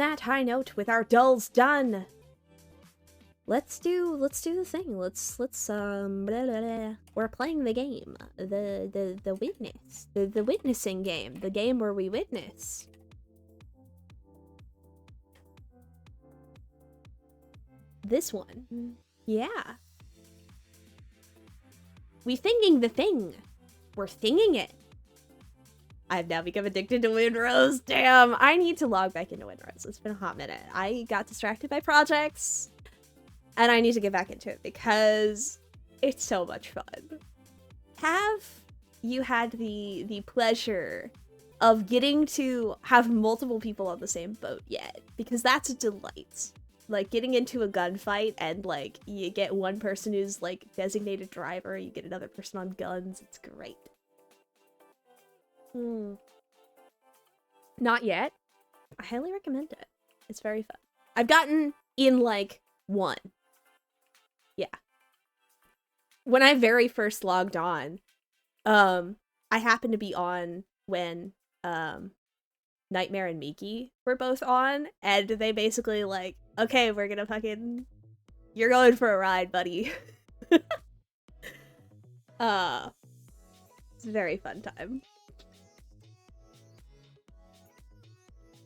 that high note, with our dulls done, let's do the thing. Let's blah, blah, blah. We're playing the game, the witness, the witnessing game, the game where we witness. This one, yeah. We thinking the thing. We're thinging it. I've now become addicted to Windrose. Damn, I need to log back into Windrose. It's been a hot minute. I got distracted by projects, and I need to get back into it because it's so much fun. Have you had the pleasure of getting to have multiple people on the same boat yet? Because that's a delight. Like, getting into a gunfight and, like, you get one person who's, like, designated driver, you get another person on guns. It's great. Not yet. I highly recommend it. It's very fun. I've gotten in, like, one. Yeah. When I very first logged on, I happened to be on when, Nightmare and Miki were both on, and they basically, like, okay, we're gonna fucking... You're going for a ride, buddy. It's a very fun time.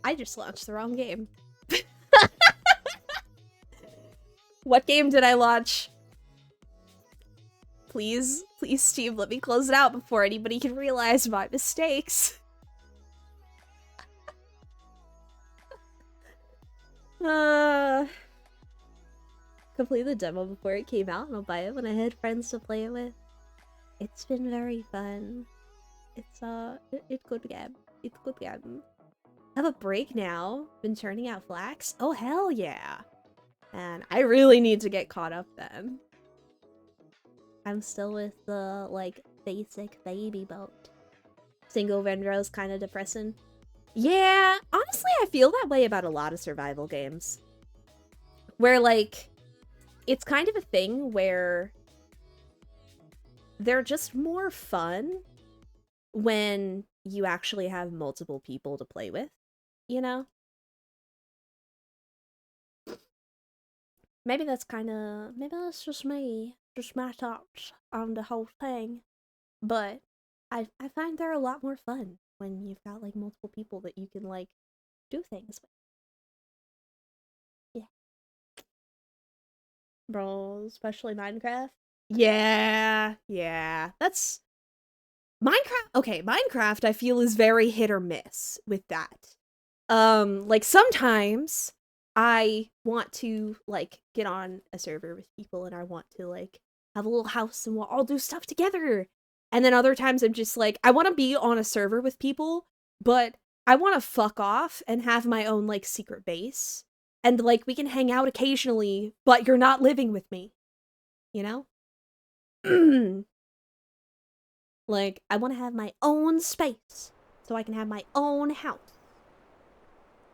I just launched the wrong game. What game did I launch? Please, please, Steam, let me close it out before anybody can realize my mistakes. Complete the demo before it came out, and I'll buy it when I had friends to play it with. It's been very fun. It's good game. It's good game. Have a break now. Been churning out flax. Oh hell yeah! And I really need to get caught up then. I'm still with the like basic baby boat. Single Vendro's kind of depressing. Yeah, honestly, I feel that way about a lot of survival games. Where, like, it's kind of a thing where they're just more fun when you actually have multiple people to play with, you know? Maybe that's just me, just my thoughts on the whole thing. But I find they're a lot more fun when you've got, like, multiple people that you can, like, do things with. Yeah. Bro, especially Minecraft. Yeah, yeah. That's... Minecraft... Okay, Minecraft, I feel, is very hit or miss with that. Like, sometimes I want to, like, get on a server with people and I want to, like, have a little house and we'll all do stuff together. And then other times I'm just like, I want to be on a server with people, but I want to fuck off and have my own, like, secret base. And, like, we can hang out occasionally, but you're not living with me. You know? Like, I want to have my own space so I can have my own house.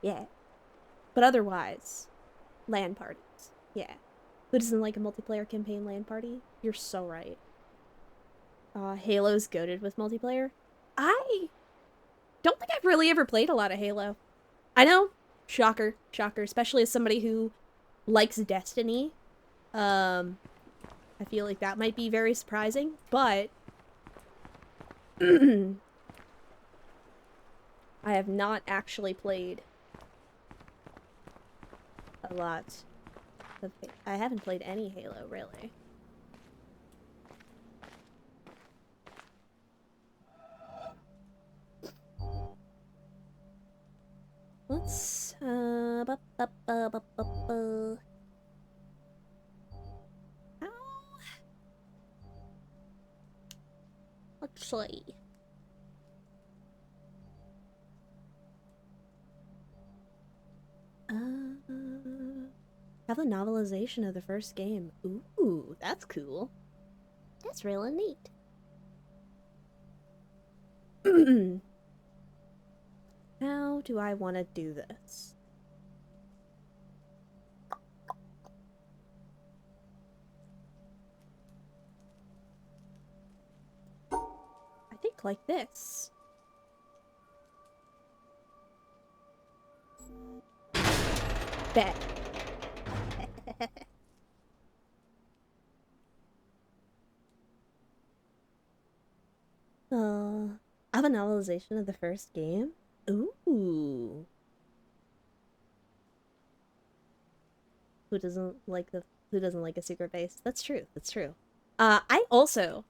Yeah. But otherwise, LAN parties. Yeah. Who doesn't like a multiplayer campaign LAN party? You're so right. Halo's goated with multiplayer. I don't think I've really ever played a lot of Halo. I know, shocker, shocker, especially as somebody who likes Destiny. I feel like that might be very surprising, but I have not actually played a lot of... I haven't played any Halo, really. Let's, let's see. Have a novelization of the first game. Ooh, that's cool. That's really neat. How do I want to do this? I think like this. Bet. I have a novelization of the first game. Ooh. Who doesn't like a secret base? That's true. That's true. I also,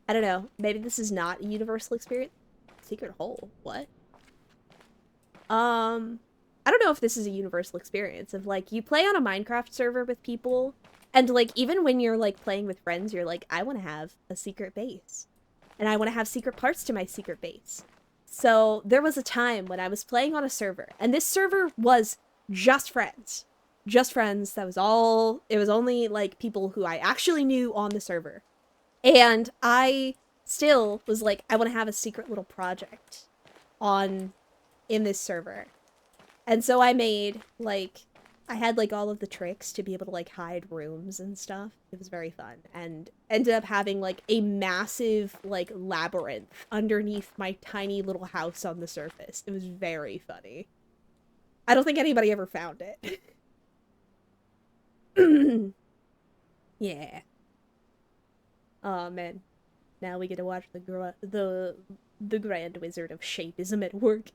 I don't know, maybe this is not a universal experience. Secret hole. What? I don't know if this is a universal experience of like you play on a Minecraft server with people and like even when you're like playing with friends, you're like, I want to have a secret base. And I want to have secret parts to my secret base. So there was a time when I was playing on a server, and this server was just friends. Just friends. That was all. It was only like people who I actually knew on the server. And I still was like, I want to have a secret little project on in this server. And so I made like I had like all of the tricks to be able to like hide rooms and stuff. It was very fun and ended up having like a massive like labyrinth underneath my tiny little house on the surface. It was very funny. I don't think anybody ever found it. Yeah. Oh man. Now we get to watch the Grand Wizard of Shapeism at work.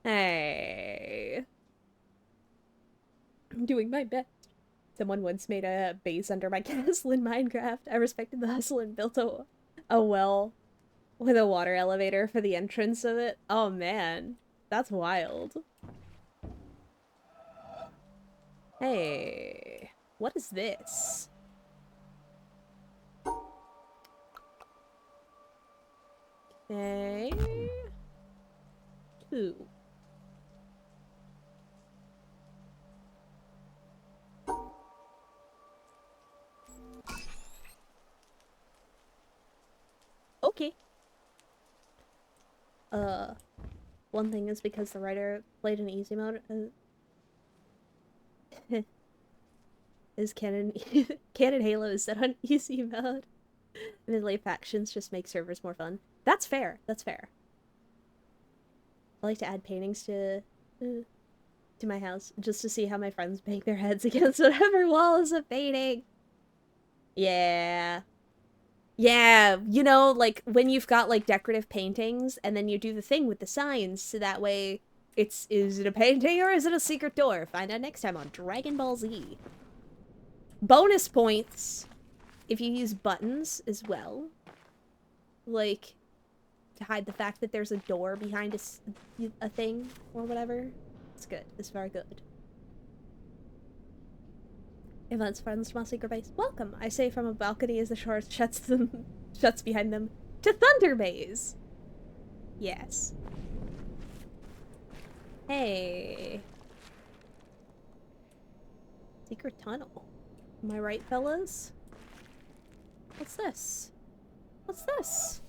Hey. I'm doing my best. Someone once made a base under my castle in Minecraft. I respected the hustle and built a well with a water elevator for the entrance of it. Oh man, that's wild. Hey, what is this? Okay. 2. Okay. One thing is because the writer played in easy mode. Is canon canon Halo is set on easy mode. Mid-late factions just make servers more fun. That's fair. That's fair. I like to add paintings to my house just to see how my friends bang their heads against whatever wall is a painting. Yeah. Yeah, you know, like when you've got like decorative paintings and then you do the thing with the signs so that way is it a painting or is it a secret door? Find out next time on Dragon Ball Z. Bonus points if you use buttons as well. Like to hide the fact that there's a door behind a thing or whatever. It's good. It's very good. Events friends from our secret base. Welcome, I say from a balcony as the shore shuts behind them. To Thunder Maze! Yes. Hey. Secret tunnel. Am I right, fellas? What's this? What's this?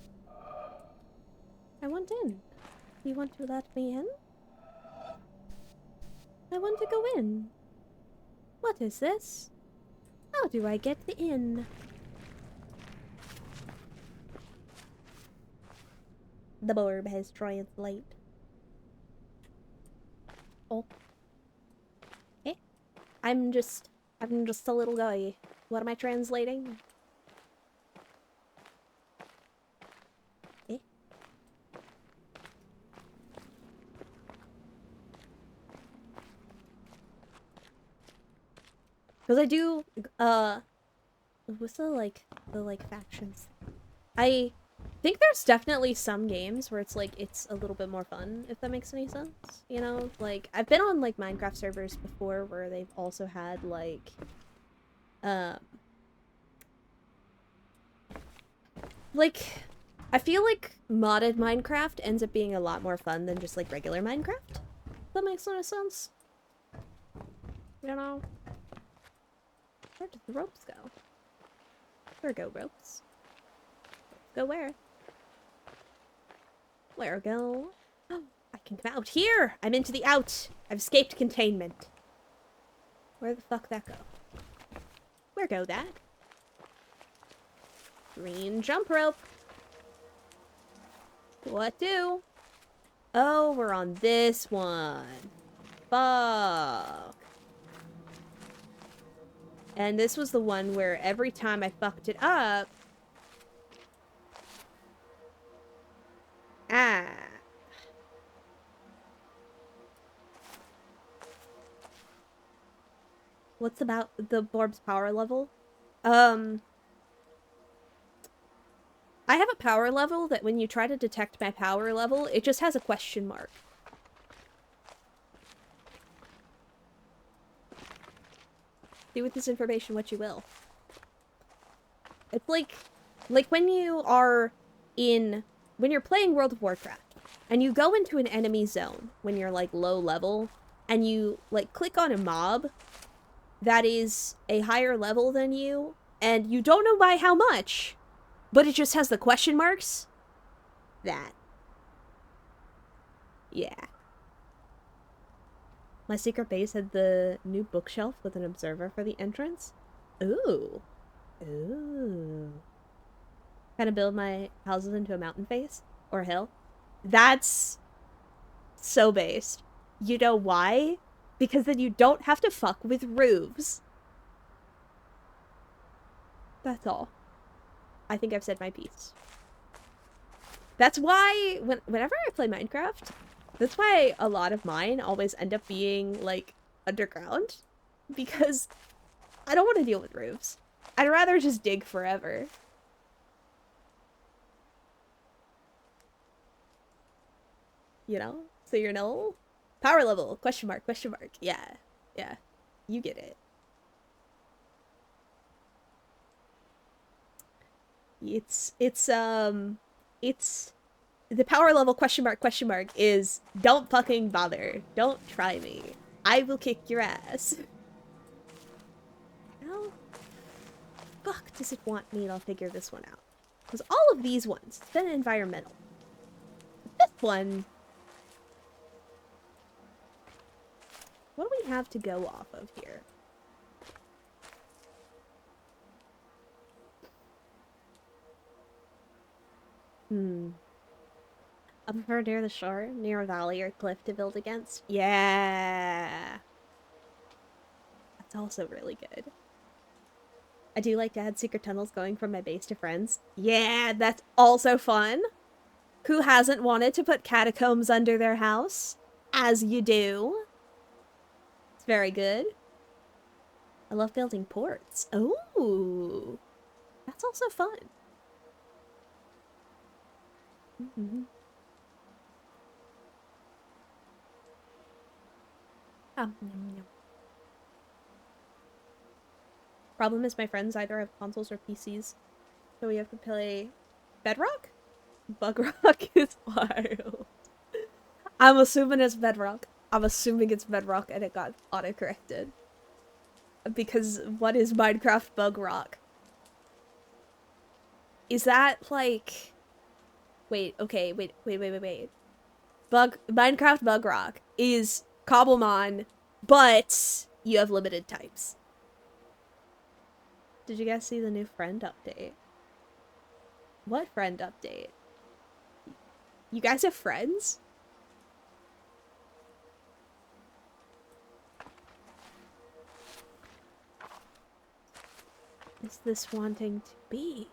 I want in. You want to let me in? I want to go in. What is this? How do I get in? The orb has translate. Oh. Eh? I'm just a little guy. What am I translating? Eh? Because I do, what's the factions? I think there's definitely some games where it's like, it's a little bit more fun, if that makes any sense. You know, like, I've been on, like, Minecraft servers before where they've also had, like, I feel like modded Minecraft ends up being a lot more fun than just, like, regular Minecraft. If that makes any sense. You know? Where did the ropes go? Where go ropes? Go where? Where go? Oh, I can come out here! I'm into the out! I've escaped containment. Where the fuck that go? Where go that? Green jump rope. What do? Oh, we're on this one. Fuck. And this was the one where every time I fucked it up... Ah. What's about the Borb's power level? I have a power level that when you try to detect my power level, it just has a question mark. Do with this information what you will. It's like when you are when you're playing World of Warcraft, and you go into an enemy zone when you're, like, low level, and you, like, click on a mob that is a higher level than you, and you don't know by how much, but it just has the question marks. That. Yeah. My secret base had the new bookshelf with an observer for the entrance. Ooh. Ooh. Kind of build my houses into a mountain face or a hill. That's so based. You know why? Because then you don't have to fuck with roofs. That's all. I think I've said my piece. That's why whenever I play Minecraft, that's why a lot of mine always end up being, like, underground. Because I don't want to deal with roofs. I'd rather just dig forever. You know? So you know? Power level, question mark, question mark. Yeah. Yeah. You get it. It's the power level question mark is don't fucking bother. Don't try me. I will kick your ass. How fuck does it want me to figure this one out? Because all of these ones, it's been environmental. This one, what do we have to go off of here? I prefer near the shore, near a valley or cliff to build against. Yeah. That's also really good. I do like to add secret tunnels going from my base to friends. Yeah, that's also fun. Who hasn't wanted to put catacombs under their house? As you do. It's very good. I love building ports. Ooh. That's also fun. Mm-hmm. Oh, no. Problem is my friends either have consoles or PCs, so we have to play Bedrock? Bugrock is wild. I'm assuming it's Bedrock. I'm assuming it's Bedrock and it got autocorrected. Because what is Minecraft Bugrock? Is that like... Wait, okay, wait. Minecraft Bugrock is Cobblemon, but you have limited types. Did you guys see the new friend update? What friend update? You guys have friends? Is this wanting to be?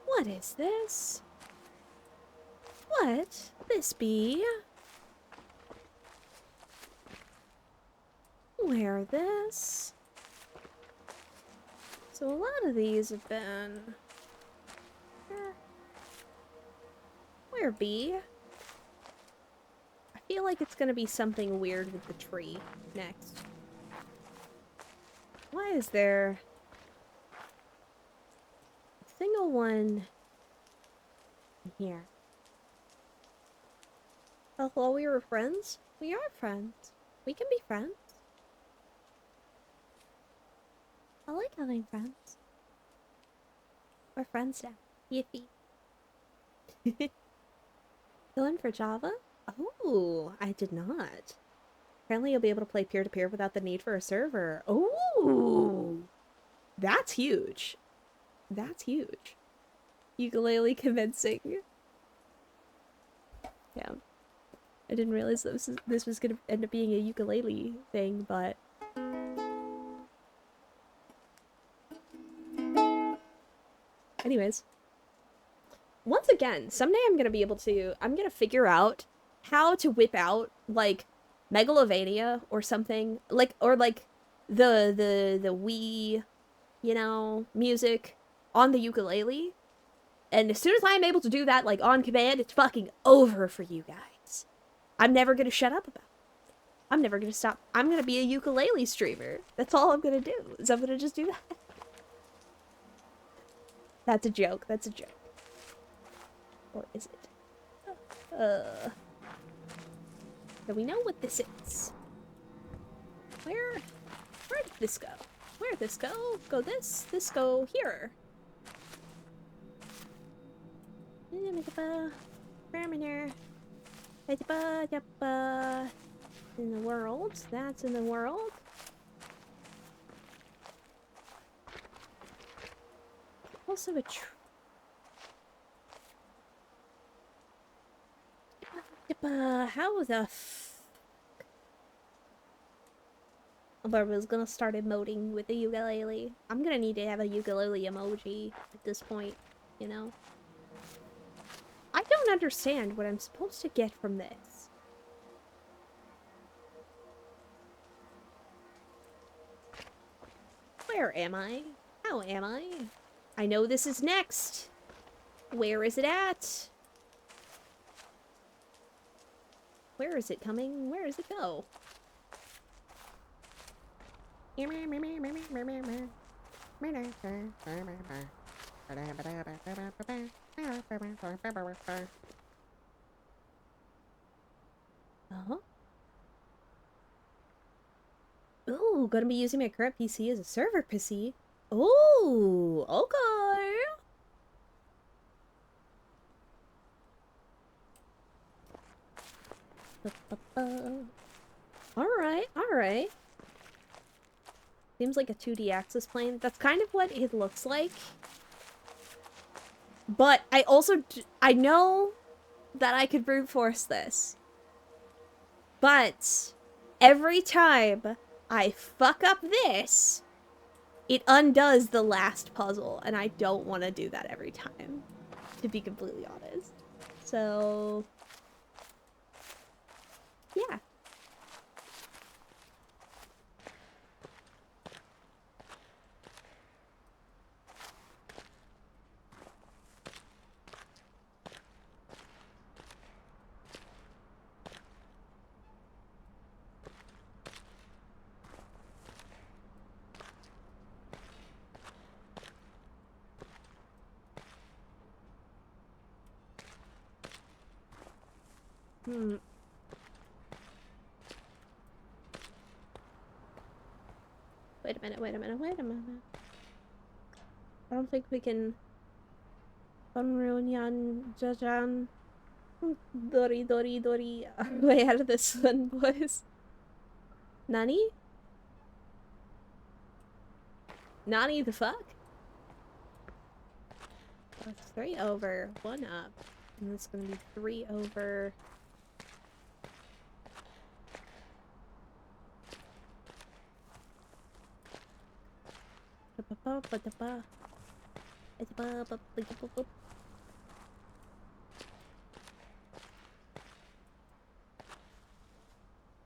What is this? What this be? Where this? So a lot of these have been... Where be? I feel like it's gonna be something weird with the tree next. Why is there a single one here? Oh, well, we were friends? We are friends. We can be friends. I like having friends. We're friends now. Yippee. Go in for Java? Oh, I did not. Apparently you'll be able to play peer-to-peer without the need for a server. Oh, that's huge. That's huge. Ukulele convincing. Yeah. I didn't realize this was gonna end up being a ukulele thing, but... Anyways. Once again, someday I'm gonna figure out how to whip out, like, Megalovania or something. Like, or like, the Wii, you know, music on the ukulele. And as soon as I'm able to do that, like, on command, it's fucking over for you guys. I'm never gonna shut up about it. I'm never gonna stop. I'm gonna be a ukulele streamer. That's all I'm gonna do, is I'm gonna just do that. That's a joke. That's a joke. Or is it? So we know what this is. Where did this go? Where did this go? Go this go here. In the world. That's in the world. Also a how the Barbara's gonna start emoting with the ukulele. I'm gonna need to have a ukulele emoji at this point, you know? I don't understand what I'm supposed to get from this. Where am I? How am I? I know this is next. Where is it at? Where is it coming? Where does it go? Uh-huh. Ooh, gonna be using my current PC as a server PC. Ooh, okay. Alright, alright. Seems like a 2D access plane. That's kind of what it looks like. But I know that I could brute force this. But every time I fuck up this, it undoes the last puzzle, and I don't want to do that every time, to be completely honest. So, yeah. Wait a minute, wait a minute, wait a minute. I don't think we can... Unrunyan Jajan Dori Dori Dori our way out of this one, boys. Nani? Nani the fuck? That's 3 over, 1 up. And it's gonna be 3 over...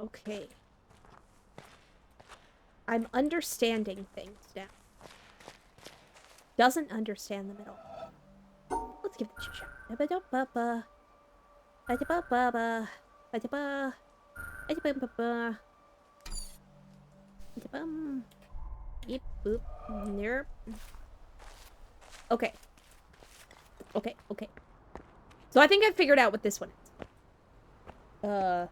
Okay. I'm understanding things now. Doesn't understand the middle. Let's give it a shot. Yep, boop, nerp. Okay. Okay, okay. So I think I figured out what this one is.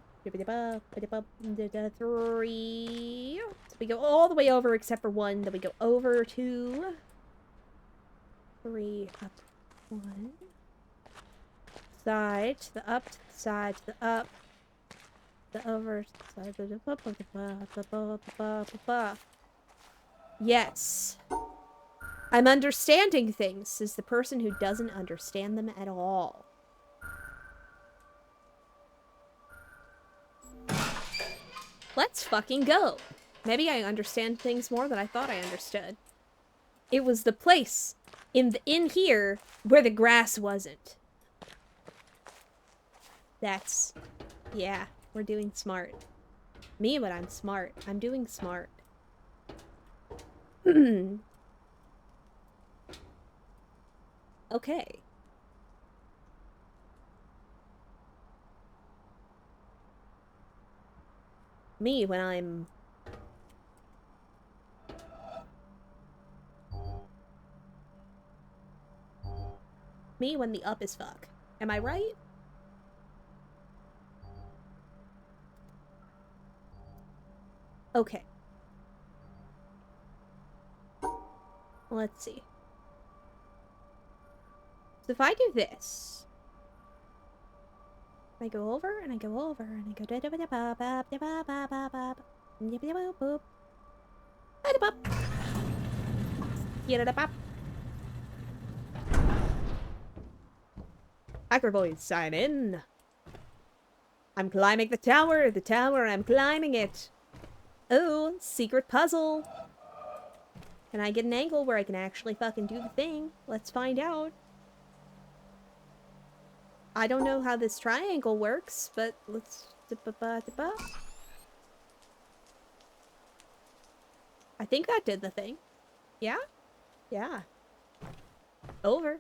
3. So we go all the way over except for 1. Then we go over 2. 3 up 1. Side to the up, to the side to the up. The over side to the Yes. I'm understanding things, says the person who doesn't understand them at all. Let's fucking go. Maybe I understand things more than I thought I understood. It was the place in here where the grass wasn't. That's... yeah, we're doing smart. Me, but I'm smart. I'm doing smart. Okay. Me when I'm... me when the up is fuck. Am I right? Okay. Let's see. So if I do this... I go over, and I go over, and I go da da da ba ba da ba ba ba ba da ba ba boop. Da da ba. Da da ba. Hacker boys, sign in. I'm climbing the tower, I'm climbing it. Oh, secret puzzle. Can I get an angle where I can actually fucking do the thing? Let's find out. I don't know how this triangle works, but let's... I think that did the thing. Yeah? Yeah. Over.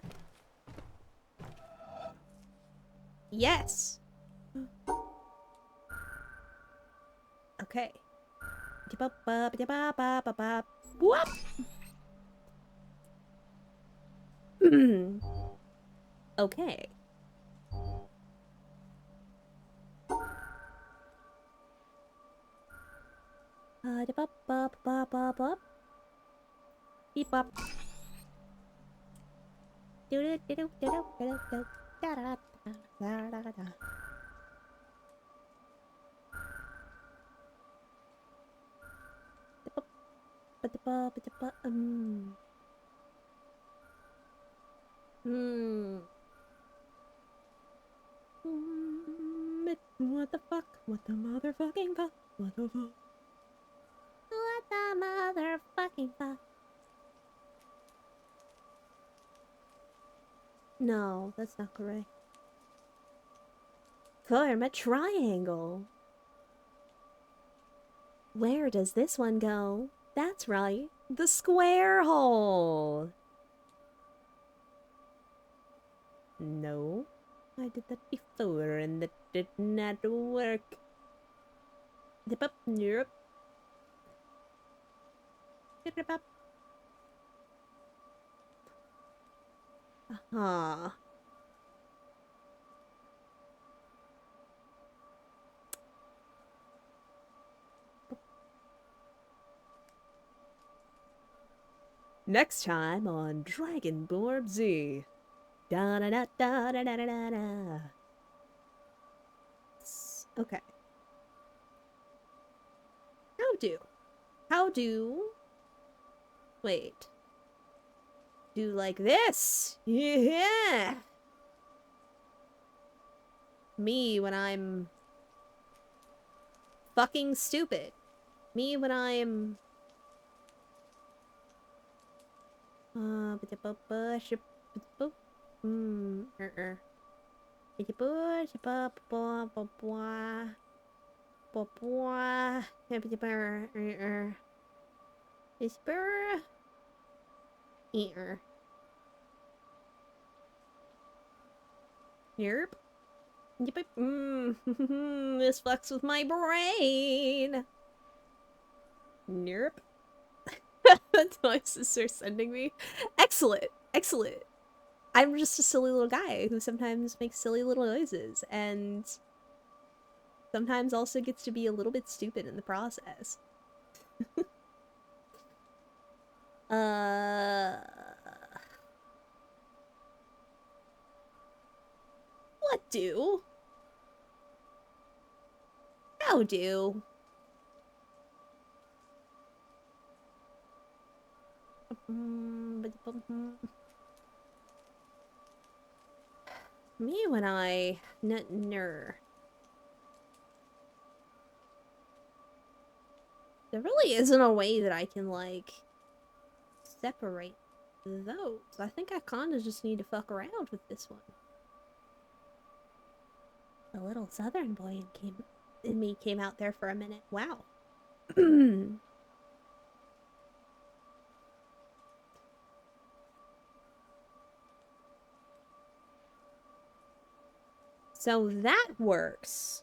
Yes! Okay. Whoop! Okay. Beep up. What the fuck? What the motherfucking fuck? What the fuck? What the motherfucking fuck? No, that's not correct. Form a triangle. Where does this one go? That's right, the square hole. No, I did that before and that did not work. Nope. Uh-huh. Next time on Dragonborn Z. Da da da da da da da da. Okay. How do? Wait. Do like this. Yeah. Me when I'm fucking stupid. Me when I'm Yerp. This fucks with my brain. Nerp. That's what my sister's sending me. Excellent. Excellent. I'm just a silly little guy who sometimes makes silly little noises and sometimes also gets to be a little bit stupid in the process. What do? How do? Me when I... There really isn't a way that I can, like, separate those. I think I kinda just need to fuck around with this one. The little southern boy in me came out there for a minute. Wow. So that works.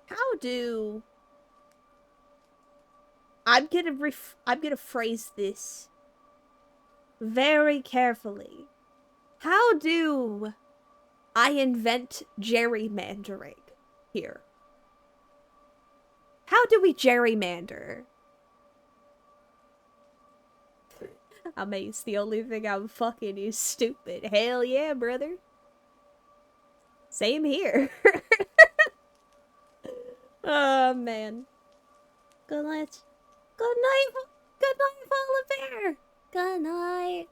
How do... I'm gonna phrase this very carefully. How do I invent gerrymandering here? How do we gerrymander? Amazed. The only thing I'm fucking is stupid. Hell yeah, brother. Same here. Oh, man. Good night. Good night. Good night, Polar Bear. Good night.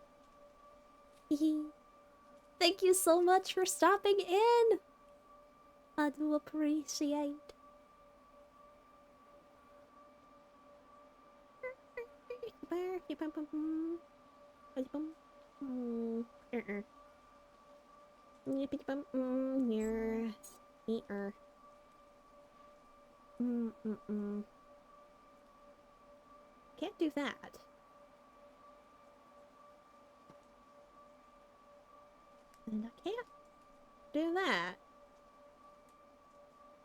Thank you so much for stopping in. I do appreciate. Can't do that. And I can't do that.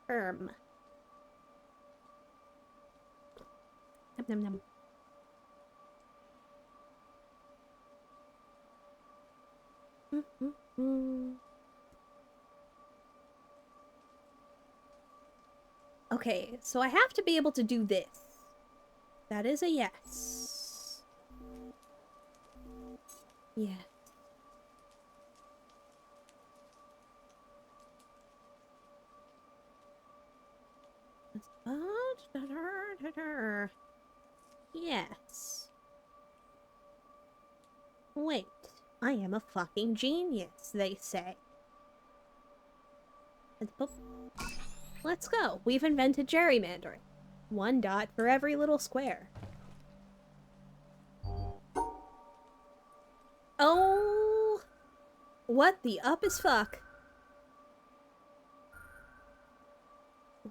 Num num num. Okay, so I have to be able to do this. That is a yes. Yeah. Yes. Wait, I am a fucking genius, they say. Let's go. We've invented gerrymandering. 1 dot for every little square. Oh! What the up is fuck?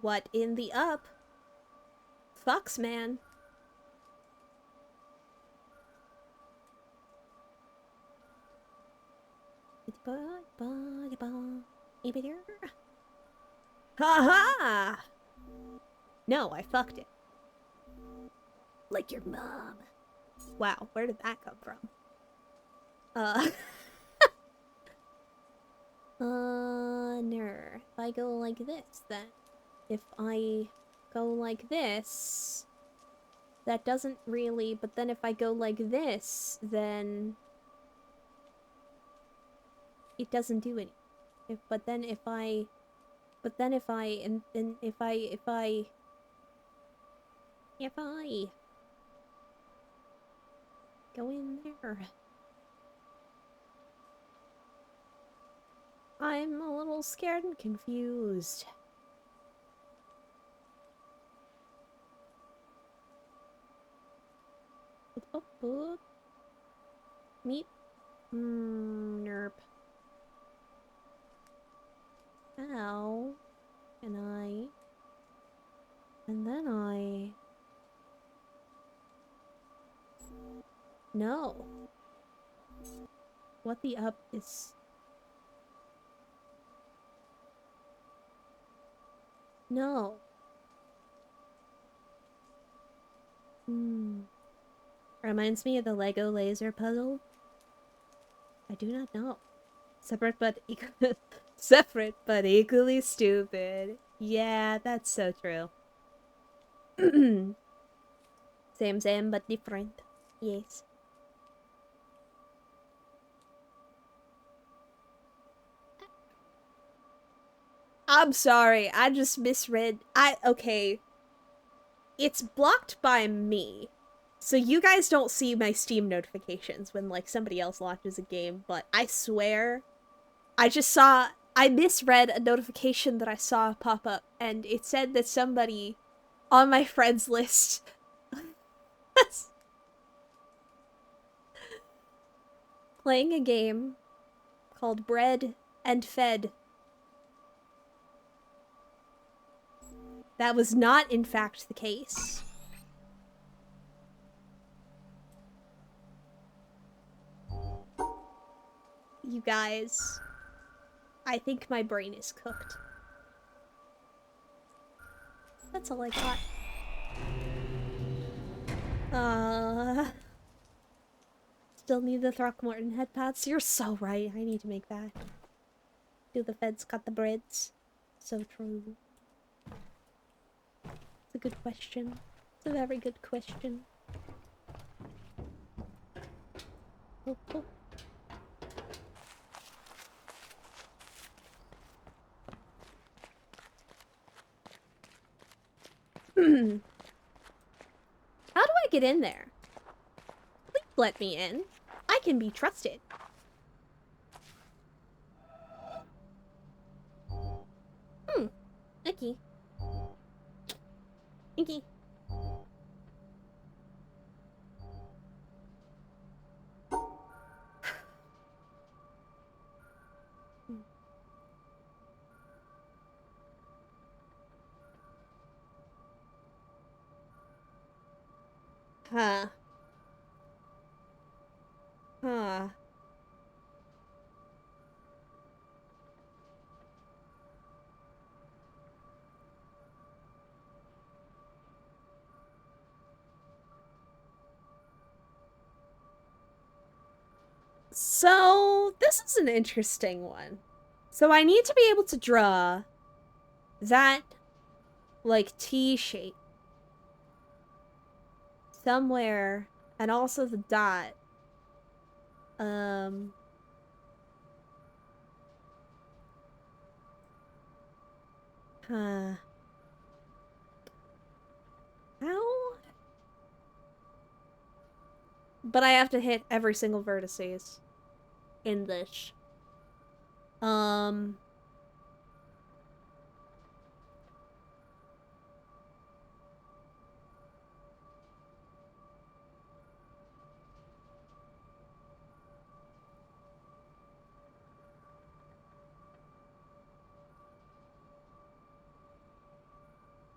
What in the up? Fucks, man. Ha-ha! No, I fucked it. Like your mom. Wow, where did that come from? No. If I go like this, then. If I go like this, that doesn't really, but then if I go like this, then it doesn't do any. But then if I go in there, I'm a little scared and confused. Meep. Nerp. How can I? And then I... No. What the up is... No. Reminds me of the Lego laser puzzle. I do not know. Separate but equally stupid. Yeah, that's so true. Same but different. Yes. I'm sorry, I just misread. Okay. It's blocked by me. So you guys don't see my Steam notifications when, like, somebody else launches a game, but I swear, I I misread a notification that I saw pop up, and it said that somebody on my friends list was playing a game called Bread and Fed. That was not, in fact, the case. You guys, I think my brain is cooked. That's all I got. Still need the Throckmorton headpads? You're so right, I need to make that. Do the feds cut the breads? So true. It's a good question. It's a very good question. Oh, oh. How do I get in there? Please let me in. I can be trusted. Icky. Icky. Huh. Huh. So, this is an interesting one. So I need to be able to draw that, like, T shape somewhere, and also the dot. Huh. How? But I have to hit every single vertices in this.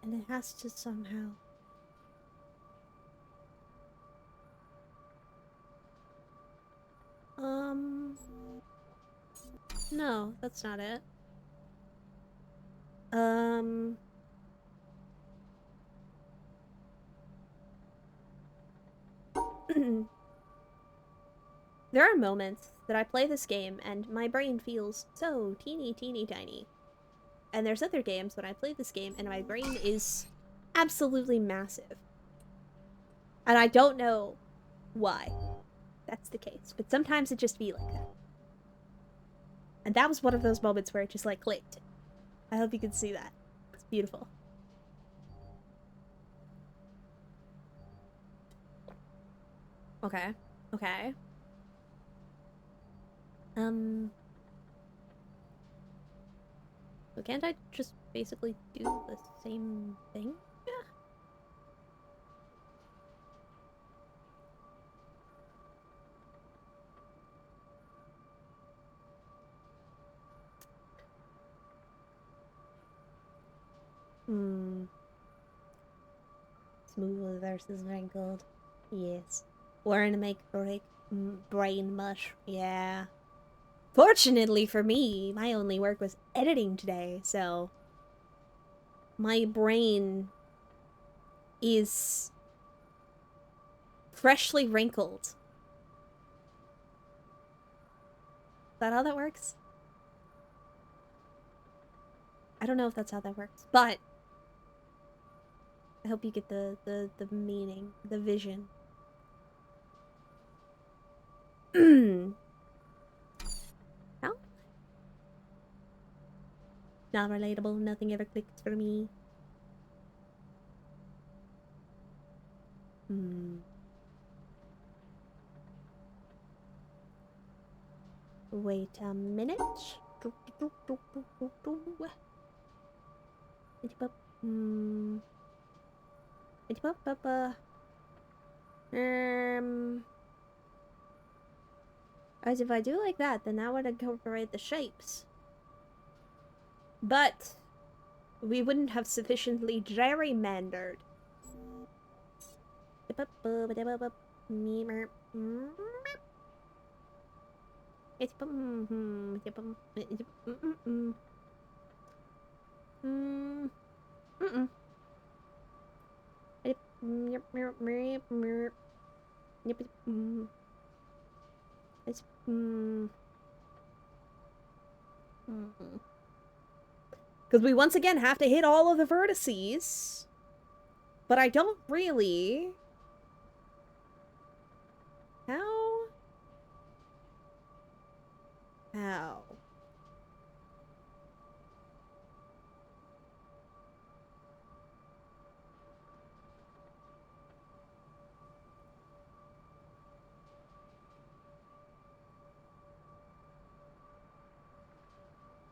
And it has to somehow... No, that's not it. There are moments that I play this game and my brain feels so teeny tiny. And there's other games when I play this game and my brain is absolutely massive. And I don't know why that's the case, but sometimes it just be like that. And that was one of those moments where it just like clicked. I hope you can see that. It's beautiful. Okay. Okay. So can't I just basically do the same thing? Yeah. Smooth versus wrinkled. Yes. We're gonna make brain mush. Yeah. Fortunately for me, my only work was editing today, so my brain is freshly wrinkled. Is that how that works? I don't know if that's how that works, but I hope you get the meaning, the vision. How? Not relatable, nothing ever clicks for me. Wait a minute. As if I do like that, then I would incorporate the shapes. But we wouldn't have sufficiently gerrymandered. It's because we once again have to hit all of the vertices. But I don't really... How? How?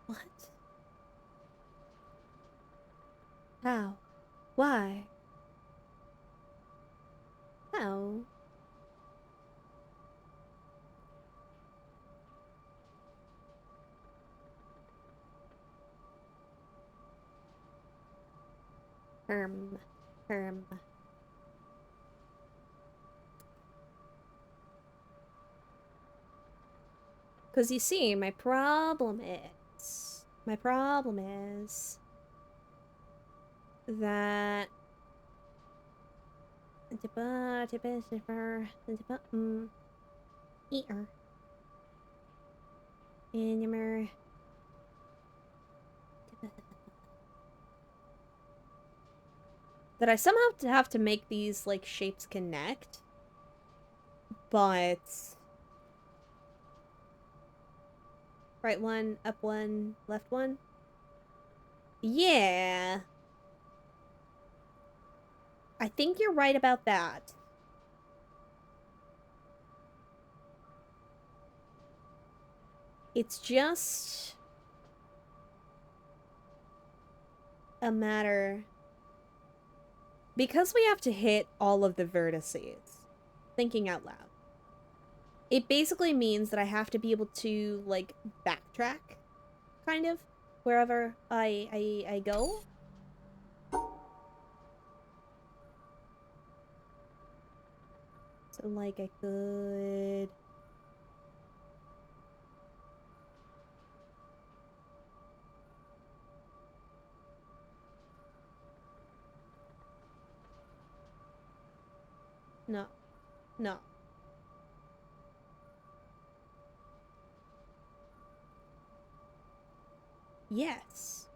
What? How? Why? How? Herm. Because you see, my problem is that eater. That I somehow have to make these like shapes connect, but right one, up one, left one. Yeah. I think you're right about that. It's just a matter... Because we have to hit all of the vertices, thinking out loud, it basically means that I have to be able to, like, backtrack, kind of, wherever I go. So, like, I could... No. No. Yes.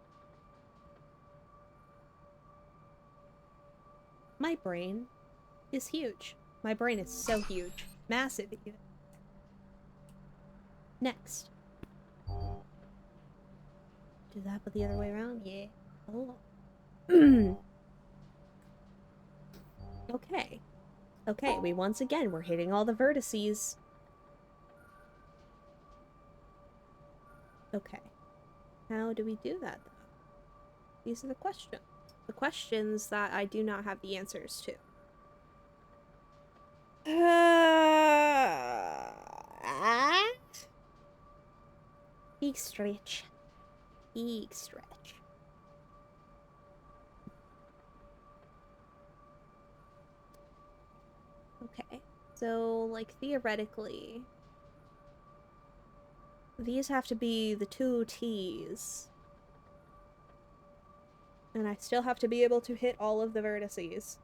My brain is huge. My brain is so huge. Massive, even. Next. Do that, but the other way around? Yeah. Oh. Okay. Okay, once again, we're hitting all the vertices. Okay. How do we do that, though? These are the questions. The questions that I do not have the answers to. Big stretch. Big stretch. Okay. So, like, theoretically, these have to be the two T's. And I still have to be able to hit all of the vertices.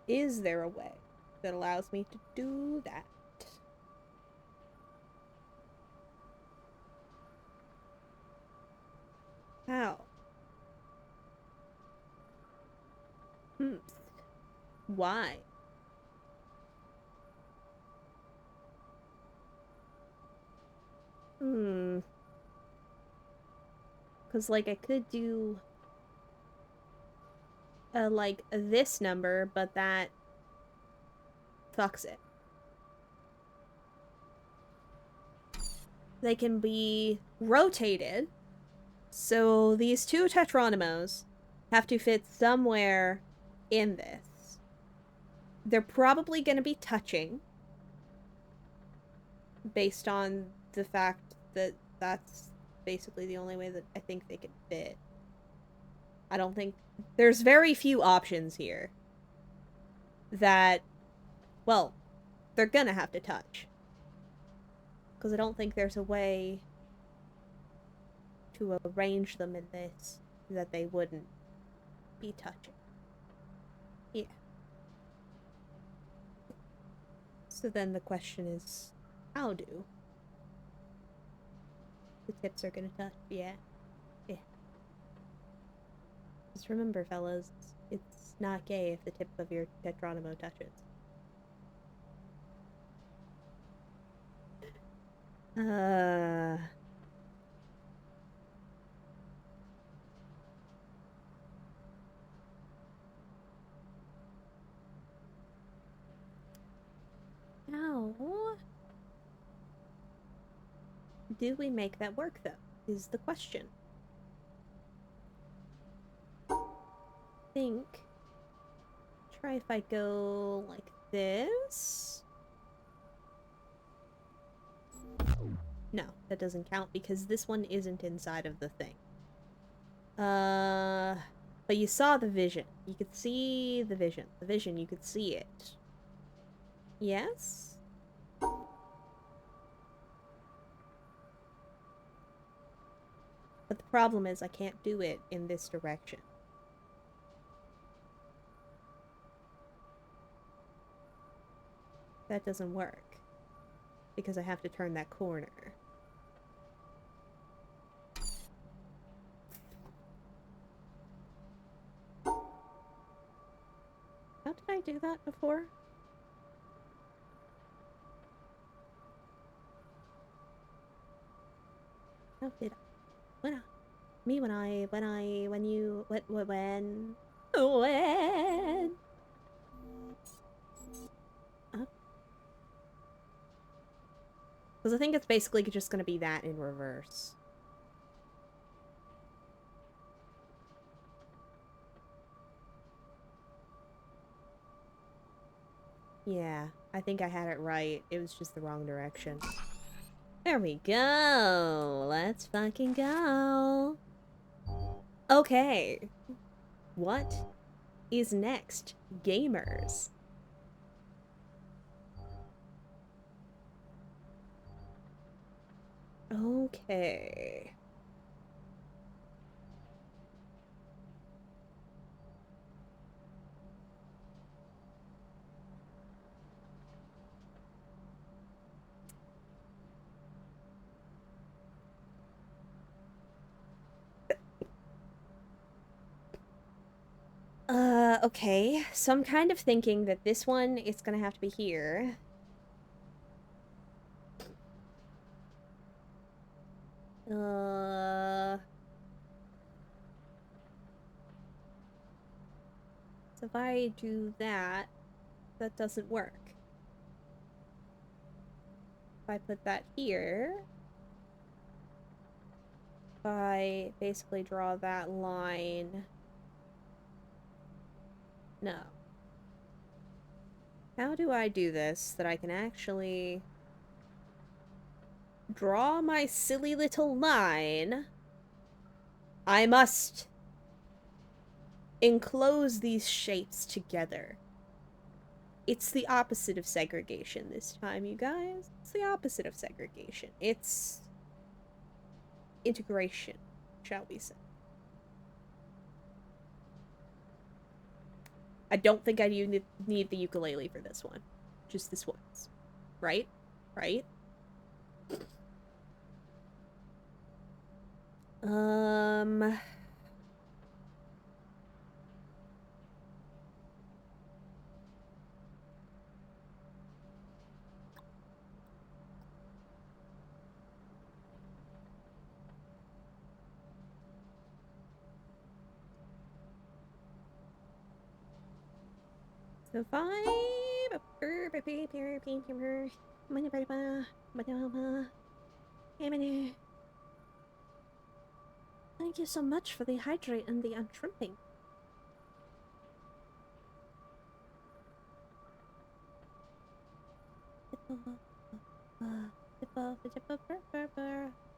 Is there a way that allows me to do that? How? Why? Because, like, I could do, like, this number, but that fucks it. they can be rotated. So these two Tetronymos have to fit somewhere in this. They're probably going to be touching based on the fact that that's basically the only way that I think they could fit. I don't think there's very few options here that, well, they're gonna have to touch. Because I don't think there's a way to arrange them in this that they wouldn't be touching. Yeah. So then the question is, how do the tips are gonna touch? Yeah. Yeah. Just remember, fellas, it's not gay if the tip of your Tetronymo touches. Uh... How do we make that work, though, is the question. Think. Try if I go like this. No, that doesn't count because this one isn't inside of the thing. But you saw the vision. You could see the vision. The vision, you could see it. Yes? But the problem is I can't do it in this direction. That doesn't work. Because I have to turn that corner. How did I do that before? How did I? When you, when? Because I think it's basically just gonna be that in reverse. Yeah, I think I had it right. It was just the wrong direction. There we go. Let's fucking go. Okay. What is next, gamers? Okay. Okay. So I'm kind of thinking that this one is gonna have to be here. So if I do that, that doesn't work. If I put that here, if I basically draw that line, no. How do I do this that I can actually draw my silly little line? I must enclose these shapes together. It's the opposite of segregation this time, you guys. It's the opposite of segregation. It's integration, shall we say. I don't think I need the ukulele for this one. Just this once. Right? Right? So Emily. Thank you so much for the hydrate and the untrimming.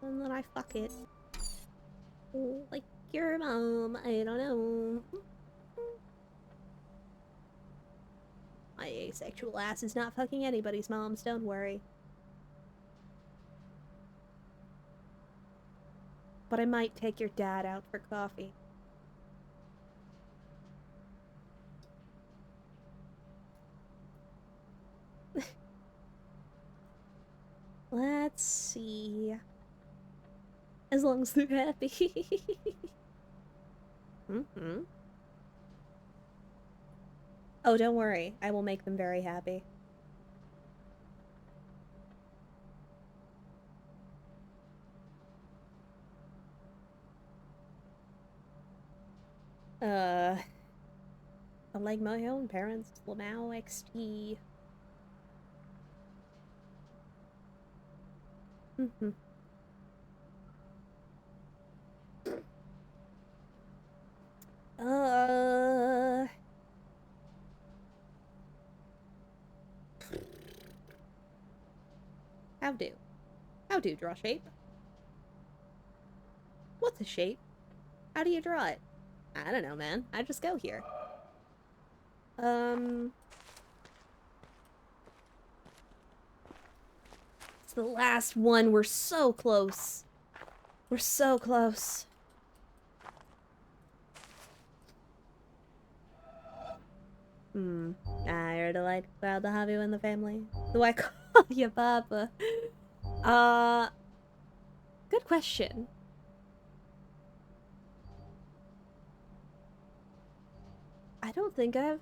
And then I fuck it. Like your mom, I don't know. My asexual ass is not fucking anybody's moms, don't worry. But I might take your dad out for coffee. Let's see. As long as they're happy. Mm-hmm. Oh, don't worry. I will make them very happy. Unlike my own parents, Lamau XT. Mm-hmm. How do? How do draw shape? What's a shape? How do you draw it? I don't know, man. I just go here. It's the last one. We're so close. We're so close. You're delighted, proud to have you in the family. Do I call you Papa? Good question. I don't think I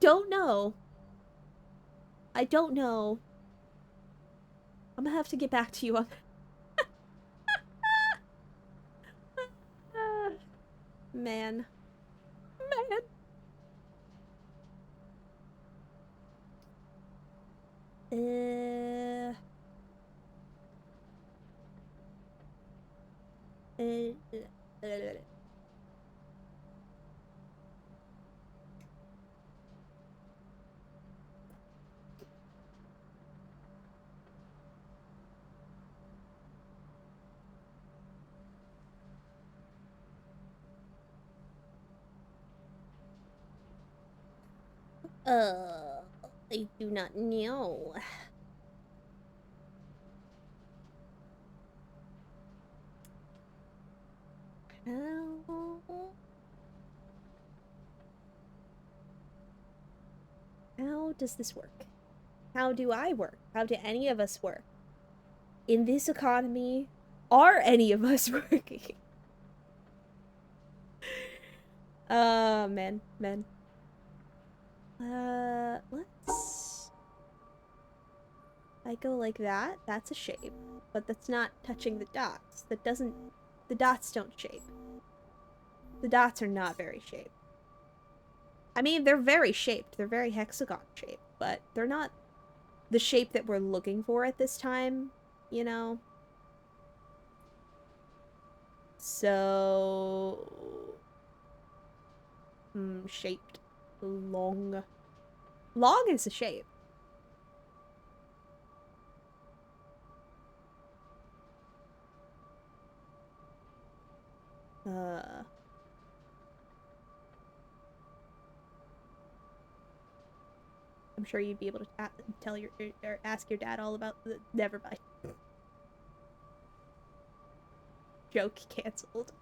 don't know. I don't know. I'm gonna have to get back to you on man. Man. I do not know. How does this work? How do I work? How do any of us work? In this economy, are any of us working? Men. Let's... I go like that, that's a shape. But that's not touching the dots. That doesn't... The dots don't shape. The dots are not very shaped. I mean, they're very shaped. They're very hexagon shaped. But they're not the shape that we're looking for at this time, you know? So... shaped. Long. Long is a shape. I'm sure you'd be able to tell your or ask your dad all about the. Never mind. Joke canceled.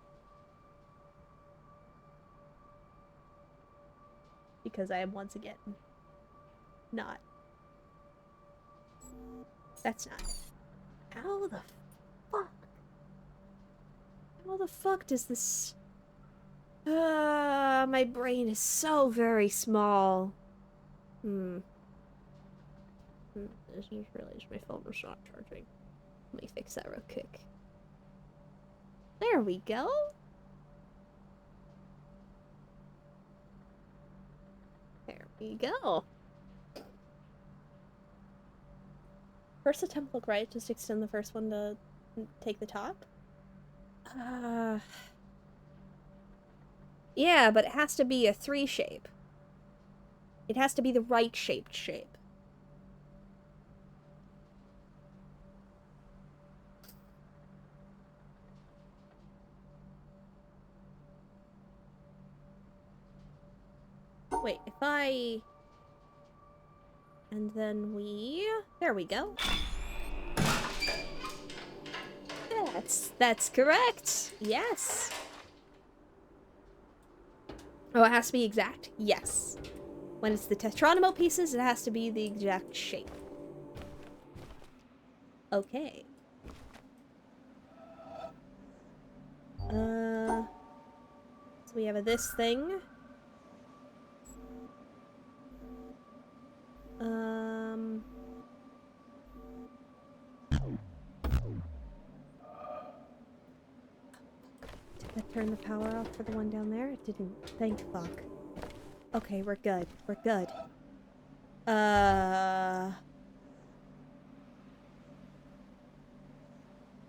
Because I am once again not. That's not. How the fuck? How the fuck does this? My brain is so very small. I just realized my phone was not charging. Let me fix that real quick. There we go. There we go. First attempt look right, just extend the first one to take the top. Yeah, but it has to be a 3 shape. It has to be the right shaped shape. Wait, if I... And then we... There we go. That's correct. Yes. Oh, it has to be exact. Yes. When it's the Tetronimo pieces, it has to be the exact shape. Okay. So we have this thing. Did that turn the power off for the one down there? It didn't. Thank fuck. Okay, we're good. We're good. Does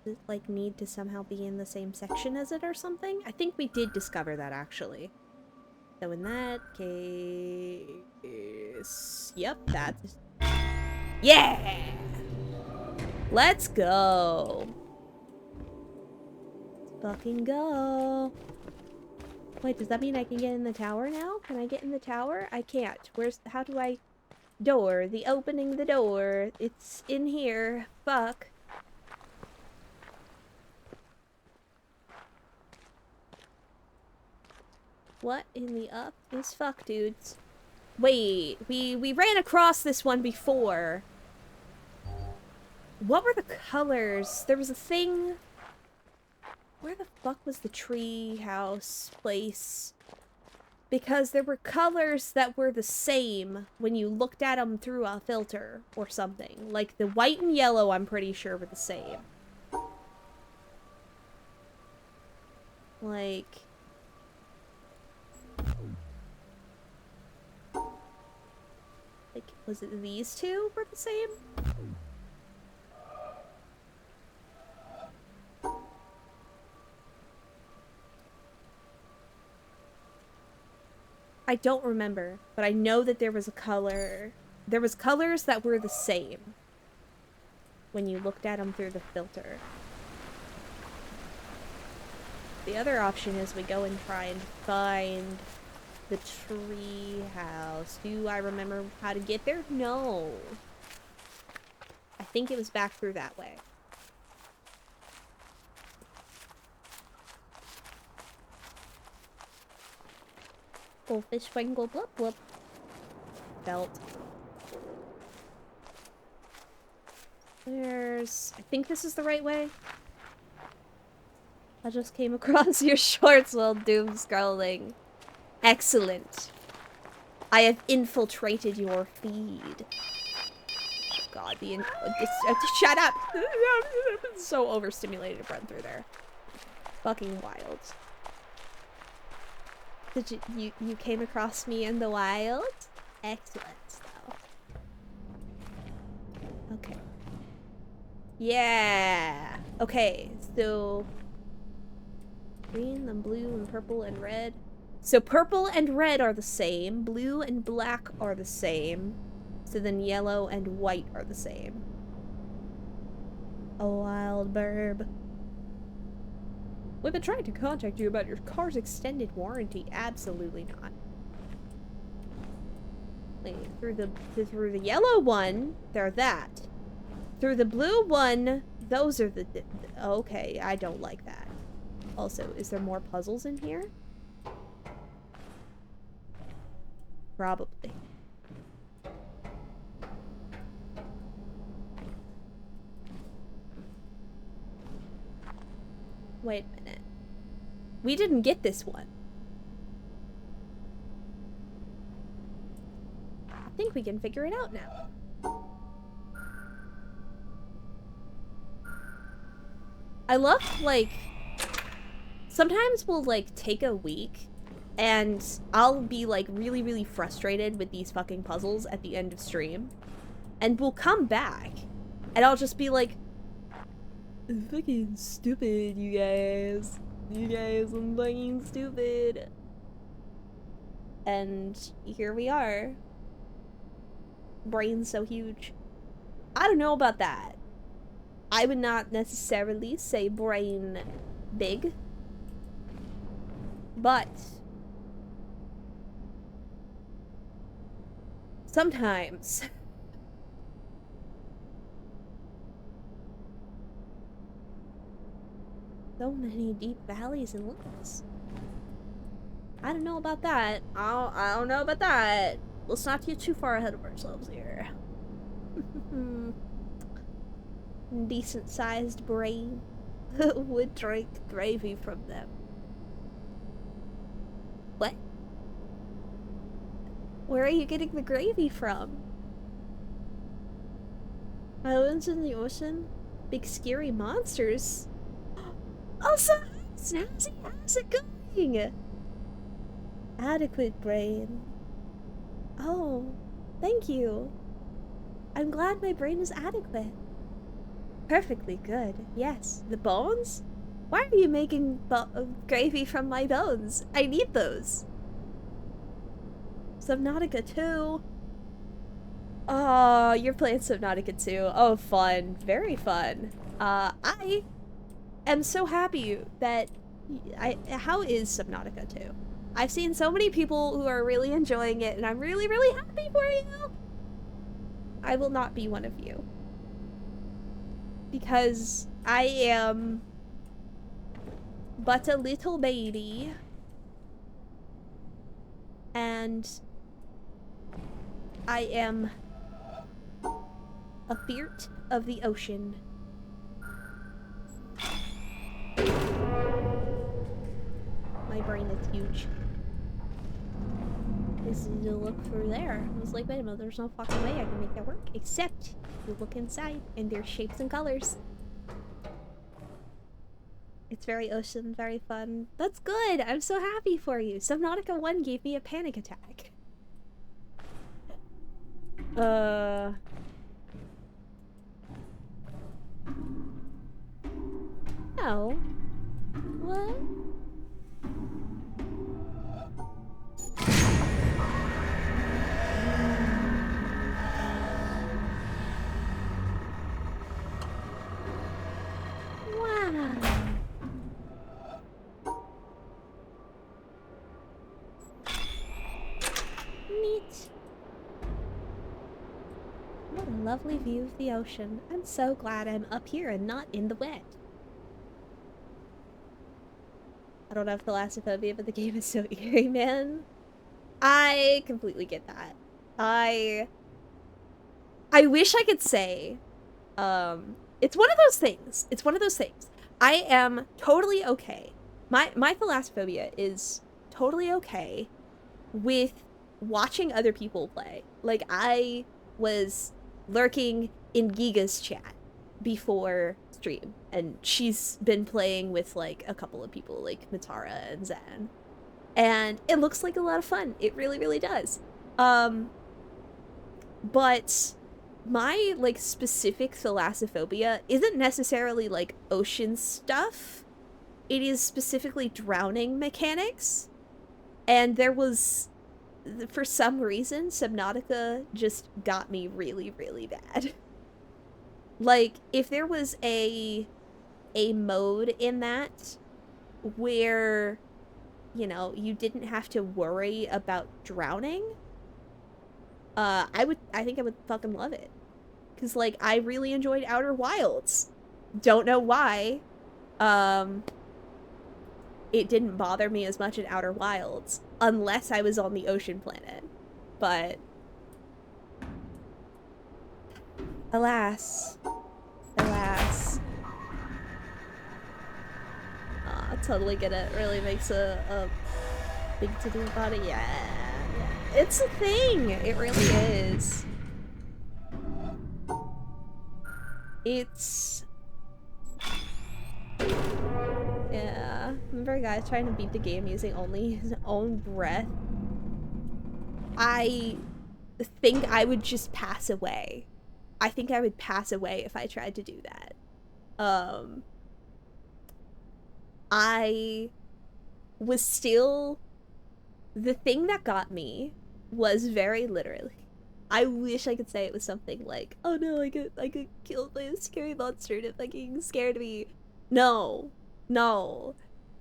it, like, need to somehow be in the same section as it or something? I think we did discover that, actually. So in that case... Yep, that's... Yeah! Let's go! Let's fucking go! Wait, does that mean I can get in the tower now? Can I get in the tower? I can't. How do I... Door. The opening the door. It's in here. Fuck. What in the up is fuck, dudes? Wait, we ran across this one before. What were the colors? There was a thing... Where the fuck was the tree house place? Because there were colors that were the same when you looked at them through a filter or something. Like the white and yellow, I'm pretty sure, were the same. Like... was it these two were the same? I don't remember, but I know that there was a color. There was colors that were the same when you looked at them through the filter. The other option is we go and try and find the tree house. Do I remember how to get there? No. I think it was back through that way. Goldfish swing, go blub blub. Belt. I think this is the right way. I just came across your shorts while doom scrolling. Excellent. I have infiltrated your feed. God, shut up! I'm so overstimulated to run through there. Fucking wild. Did you came across me in the wild? Excellent, though. Okay. Yeah! Okay, so... green, then blue, and purple, and red. So purple and red are the same, blue and black are the same, so then yellow and white are the same. A wild burb. We've been trying to contact you about your car's extended warranty. Absolutely not. Wait, through the yellow one, they're that. Through the blue one, those are the okay, I don't like that. Also, is there more puzzles in here? Probably. Wait a minute. We didn't get this one. I think we can figure it out now. I love, like... Sometimes we'll, like, take a week and I'll be, like, really, really frustrated with these fucking puzzles at the end of stream. And we'll come back And I'll just be like, I'm fucking stupid, you guys. You guys, I'm fucking stupid. And here we are. Brain's so huge. I don't know about that. I would not necessarily say brain big. But sometimes so many deep valleys and lows. I don't know about that. I don't know about that. Let's not get too far ahead of ourselves here. Decent sized brain would drink gravy from them. What? Where are you getting the gravy from? Islands in the ocean? Big scary monsters? Also, how's it going? Adequate brain. Oh, thank you. I'm glad my brain is adequate. Perfectly good, yes. The bones? Why are you making gravy from my bones? I need those. Subnautica 2. Oh, you're playing Subnautica 2. Oh, fun. Very fun. I am so happy that how is Subnautica 2? I've seen so many people who are really enjoying it, and I'm really, really happy for you. I will not be one of you. Because I am but a little baby. And I am a feart of the ocean. My brain is huge. This is to look through there. I was like, wait a minute, there's no fucking way I can make that work. Except you look inside and there's shapes and colors. It's very ocean, very fun. That's good. I'm so happy for you. Subnautica 1 gave me a panic attack. No. What? Wow. Neat. What a lovely view of the ocean. I'm so glad I'm up here and not in the wet. I don't have thalassophobia, but the game is so eerie, man. I completely get that. I wish I could say, it's one of those things. It's one of those things. I am totally okay. My thalassophobia is totally okay with watching other people play. Like, I was lurking in Giga's chat before stream, and she's been playing with like a couple of people like Matara and Zan, and it looks like a lot of fun. It really, really does. But my like specific thalassophobia isn't necessarily like ocean stuff. It is specifically drowning mechanics. And there was, for some reason, Subnautica just got me really, really bad. Like, if there was a mode in that where, you know, you didn't have to worry about drowning, I think I would fucking love it. Because, like, I really enjoyed Outer Wilds. Don't know why. It didn't bother me as much in Outer Wilds, unless I was on the ocean planet. But alas. Alas. I totally get it. Really makes a big to-do about it. Yeah. It's a thing. It really is. It's... Yeah. Remember a guy trying to beat the game using only his own breath? I think I would just pass away. I think I would pass away if I tried to do that. I was still, the thing that got me was very literally, I wish I could say it was something like, oh no, I get killed by a scary monster to fucking scared me. No, no.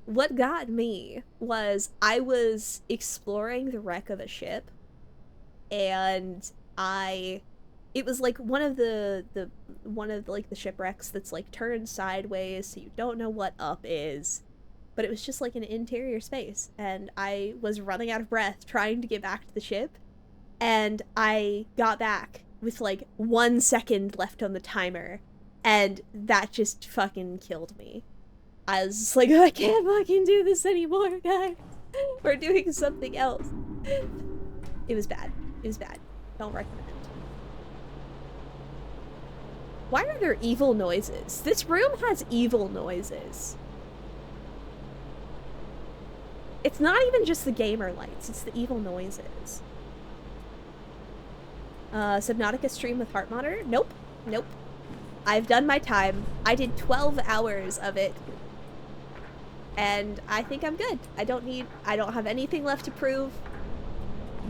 What got me was I was exploring the wreck of a ship, and it was like one of like the shipwrecks that's like turned sideways so you don't know what up is, but it was just like an interior space, and I was running out of breath trying to get back to the ship, and I got back with like 1 second left on the timer, and that just fucking killed me. I was just like, I can't fucking do this anymore, guys. We're doing something else. It was bad. It was bad. Don't recommend. Why are there evil noises? This room has evil noises. It's not even just the gamer lights, it's the evil noises. Subnautica stream with heart monitor? Nope. Nope. I've done my time. I did 12 hours of it. And I think I'm good. I don't have anything left to prove.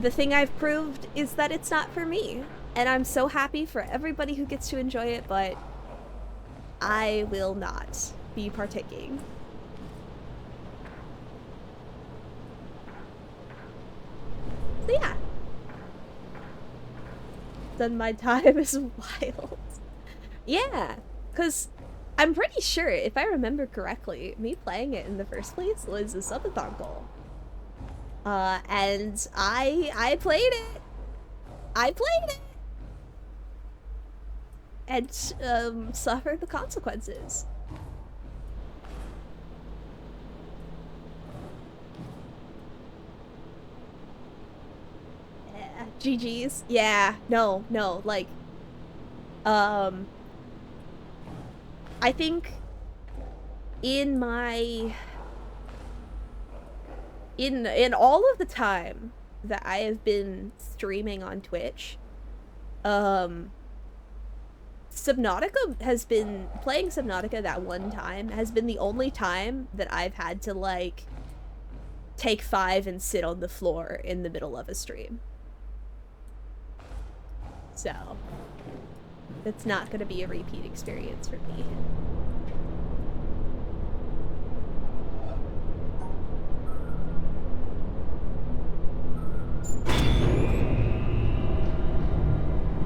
The thing I've proved is that it's not for me. And I'm so happy for everybody who gets to enjoy it, but I will not be partaking. So yeah. Done my time is wild. Yeah, because I'm pretty sure, if I remember correctly, me playing it in the first place was a subathon goal. And I played it. I played it. And, suffered the consequences. Yeah, GG's. Yeah, no, like, I think in all of the time that I have been streaming on Twitch, Subnautica has been, playing Subnautica that one time has been the only time that I've had to, like, take 5 and sit on the floor in the middle of a stream. So, it's not gonna be a repeat experience for me.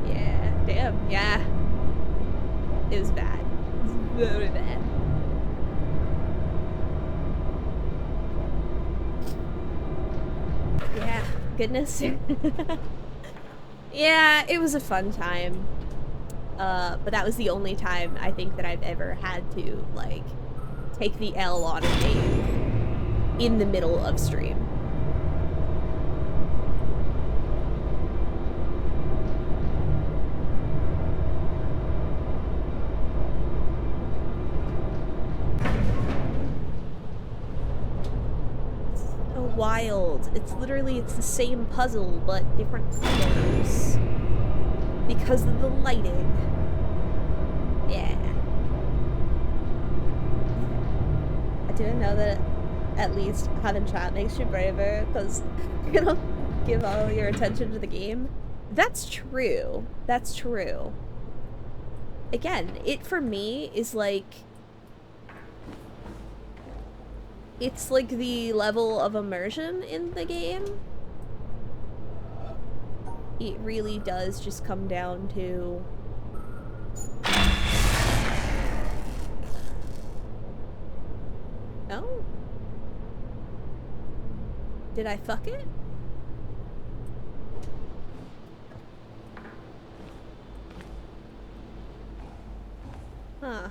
Yeah, damn, yeah. It was bad. It was very bad. Yeah, goodness. Yeah, it was a fun time. But that was the only time I think that I've ever had to, like, take the L on a game in the middle of stream. Wild. It's the same puzzle, but different colors. Because of the lighting. Yeah. I didn't know that at least having chat makes you braver, because you don't give all your attention to the game. That's true. That's true. Again, it for me is like, it's like the level of immersion in the game. It really does just come down to oh? Did I fuck it? Huh.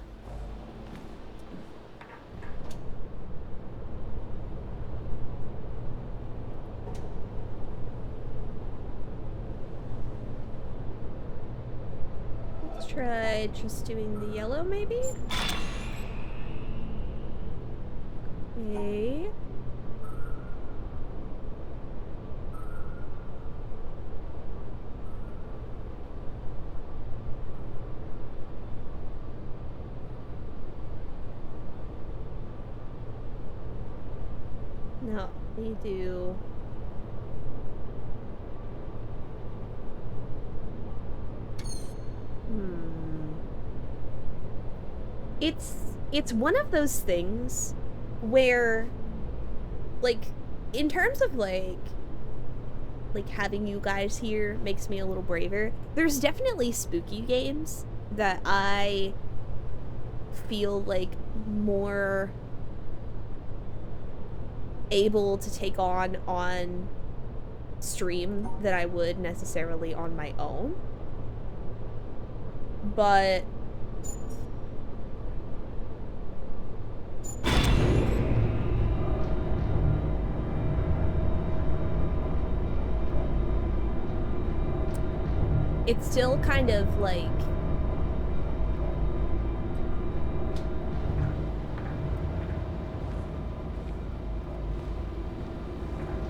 Try just doing the yellow, maybe? Okay. No, we do. It's one of those things where, like, in terms of like having you guys here makes me a little braver. There's definitely spooky games that I feel like more able to take on stream than I would necessarily on my own. But it's still kind of like,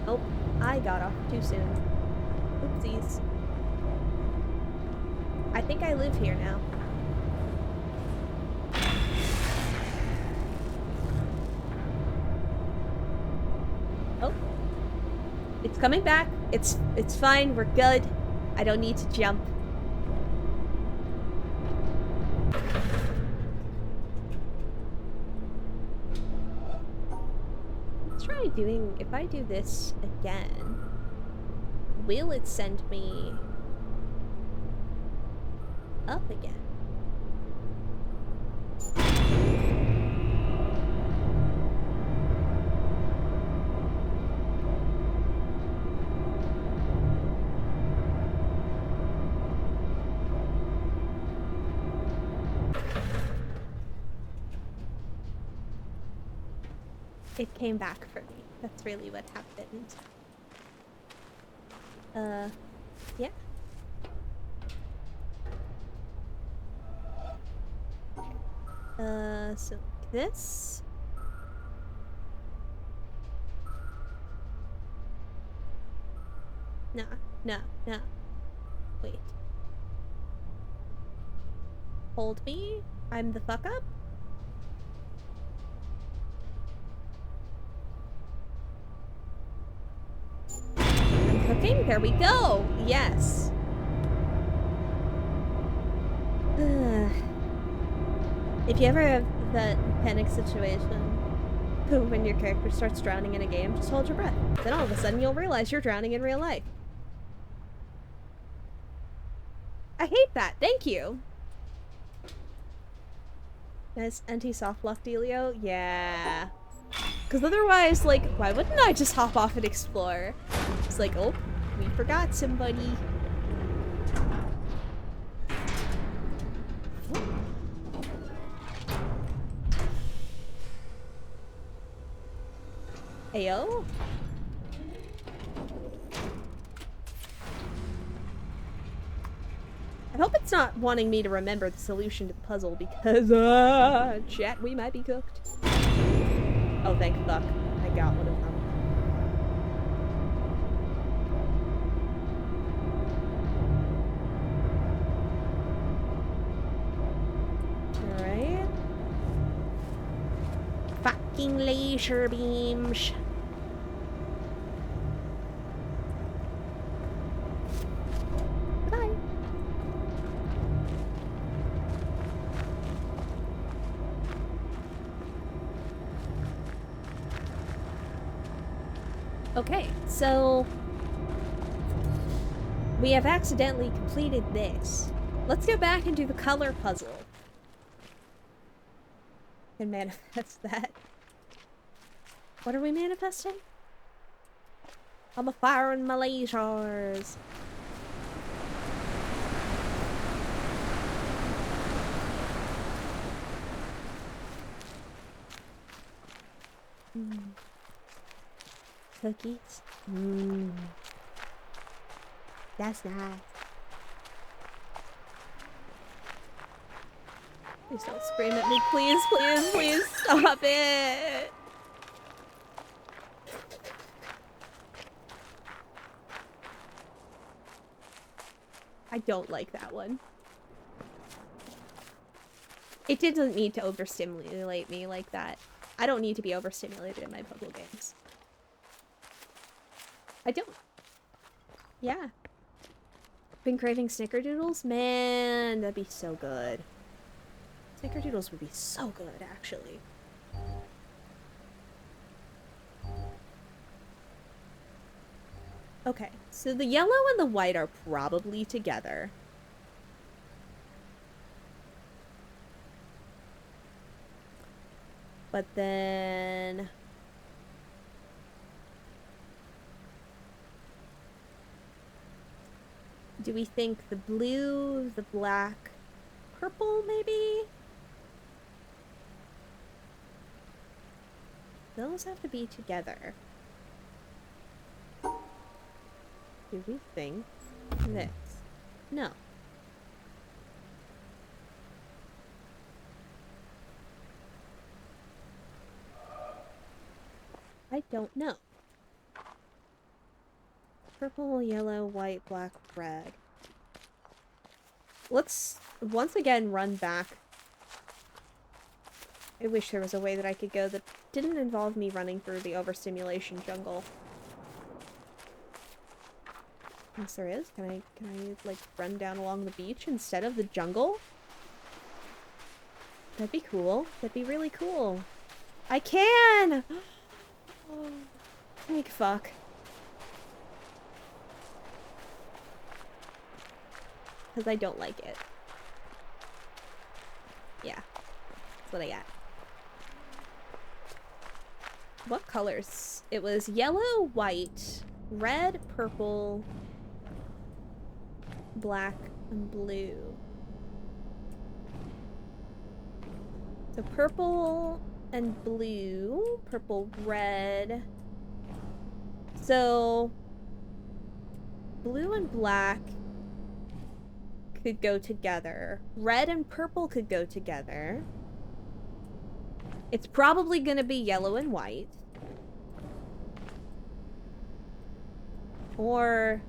oh, I got off too soon. Oopsies. I think I live here now. Oh. It's coming back. It's fine. We're good. I don't need to jump. Let's try doing... If I do this again, will it send me up again? It came back for me. That's really what happened. Yeah. So like this. No, no, no. Wait. Hold me? I'm the fuck up? I'm cooking? There we go! Yes. If you ever have that panic situation when your character starts drowning in a game, just hold your breath. Then all of a sudden you'll realize you're drowning in real life. I hate that. Thank you. Nice anti-soft lock dealio? Yeah. Because otherwise, like, why wouldn't I just hop off and explore? It's like, oh, we forgot somebody. Ayo? I hope it's not wanting me to remember the solution to the puzzle because, chat, we might be cooked. Oh, thank fuck. I got one of them. Alright. Fucking laser beams. Bye. Okay, so we have accidentally completed this. Let's go back and do the color puzzle. And manifest that. What are we manifesting? I'm firing my lasers. Cookies. That's nice. Please don't scream at me. Please, please, please stop it. I don't like that one. It didn't need to overstimulate me like that. I don't need to be overstimulated in my puzzle games. I don't. Yeah. Been craving snickerdoodles? Man, that'd be so good. Snickerdoodles would be so good, actually. Okay, so the yellow and the white are probably together. But then... do we think the blue, the black, purple, maybe? Those have to be together. Do we think this? No. I don't know. Purple, yellow, white, black, red. Let's once again run back. I wish there was a way that I could go that didn't involve me running through the overstimulation jungle. Yes, there is. Can I like run down along the beach instead of the jungle? That'd be cool. That'd be really cool. I can! Oh, thank fuck. Because I don't like it. Yeah. That's what I got. What colors? It was yellow, white, red, purple, black, and blue. So purple and blue, purple, red. So blue and black could go together. Red and purple could go together. It's probably gonna be yellow and white. Or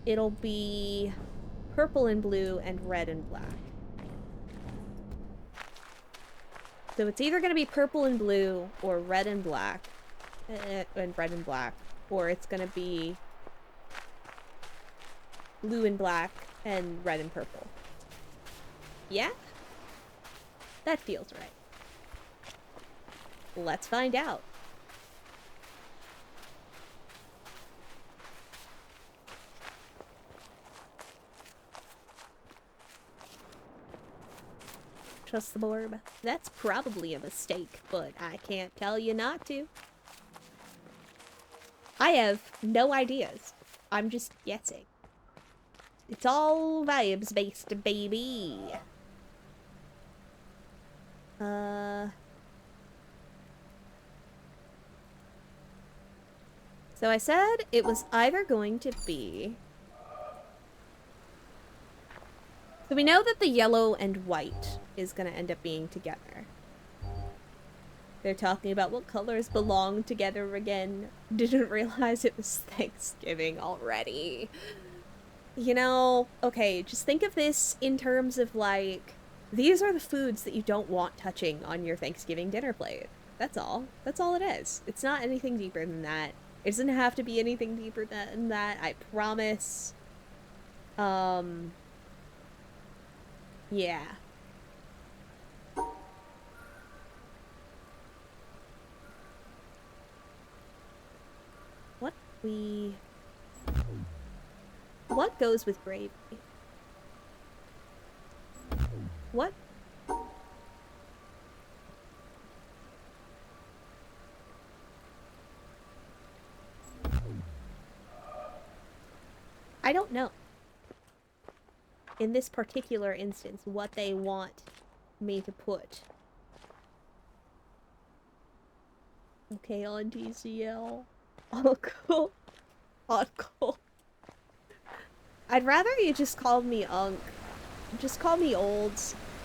it'll be purple and blue and red and black. So it's either gonna be purple and blue or red and black. And red and black. Or it's gonna be blue and black and red and purple. Yeah? That feels right. Let's find out. Trust the orb. That's probably a mistake, but I can't tell you not to. I have no ideas. I'm just guessing. It's all vibes based, baby. So I said it was either going to be... So we know that the yellow and white is going to end up being together. They're talking about what colors belong together again. Didn't realize it was Thanksgiving already. You know, okay, just think of this in terms of like, these are the foods that you don't want touching on your Thanksgiving dinner plate. That's all. That's all it is. It's not anything deeper than that. It doesn't have to be anything deeper than that, I promise. Yeah. What goes with gravy? What? I don't know. In this particular instance, what they want me to put. Okay, Auntie Ciel. Uncle. Uncle. I'd rather you just call me Unc. Just call me old.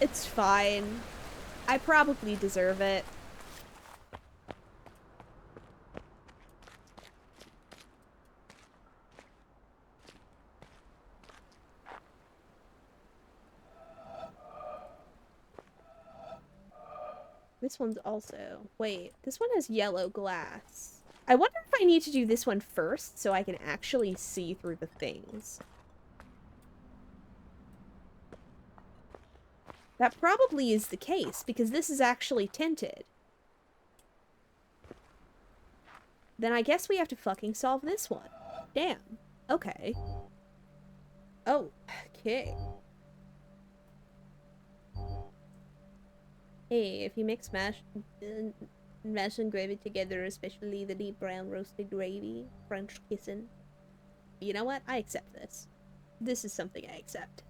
It's fine. I probably deserve it. This one's also... Wait, this one has yellow glass. I wonder if I need to do this one first so I can actually see through the things. That probably is the case, because this is actually tinted. Then I guess we have to fucking solve this one. Damn. Okay. Oh, okay. Hey, if you mix mash and gravy together, especially the deep brown roasted gravy, French kissing. You know what? I accept this. This is something I accept.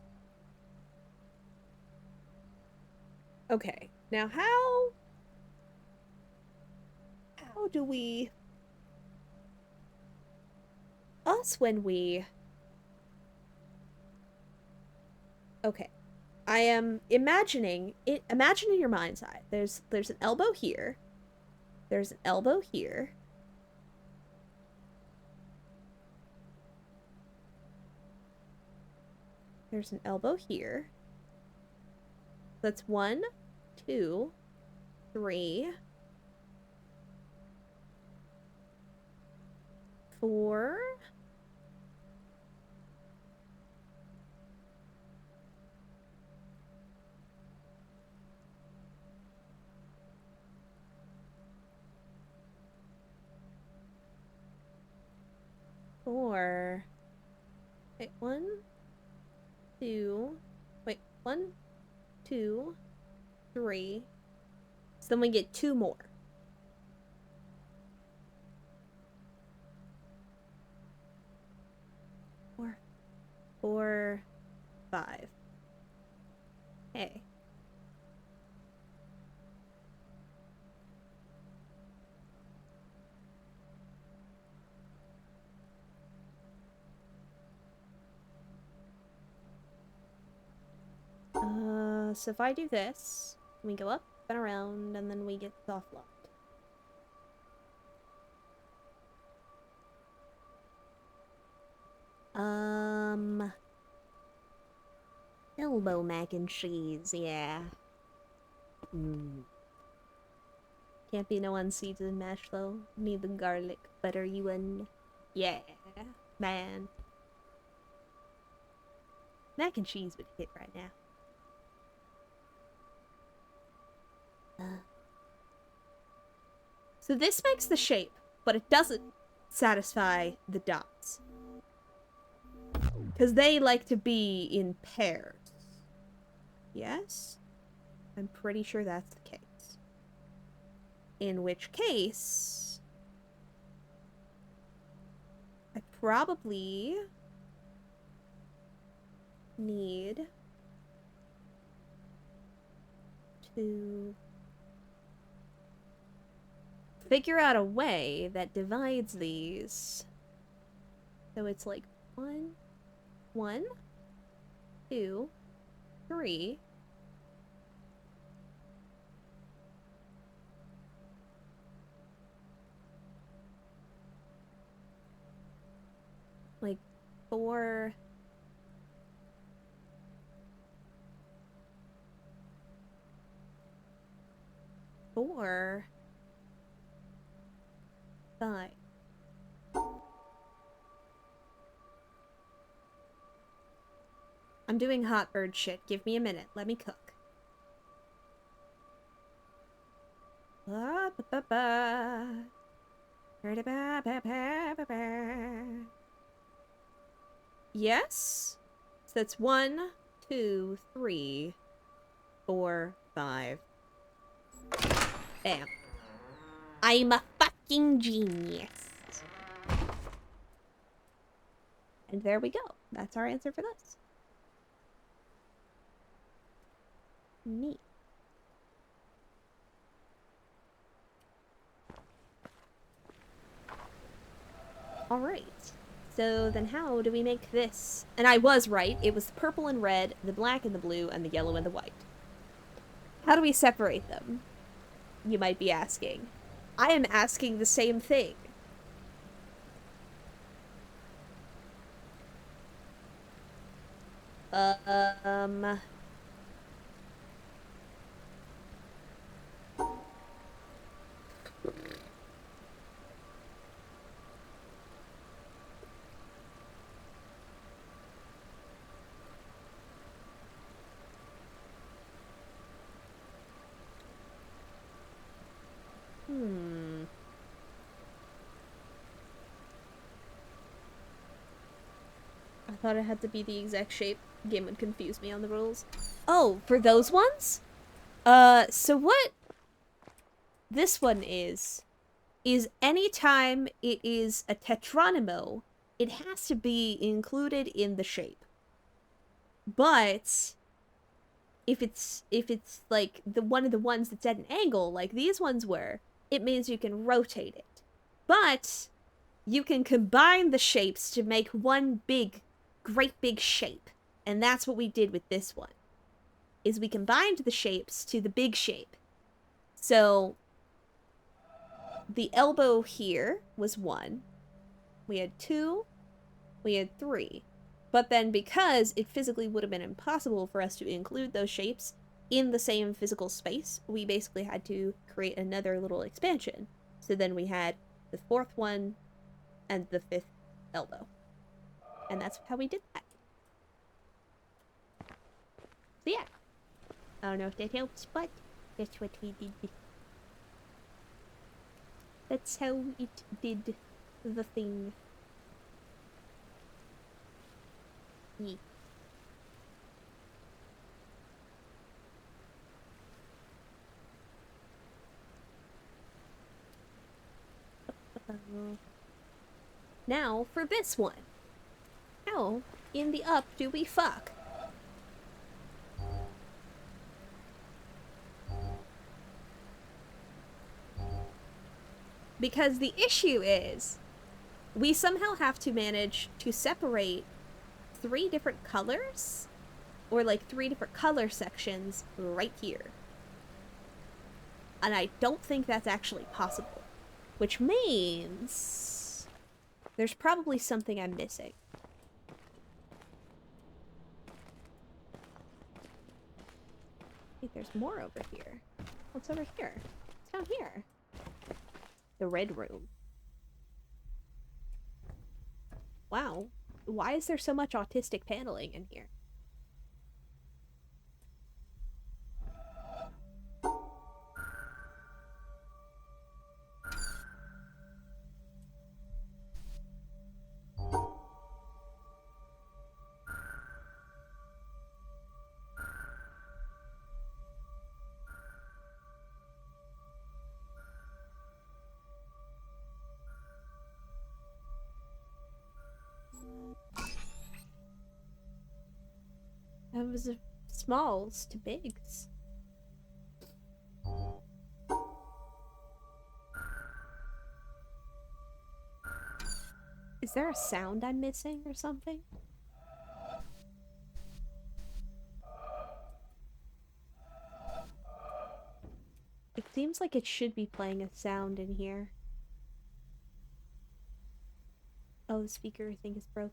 Okay, now how do we... Us when we... Okay. I am imagining it. Imagine in your mind's eye. There's an elbow here. There's an elbow here. There's an elbow here. That's 1, 2, 3, 4. Wait, 1, 2. Wait, 1, 2, 3. So then we get 2 more. 4, 5. Hey. So if I do this, we go up and around, and then we get soft locked. Elbow mac and cheese, yeah. Can't be no unseasoned mash though. Need the garlic buttery one. Yeah, man. Mac and cheese would hit right now. So this makes the shape, but it doesn't satisfy the dots. Because they like to be in pairs. Yes? I'm pretty sure that's the case. In which case... I probably... need... to... figure out a way that divides these. So it's like 1, 2, 3. Like 4. 4, 5. I'm doing hot bird shit. Give me a minute. Let me cook. Yes? So that's 1, 2, 3, 4, 5. Bam. I'm a fucking genius. And there we go. That's our answer for this. Neat. Alright. So then how do we make this? And I was right. It was the purple and red, the black and the blue, and the yellow and the white. How do we separate them? You might be asking. I am asking the same thing. thought it had to be the exact shape. The game would confuse me on the rules. Oh, for those ones? So what this one is anytime it is a tetronimo, it has to be included in the shape. But if it's like one of the ones that's at an angle, like these ones were, it means you can rotate it. But you can combine the shapes to make one great big shape. And that's what we did with this one. Is we combined the shapes to the big shape. So the elbow here was 1. We had 2. We had 3. But then because it physically would have been impossible for us to include those shapes in the same physical space, we basically had to create another little expansion. So then we had the 4th one and the 5th elbow. And that's how we did that. So yeah. I don't know if that helps, but that's what we did. That's how it did the thing. Yeah. Now for this one. How in the up do we fuck? Because the issue is, we somehow have to manage to separate 3 different colors, or like 3 different color sections right here. And I don't think that's actually possible. Which means there's probably something I'm missing. I think there's more over here. What's over here? It's down here. The red room. Wow. Why is there so much autistic paneling in here? That was smalls to bigs. Is there a sound I'm missing or something? It seems like it should be playing a sound in here. Oh, the speaker I think is broke.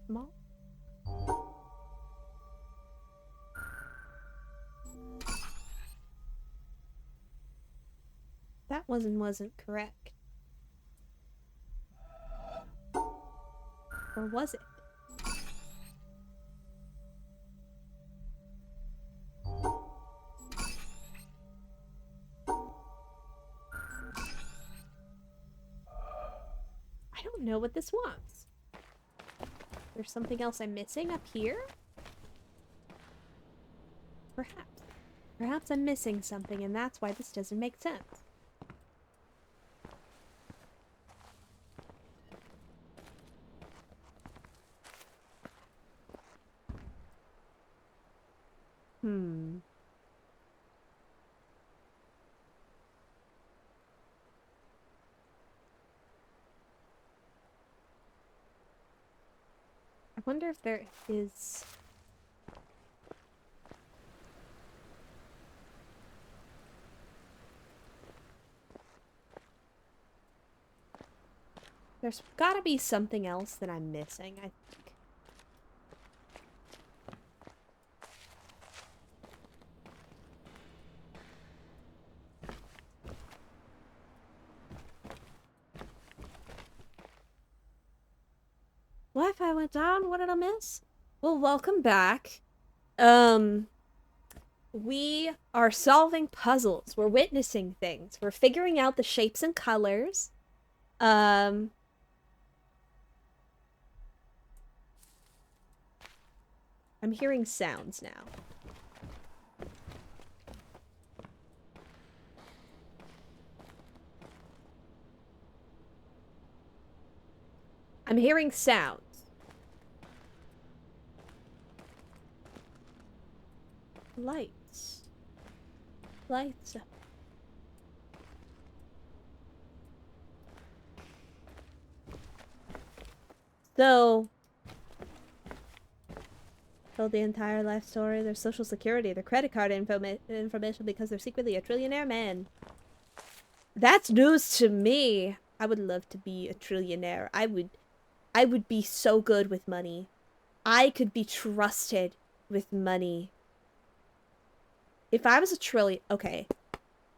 Small? That wasn't correct. Or was it? I don't know what this was. There's something else I'm missing up here? Perhaps. Perhaps I'm missing something and that's why this doesn't make sense. I wonder if there is... There's gotta be something else that I'm missing, I think. Wi-Fi went down? What did I miss? Well, welcome back. We are solving puzzles. We're witnessing things. We're figuring out the shapes and colors. Um, I'm hearing sounds now. I'm hearing sounds. Lights. Lights. So, told the entire life story, their social security, their credit card information because they're secretly a trillionaire man. That's news to me. I would love to be a trillionaire. I would be so good with money. I could be trusted with money. If I was a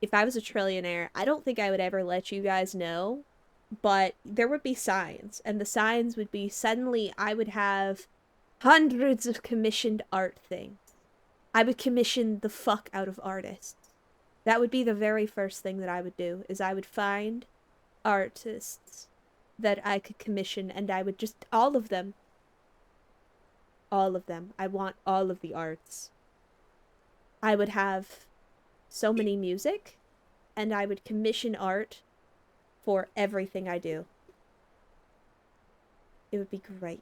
if I was a trillionaire, I don't think I would ever let you guys know, but there would be signs, and the signs would be suddenly I would have hundreds of commissioned art things. I would commission the fuck out of artists. That would be the very first thing that I would do, is I would find artists that I could commission, and I would just, all of them. All of them. I want all of the arts. I would have so many music, and I would commission art for everything I do. It would be great.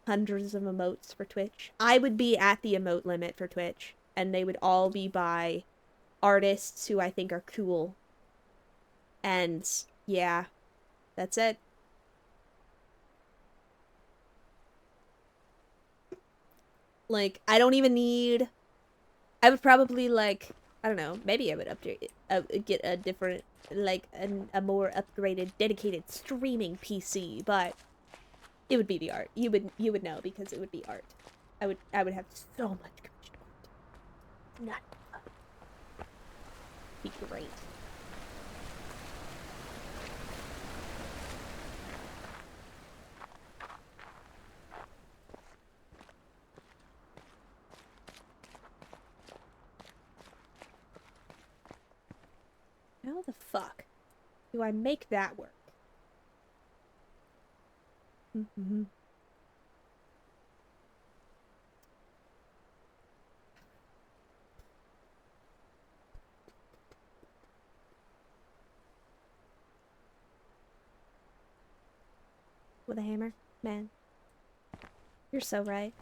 Hundreds of emotes for Twitch. I would be at the emote limit for Twitch, and they would all be by artists who I think are cool. And yeah, that's it. Like, I don't even need. I would probably, like, I don't know, maybe I would update get a different, like, a more upgraded, dedicated streaming PC, but it would be the art. You would know, because it would be art. I would have so much commissioned art. Not be great. How the fuck do I make that work? Mm-hmm. With a hammer? Man. You're so right.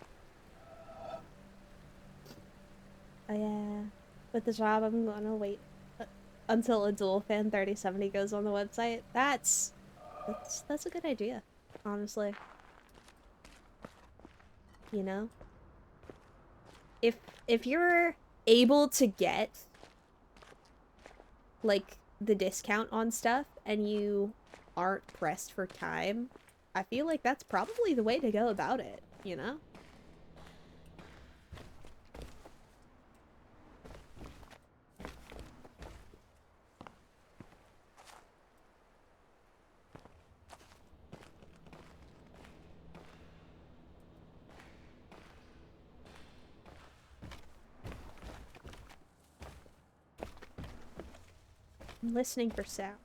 Oh yeah. With the job, I'm gonna wait until a dual fan 3070 goes on the website. That's a good idea, honestly. You know? If if you're able to get like the discount on stuff and you aren't pressed for time, I feel like that's probably the way to go about it, you know? I'm listening for sounds.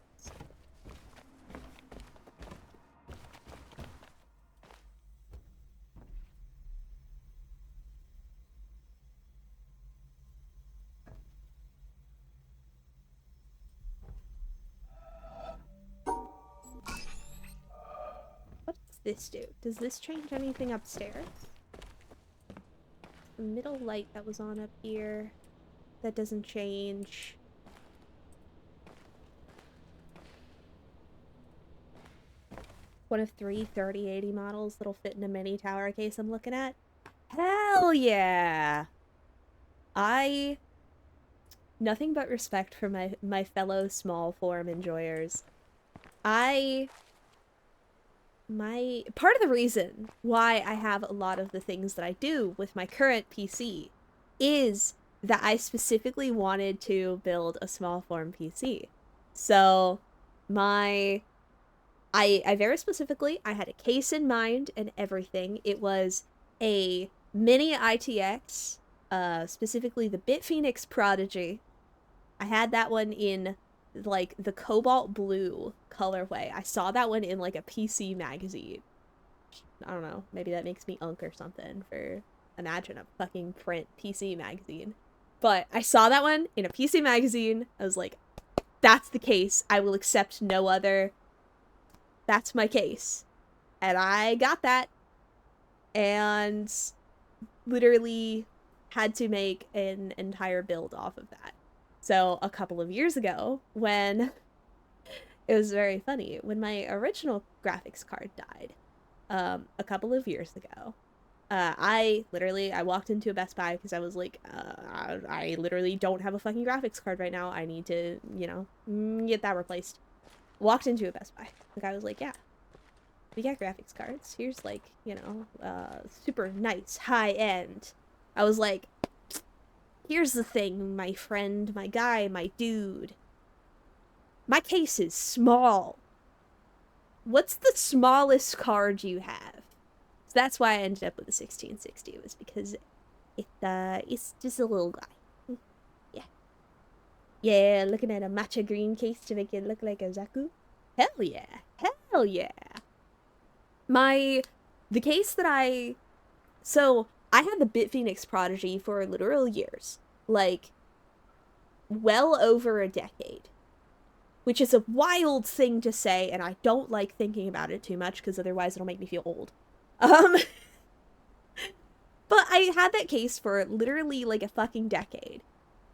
What does this do? Does this change anything upstairs? The middle light that was on up here, that doesn't change. One of 3 3080 models that'll fit in a mini tower case I'm looking at. Hell yeah! Nothing but respect for my fellow small form enjoyers. Part of the reason why I have a lot of the things that I do with my current PC is that I specifically wanted to build a small form PC. So, I very specifically, I had a case in mind and everything. It was a mini ITX, specifically the BitPhoenix Prodigy. I had that one in like the cobalt blue colorway. I saw that one in like a PC magazine. I don't know, maybe that makes me unk or something for imagine a fucking print PC magazine. But I saw that one in a PC magazine. I was like, that's the case. I will accept no other. That's my case. And I got that and literally had to make an entire build off of that. So a couple of years ago, when it was very funny, when my original graphics card died, a couple of years ago, I walked into a Best Buy because I was like, I literally don't have a fucking graphics card right now. I need to, get that replaced. Walked into a Best Buy. The guy was like, yeah, we got graphics cards. Here's like, super nice, high end. I was like, here's the thing, my friend, my guy, my dude. My case is small. What's the smallest card you have? So that's why I ended up with a 1660. It was because it's just a little guy. Yeah. Yeah, looking at a matcha green case to make it look like a Zaku. Hell yeah. Hell yeah. The case that so I had the Bit Phoenix Prodigy for literal years. Like, well over a decade. Which is a wild thing to say, and I don't like thinking about it too much, because otherwise it'll make me feel old. But I had that case for literally, like, a fucking decade.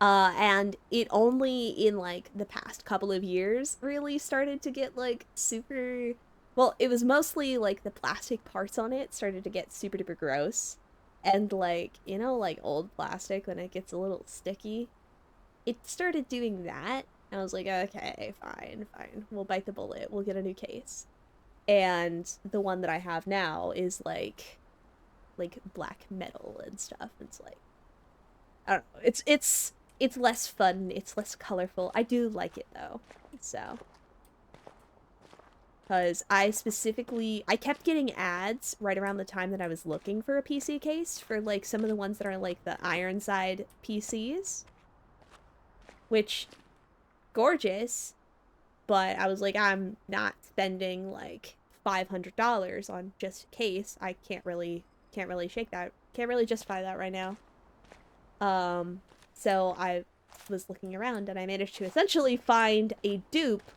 And it only in, like, the past couple of years really started to get, like, super... Well, it was mostly, like, the plastic parts on it started to get super duper gross. And, like, like, old plastic, when it gets a little sticky, it started doing that. And I was like, okay, fine. We'll bite the bullet. We'll get a new case. And the one that I have now is, like black metal and stuff. It's like, I don't know. It's less fun. It's less colorful. I do like it, though. So... Because I kept getting ads right around the time that I was looking for a PC case for, like, some of the ones that are, like, the Ironside PCs. Which, gorgeous, but I was like, I'm not spending, like, $500 on just a case. I can't really shake that. Can't really justify that right now. So I was looking around, and I managed to essentially find a dupe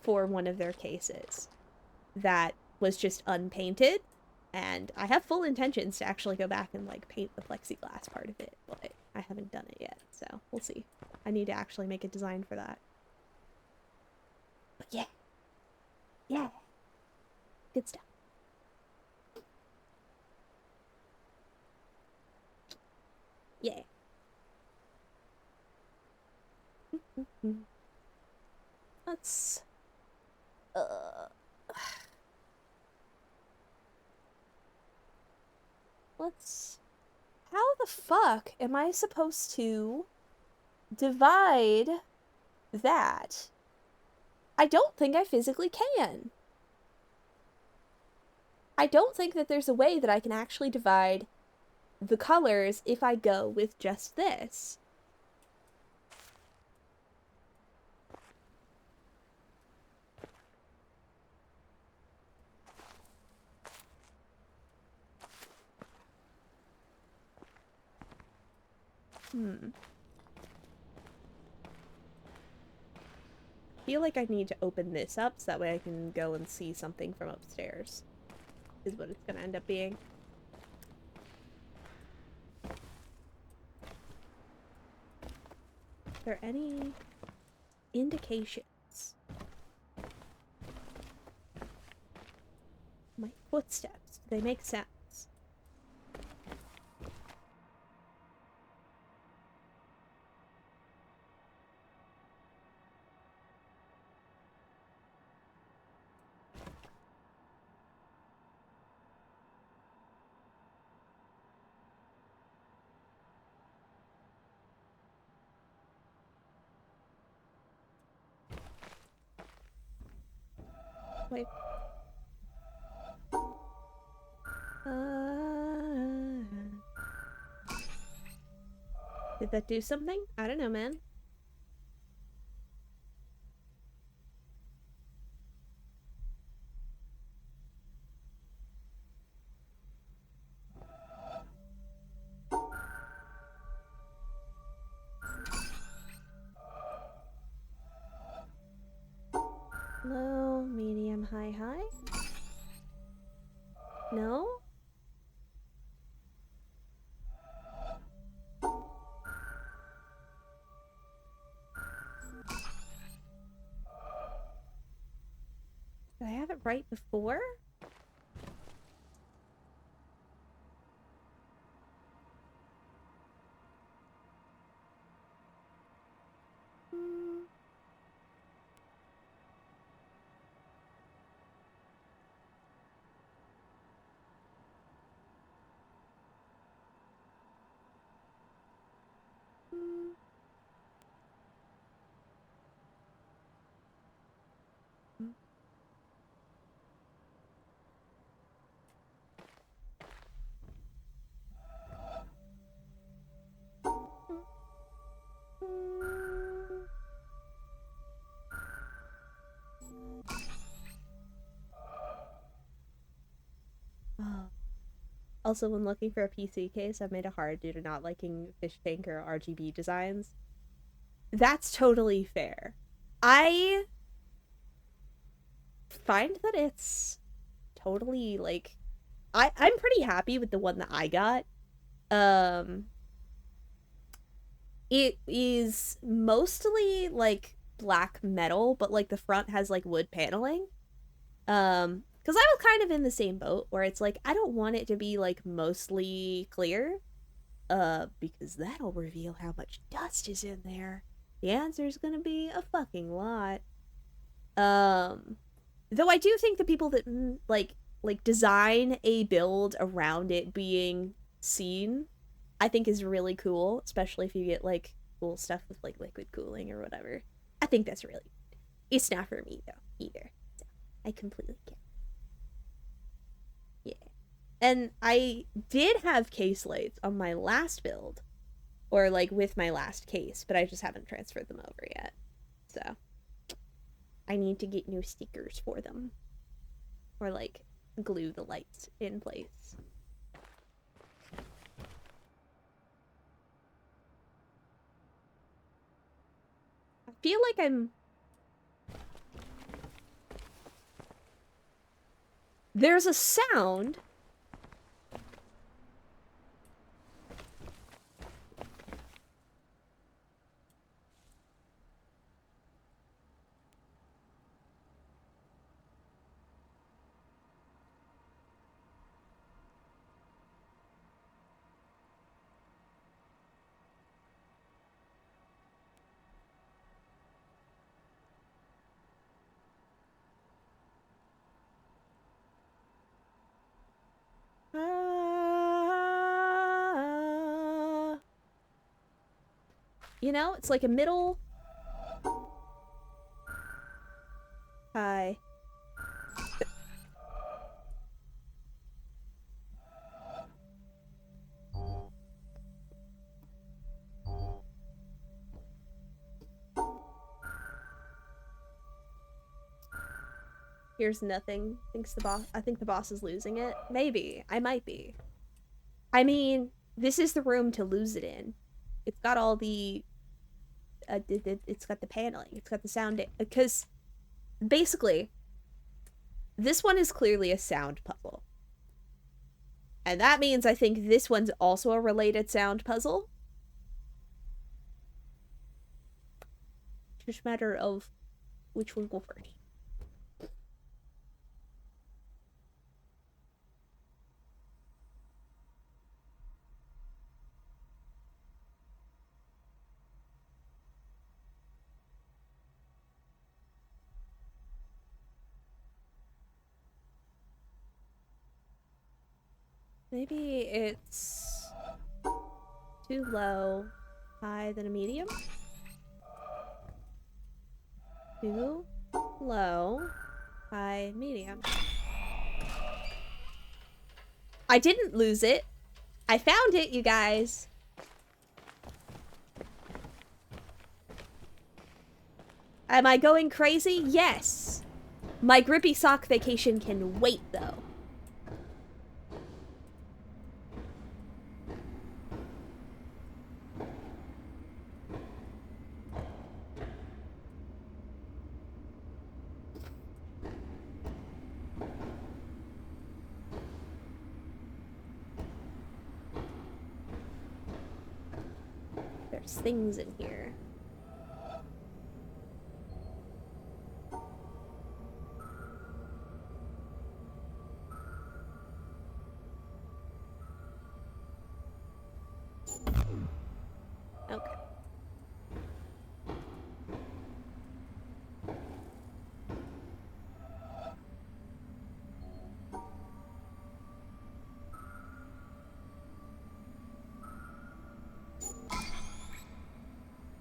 for one of their cases that was just unpainted, and I have full intentions to actually go back and, like, paint the plexiglass part of it, but I haven't done it yet, so we'll see. I need to actually make a design for that. But yeah. Yeah. Good stuff. Yeah. Let's... Let's... How the fuck am I supposed to divide that? I don't think I physically can. I don't think that there's a way that I can actually divide the colors if I go with just this. I feel like I need to open this up so that way I can go and see something from upstairs. Is what it's gonna end up being. Are there any indications? My footsteps, do they make sense? Wait. Did that do something? I don't know, man. Low, medium, high, high? No? Did I have it right before? Oh. Also, when looking for a PC case, I've made it hard due to not liking fish tank or RGB designs. That's totally fair. I find that it's totally like I'm pretty happy with the one that I got. Um it is mostly like black metal, but like the front has like wood paneling. Because I was kind of in the same boat where it's like I don't want it to be like mostly clear. Because that'll reveal how much dust is in there. The answer is gonna be a fucking lot. Um, though I do think the people that like design a build around it being seen, I think is really cool, especially if you get like cool stuff with like liquid cooling or whatever. I think that's really it's not for me though either. So I completely get it. Yeah. And I did have case lights on my last build, or like with my last case, but I just haven't transferred them over yet. So I need to get new stickers for them, or like glue the lights in place. I feel like there's a sound. You know, it's like a middle. Hi. Here's nothing. Thinks the boss. I think the boss is losing it. Maybe. I might be. I mean, this is the room to lose it in. It's got all the. It's got the paneling. It's got the sound. Because basically, this one is clearly a sound puzzle. And that means I think this one's also a related sound puzzle. It's just a matter of which one will go first. Maybe it's too low, high, then a medium. Too low, high, medium. I didn't lose it. I found it, you guys. Am I going crazy? Yes. My grippy sock vacation can wait, though. There's things in here. Okay.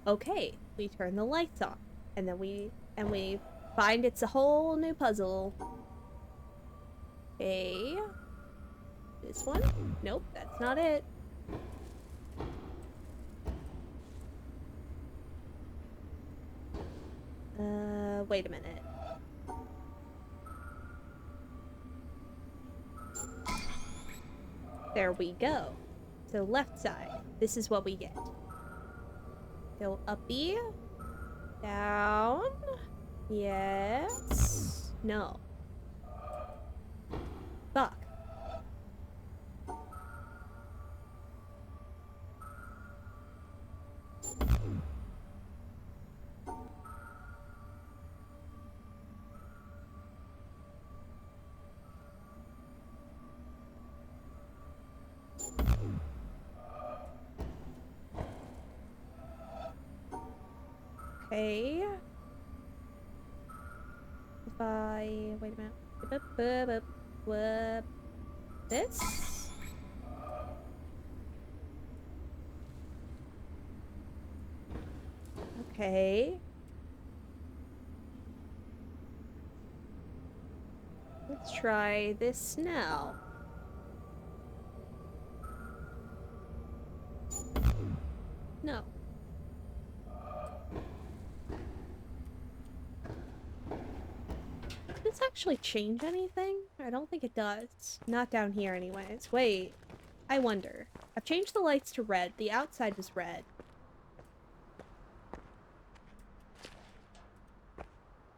Okay, we turn the lights on, and then we find it's a whole new puzzle. Okay. This one? Nope, that's not it. Wait a minute. There we go. So left side. This is what we get. Go uppy. Down. Yes. No. Fuck. Okay. If I... Wait a minute. This? Okay. Let's try this now. No. Does this actually change anything? I don't think it does. Not down here anyways. Wait. I wonder. I've changed the lights to red. The outside was red.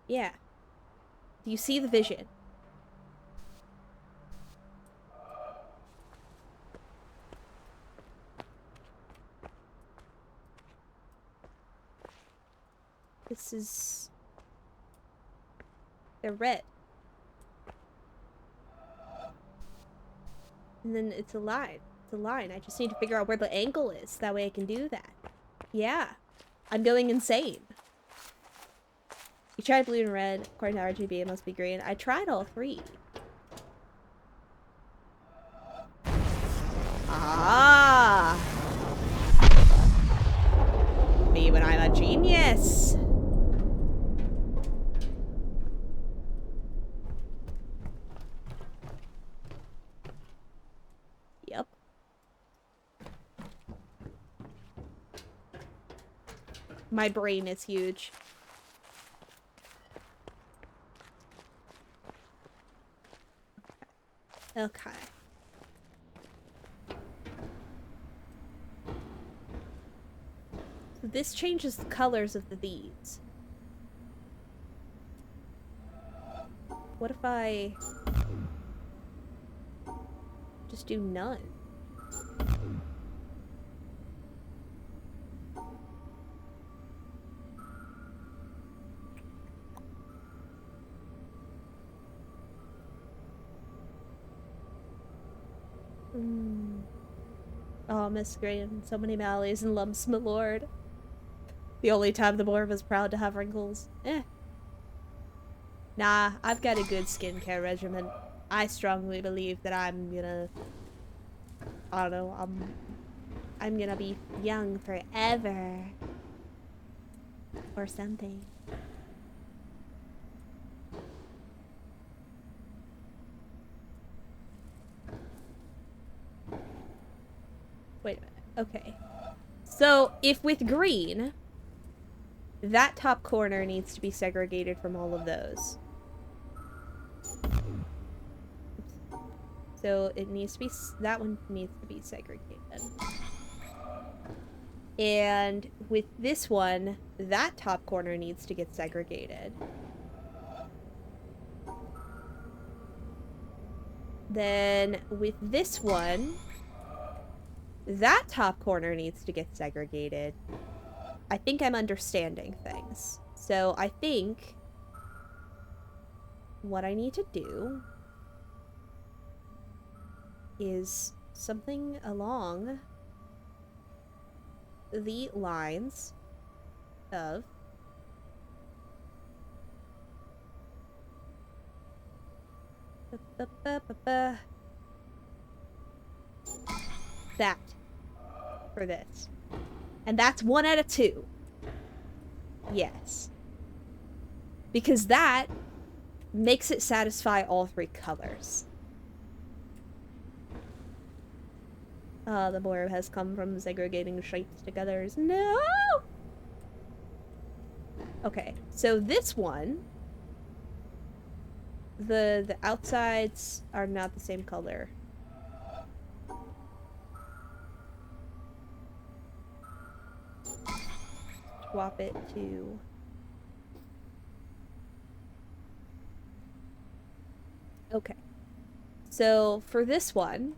Yeah. Do you see the vision? This is... They're red. And then it's a line. It's a line. I just need to figure out where the angle is. That way I can do that. Yeah. I'm going insane. You tried blue and red. According to RGB, it must be green. I tried all three. Ah! Me when I'm a genius! Yep. My brain is huge. Okay. So this changes the colors of the beads. What if I just do none? Oh, Miss Graham, so many mallees and lumps, my lord. The only time the boar was proud to have wrinkles. Nah, I've got a good skincare regimen. I strongly believe that I'm gonna... I don't know, I'm gonna be young forever. Or something. Wait a minute. Okay. So, if with green, that top corner needs to be segregated from all of those. So, it needs to be... That one needs to be segregated. And with this one, that top corner needs to get segregated. Then, with this one... That top corner needs to get segregated. I think I'm understanding things. So I think what I need to do is something along the lines of that for this. And that's 1 out of 2. Yes. Because that makes it satisfy all 3 colors. The more has come from segregating shapes together. No! Okay, so this one, the outsides are not the same color. Swap it to... Okay. So, for this one,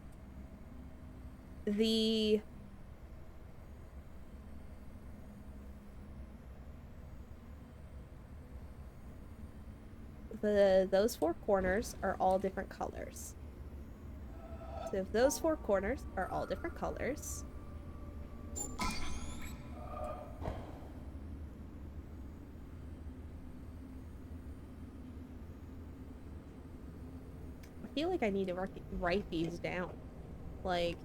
those 4 corners are all different colors. So if those 4 corners are all different colors, I feel like I need to write these down. Like,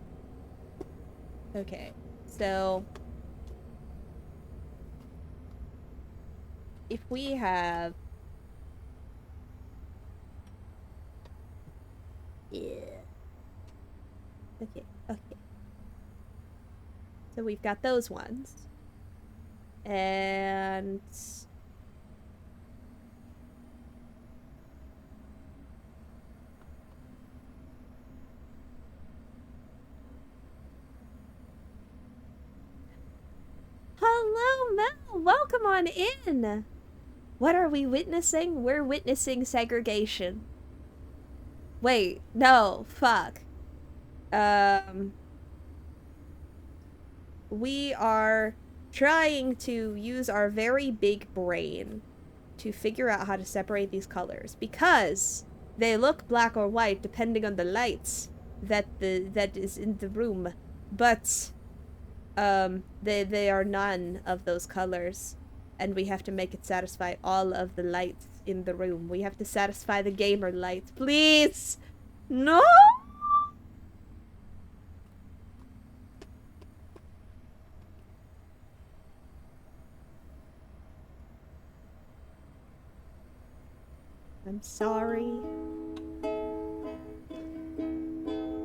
okay, so if we have... Yeah. Okay, okay. So we've got those ones. And... Hello, Mel! Welcome on in! What are we witnessing? We're witnessing segregation. Wait, no, fuck. We are trying to use our very big brain to figure out how to separate these colors because they look black or white depending on the lights that is in the room, but they are none of those colors, and we have to make it satisfy all of the lights in the room. We have to satisfy the gamer lights, please. No. I'm sorry.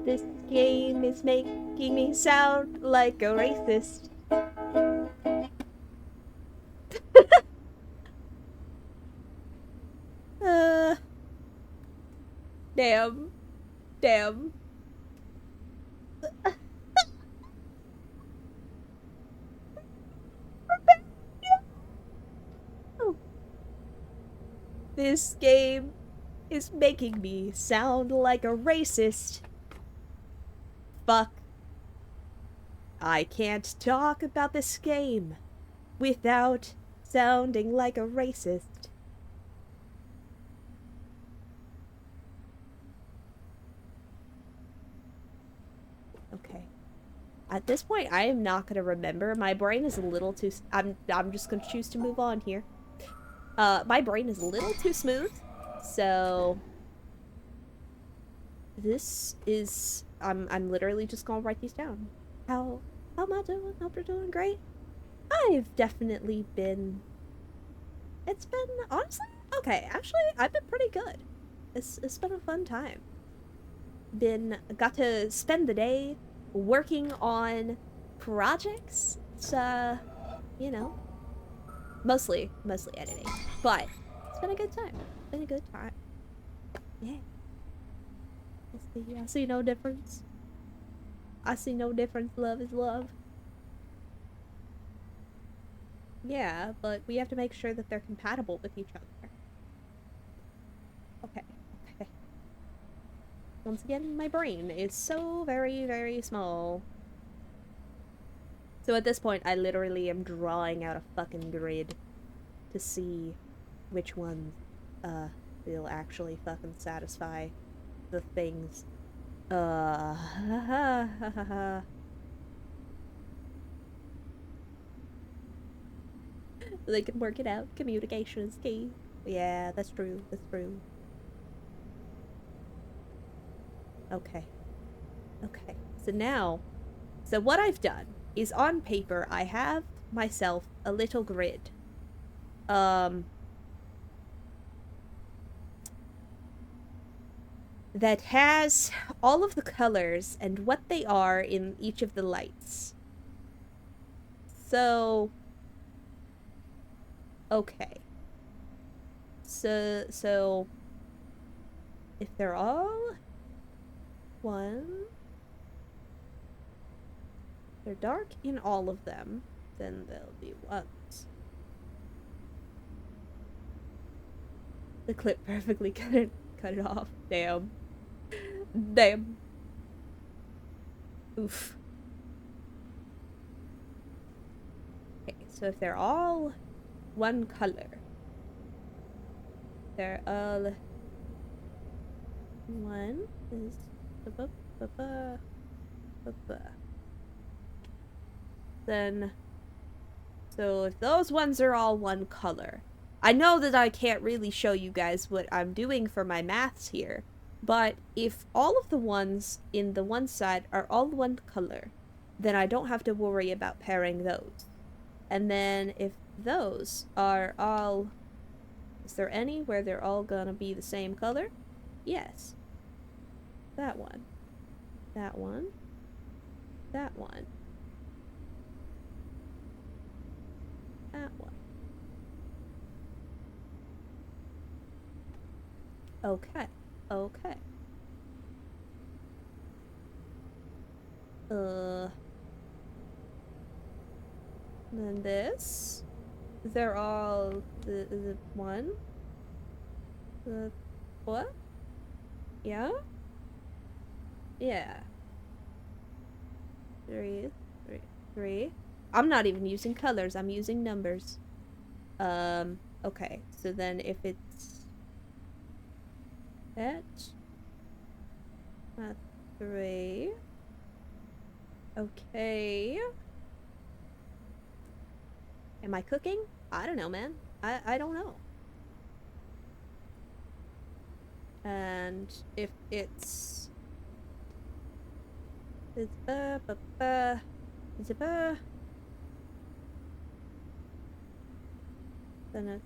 This game is making me sound like a racist. Damn. Damn. This game is making me sound like a racist. Fuck. I can't talk about this game without sounding like a racist. Okay. At this point, I am not gonna remember. My brain is a little too... I'm just gonna choose to move on here. My brain is a little too smooth, so... This is... I'm literally just gonna write these down. How am I doing? Hope you're doing great. I've definitely been... It's been, honestly, okay, actually, I've been pretty good. It's been a fun time. Got to spend the day working on projects. It's, you know, mostly editing, but it's been a good time. It's been a good time. Yeah. I see no difference. I see no difference. Love is love. Yeah, but we have to make sure that they're compatible with each other. Okay. Okay. Once again, my brain is so very, very small. So at this point, I literally am drawing out a fucking grid to see which ones, will actually fucking satisfy the things. They can work it out. Communication is key. Yeah, that's true. That's true. Okay. Okay. So what I've done is on paper, I have myself a little grid. That has all of the colors and what they are in each of the lights. So, okay. So if they're all they're dark in all of them, then they'll be ones. The clip perfectly cut it off. Damn. Damn. Oof. Okay, so if they're all one color, they're all one is then, so if those ones are all one color, I know that I can't really show you guys what I'm doing for my maths here, but if all of the ones in the one side are all one color, then I don't have to worry about pairing those. And then if those are all... Is there any where they're all gonna be the same color? Yes. That one. That one. That one. That one. Okay. Okay. Then this. They're all the one. The what? Yeah? Yeah. Three. I'm not even using colors, I'm using numbers. Okay. So then if it's that, 3. Okay. Am I cooking? I don't know, man. I don't know. And if it's then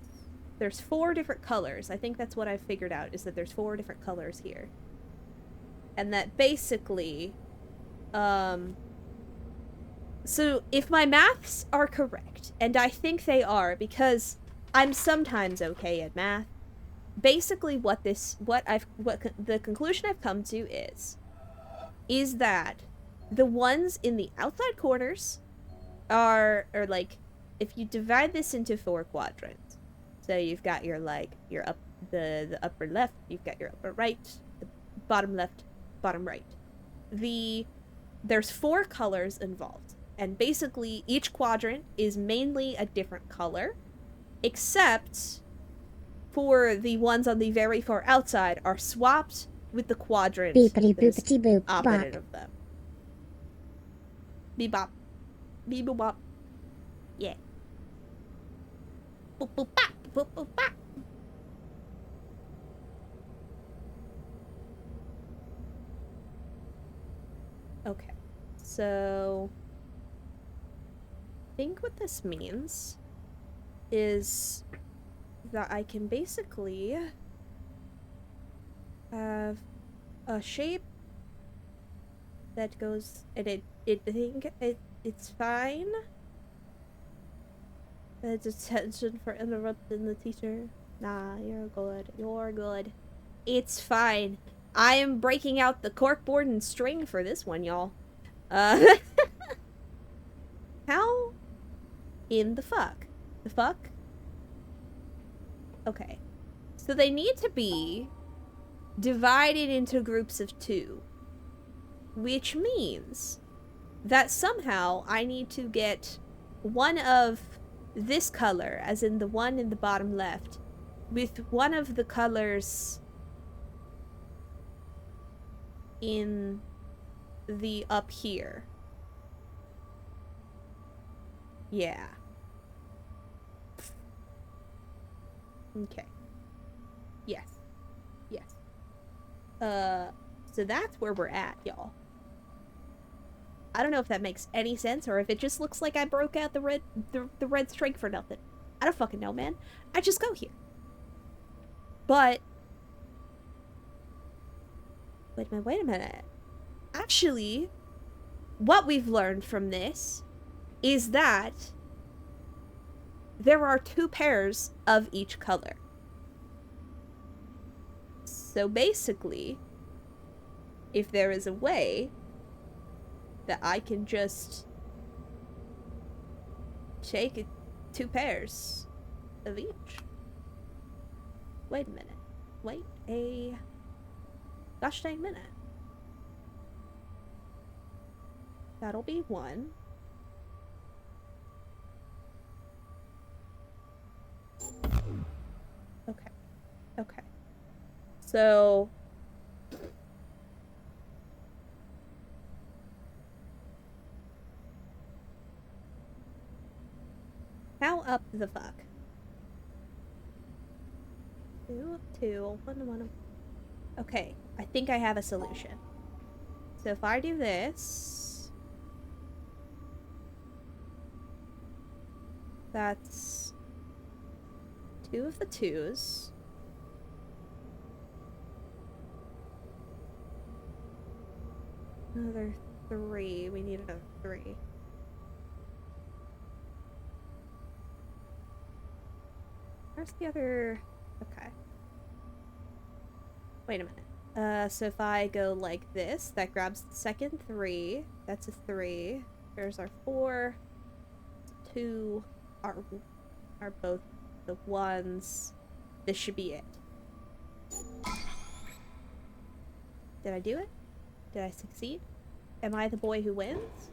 there's 4 different colors. I think that's what I've figured out, is that there's 4 different colors here. And that basically, so if my maths are correct, and I think they are because I'm sometimes okay at math, basically what the conclusion I've come to is that the ones in the outside corners are like, if you divide this into 4 quadrants, so you've got your the upper left, you've got your upper right, the bottom left, bottom right. There's 4 colors involved, and basically each quadrant is mainly a different color, except for the ones on the very far outside are swapped with the quadrant opposite of them. Beep bop. Beep boop bop. Yeah. Boop boop bop. Boop boop bop. Okay. So I think what this means is that I can basically have a shape that goes, and it's fine. Detention for interrupting the teacher. Nah, you're good. You're good. It's fine. I am breaking out the corkboard and string for this one, y'all. How in the fuck? The fuck? Okay. So they need to be divided into groups of 2. Which means that somehow I need to get one of this color, as in the one in the bottom left, with one of the colors in the up here. Yeah. Okay. Yes. Yes. So that's where we're at, y'all. I don't know if that makes any sense or if it just looks like I broke out the red string for nothing. I don't fucking know, man. I just go here. But wait a minute. Actually, what we've learned from this is that there are 2 pairs of each color. So basically, if there is a way that I can just take 2 pairs of each. Wait a minute. Wait a gosh dang minute. That'll be 1. Okay. Okay. So how up the fuck? 2, 2, 1, 1. Okay, I think I have a solution. So if I do this, that's 2 of the 2s. Another 3. We need another 3. Where's the other? Okay. Wait a minute. So if I go like this, that grabs the second 3. That's a 3. There's our 4. 2 are both the 1s. This should be it. Did I do it? Did I succeed? Am I the boy who wins?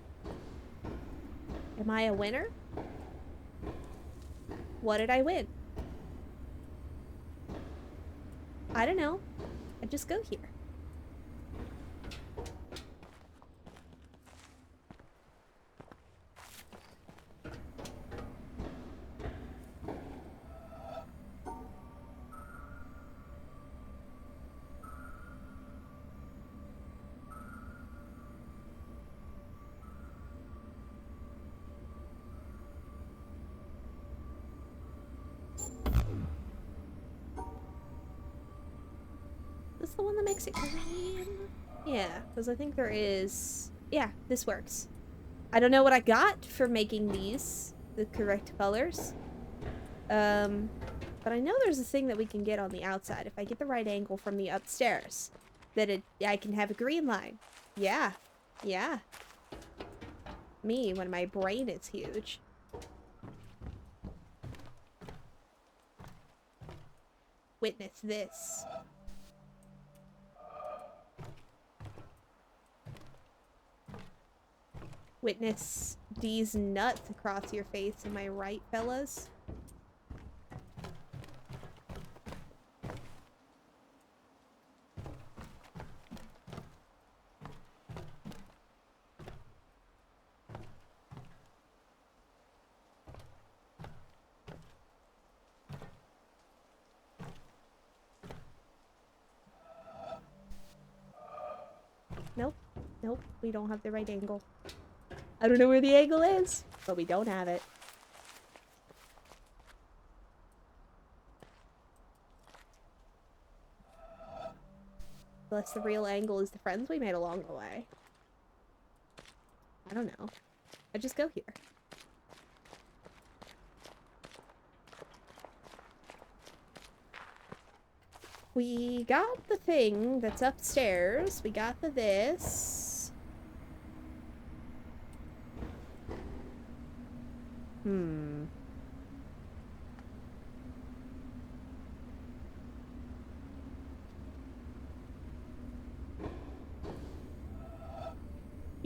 Am I a winner? What did I win? I don't know. I just go here. This the one that makes it green? Yeah, because I think there is... Yeah, this works. I don't know what I got for making these the correct colors. But I know there's a thing that we can get on the outside if I get the right angle from the upstairs. That I can have a green line. Yeah. Yeah. Me, when my brain is huge. Witness this. Witness these nuts across your face, am I right, fellas? Nope. Nope, we don't have the right angle. I don't know where the angle is, but we don't have it. Unless the real angle is the friends we made along the way. I don't know. I just go here. We got the thing that's upstairs. We got the this.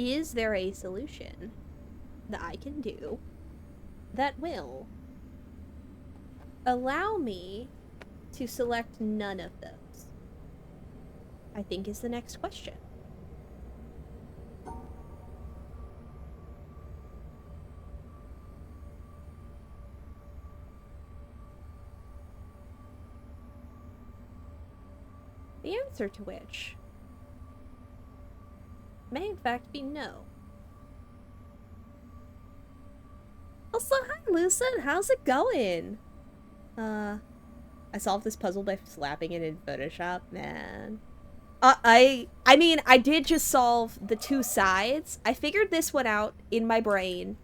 Is there a solution that I can do that will allow me to select none of those? I think is the next question. The answer to which may in fact be no. Also, hi Lucid, how's it going? I solved this puzzle by slapping it in Photoshop, man. I mean, I did just solve the two sides. I figured this one out in my brain.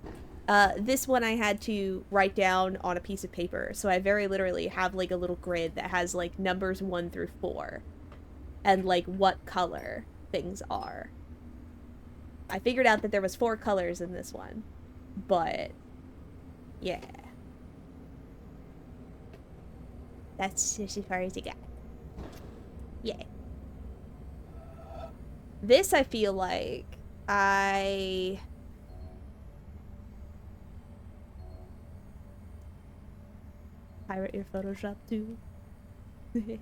This one I had to write down on a piece of paper. So I very literally have like a little grid that has like numbers 1 through 4. And like what color things are. I figured out that there was 4 colors in this one. But yeah. That's as far as it got. Yeah. This I feel like I pirate your Photoshop too. Nice.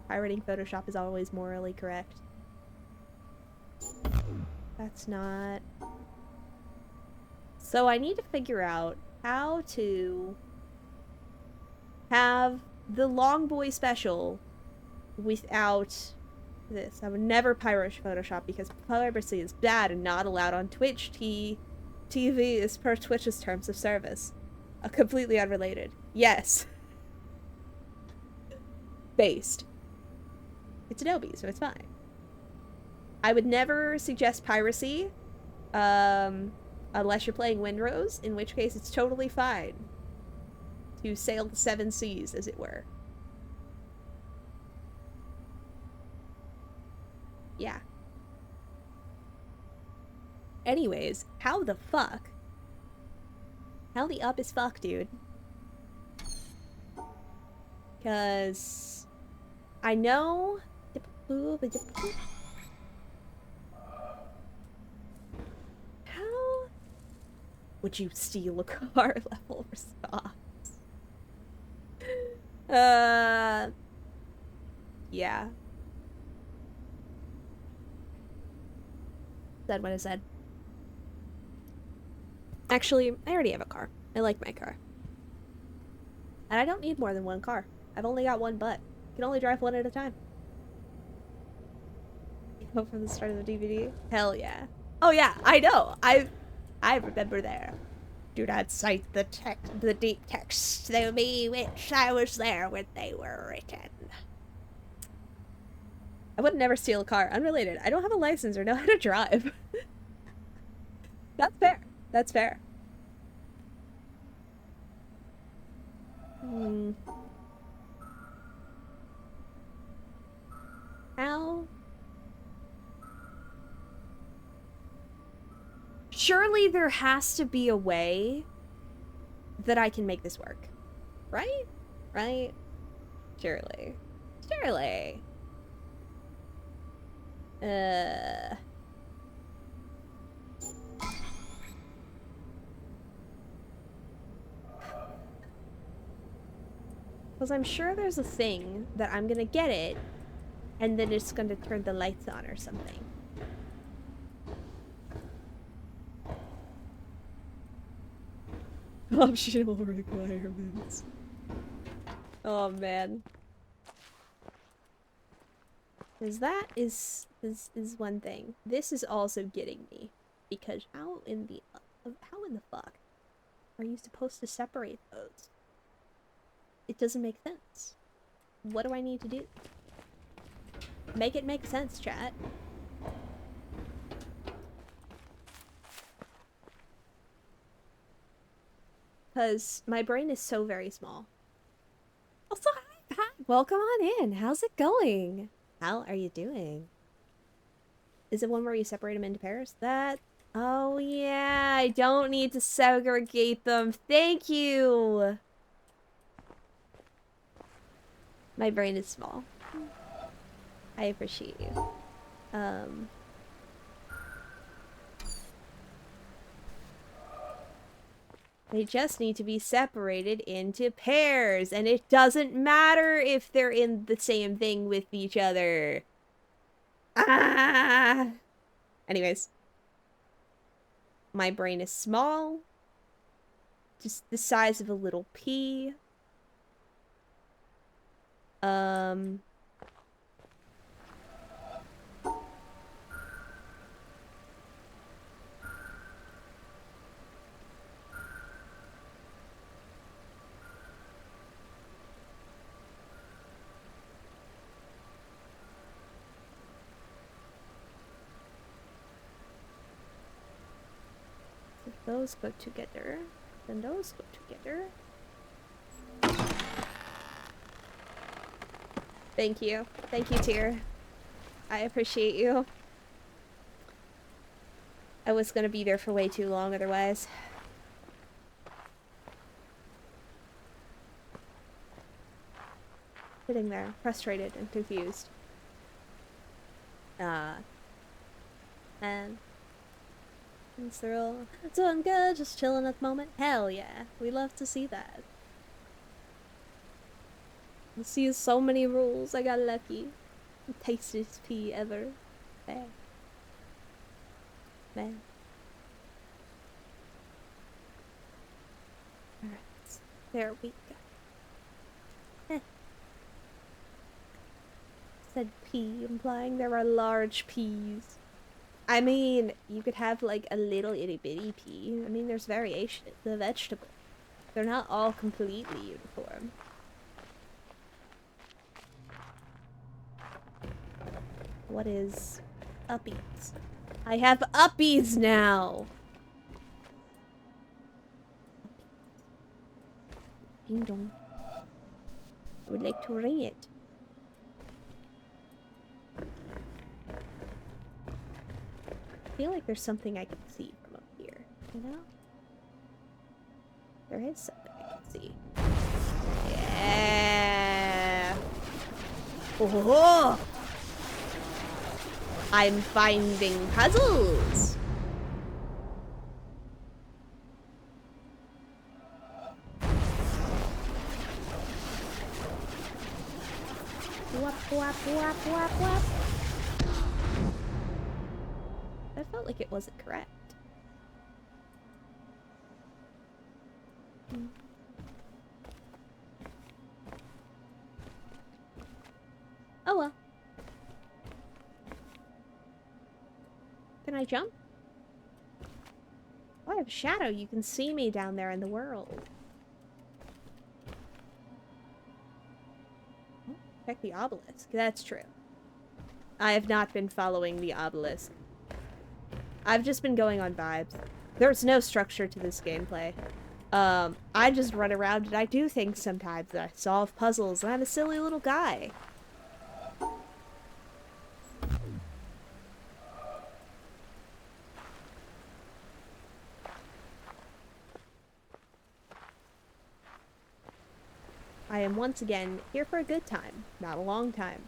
Pirating Photoshop is always morally correct. That's not... So I need to figure out how to have the Long Boy special without this. I would never pirate Photoshop because piracy is bad and not allowed on Twitch. TV is per Twitch's terms of service. Completely unrelated. Yes. Based. It's Adobe, so it's fine. I would never suggest piracy, unless you're playing Windrose, in which case it's totally fine to sail the 7 seas, as it were. Yeah. Anyways, how the fuck? How the up is fuck, dude? Because I know... How would you steal a car level response? Yeah. Said what I said. Actually, I already have a car. I like my car. And I don't need more than one car. I've only got one butt. I can only drive one at a time. You know, from the start of the DVD? Hell yeah. Oh yeah, I know. I remember there. Do not cite the deep texts to me, which I was there when they were written. I would never steal a car. Unrelated. I don't have a license or know how to drive. That's fair. That's fair. How? Surely there has to be a way that I can make this work. Right? Right? Surely. Surely. Because I'm sure there's a thing that I'm gonna get it, and then it's gonna turn the lights on or something. Optional requirements. Oh man. Because that is one thing. This is also getting me. Because how in the fuck are you supposed to separate those? It doesn't make sense. What do I need to do? Make it make sense, chat. Because my brain is so very small. Also, hi, welcome on in. How's it going? How are you doing? Is it one where you separate them into pairs? That... Oh yeah, I don't need to segregate them. Thank you! My brain is small. I appreciate you. Um... They just need to be separated into pairs, and it doesn't matter if they're in the same thing with each other. Ah! Anyways. My brain is small. Just the size of a little pea. If those go together, then those go together. Thank you. Thank you, Tyr. I appreciate you. I was gonna be there for way too long otherwise. Sitting there, frustrated and confused. And they're all doing good, just chilling at the moment. Hell yeah, we love to see that. I see so many rules. I got lucky. The tastiest pea ever. Man. Man. Alright. There we go. Said pea, implying there are large peas. I mean, you could have like a little itty bitty pea. I mean, there's variation. It's a vegetable. They're not all completely uniform. What is uppies? I have uppies now! Ding dong. I would like to ring it. I feel like there's something I can see from up here, you know? There is something I can see. Yeah! Oh! I'm finding puzzles! Wap, wap, wap, wap, wap. That felt like it wasn't correct. Oh well. Can I jump? Oh, I have a shadow. You can see me down there in the world. Oh, check the obelisk. That's true. I have not been following the obelisk. I've just been going on vibes. There's no structure to this gameplay. I just run around and I do things sometimes. I solve puzzles and I'm a silly little guy. I am once again here for a good time, not a long time.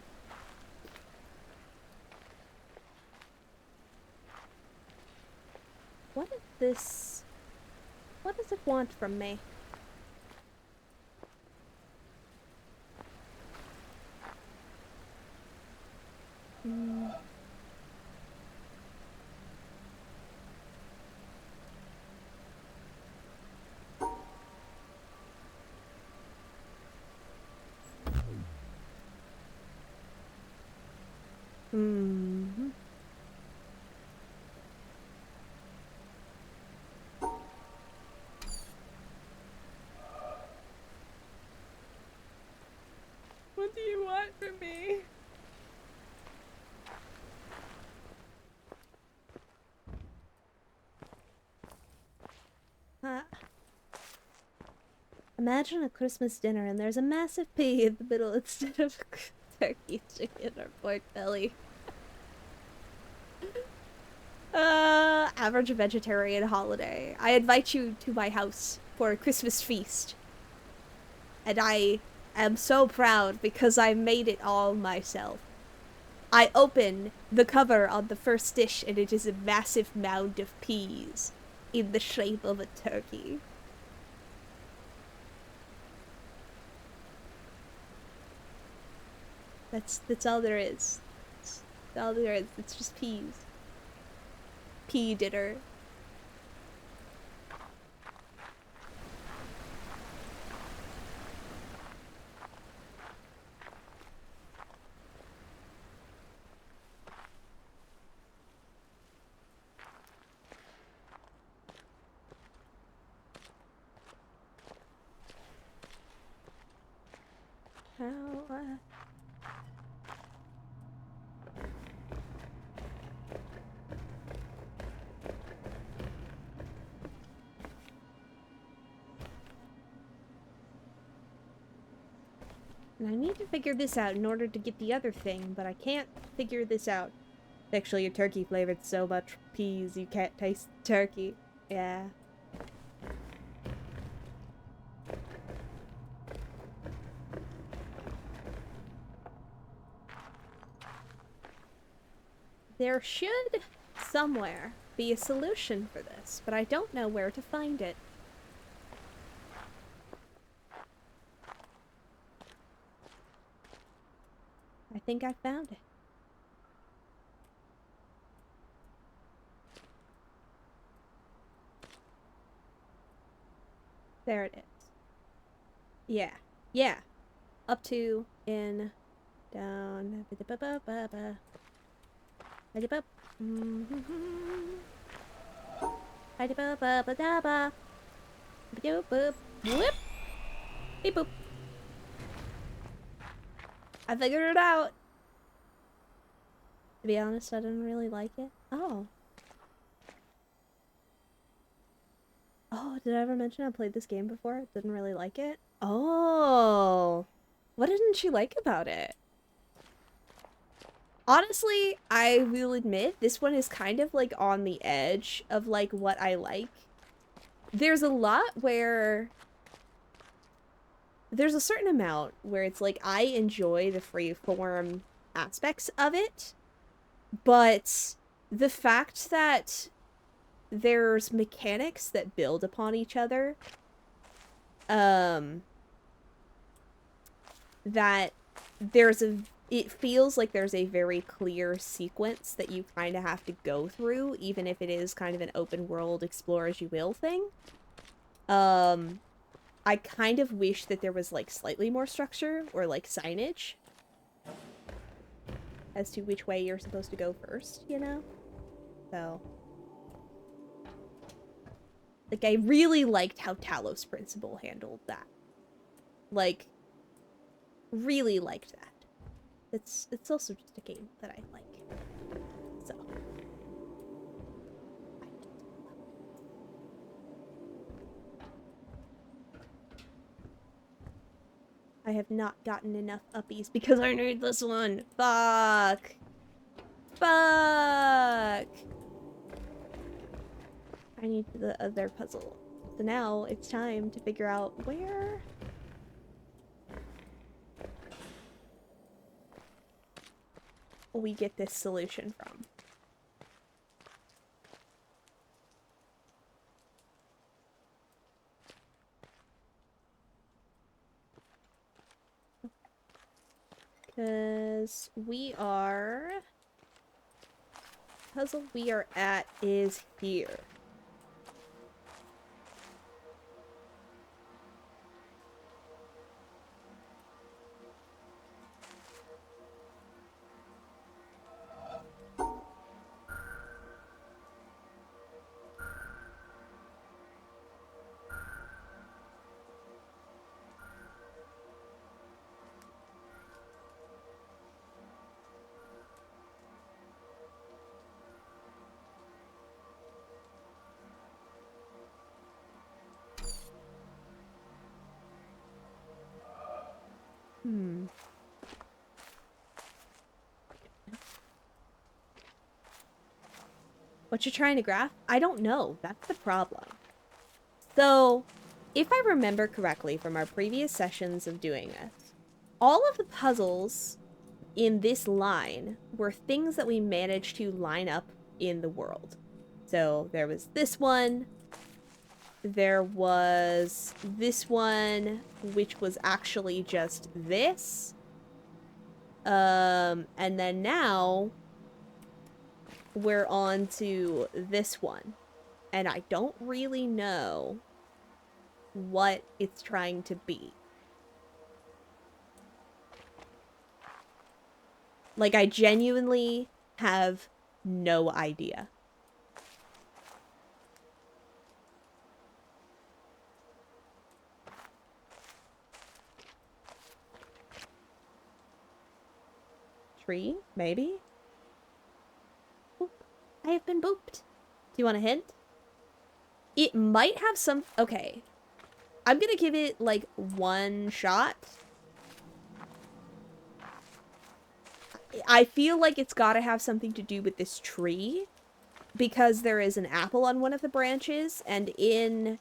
What is this? What does it want from me? What do you want from me? Imagine a Christmas dinner and there's a massive pea in the middle instead of turkey, chicken, or pork belly. Average vegetarian holiday. I invite you to my house for a Christmas feast. And I am so proud because I made it all myself. I open the cover on the first dish and it is a massive mound of peas in the shape of a turkey. That's all there is. That's all there is. It's just peas. Pea dinner. How, And I need to figure this out in order to get the other thing, but I can't figure this out. Actually, your turkey flavored so much peas you can't taste turkey. Yeah. There should, somewhere, be a solution for this, but I don't know where to find it. I think I found it. There it is. Yeah. Yeah. Up to, in, down, Whoop! Beep boop. I figured it out. To be honest, I didn't really like it. Oh. Oh, did I ever mention I played this game before? Didn't really like it? Oh. What didn't you like about it? Honestly, I will admit, this one is kind of like on the edge of like what I like. There's a lot where there's a certain amount where it's like I enjoy the freeform aspects of it, but the fact that there's mechanics that build upon each other, that it feels like there's a very clear sequence that you kind of have to go through, even if it is kind of an open world explore as you will thing. I kind of wish that there was like slightly more structure or like signage as to which way you're supposed to go first, you know? So, like, I really liked how Talos Principle handled that. Like, really liked that. It's also just a game that I like. So. I have not gotten enough uppies because I need this one. Fuck. Fuck. I need the other puzzle. So now it's time to figure out where we get this solution from. Because puzzle we are at is here. What you're trying to graph? I don't know. That's the problem. So, if I remember correctly from our previous sessions of doing this, all of the puzzles in this line were things that we managed to line up in the world. So there was this one, there was this one, which was actually just this. And then now we're on to this one. And I don't really know what it's trying to be. Like, I genuinely have no idea. Tree? Maybe? Boop. I have been booped. Do you want a hint? It might have some... Okay. I'm gonna give it, like, one shot. I feel like it's gotta have something to do with this tree. Because there is an apple on one of the branches, and in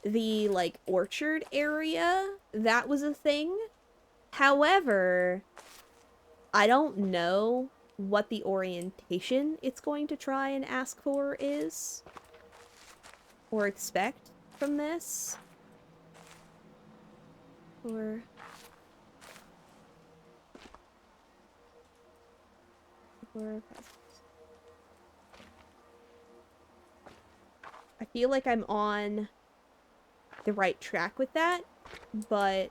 the, like, orchard area, that was a thing. However, I don't know what the orientation it's going to try and ask for is. Or expect from this. Or... I feel like I'm on the right track with that, but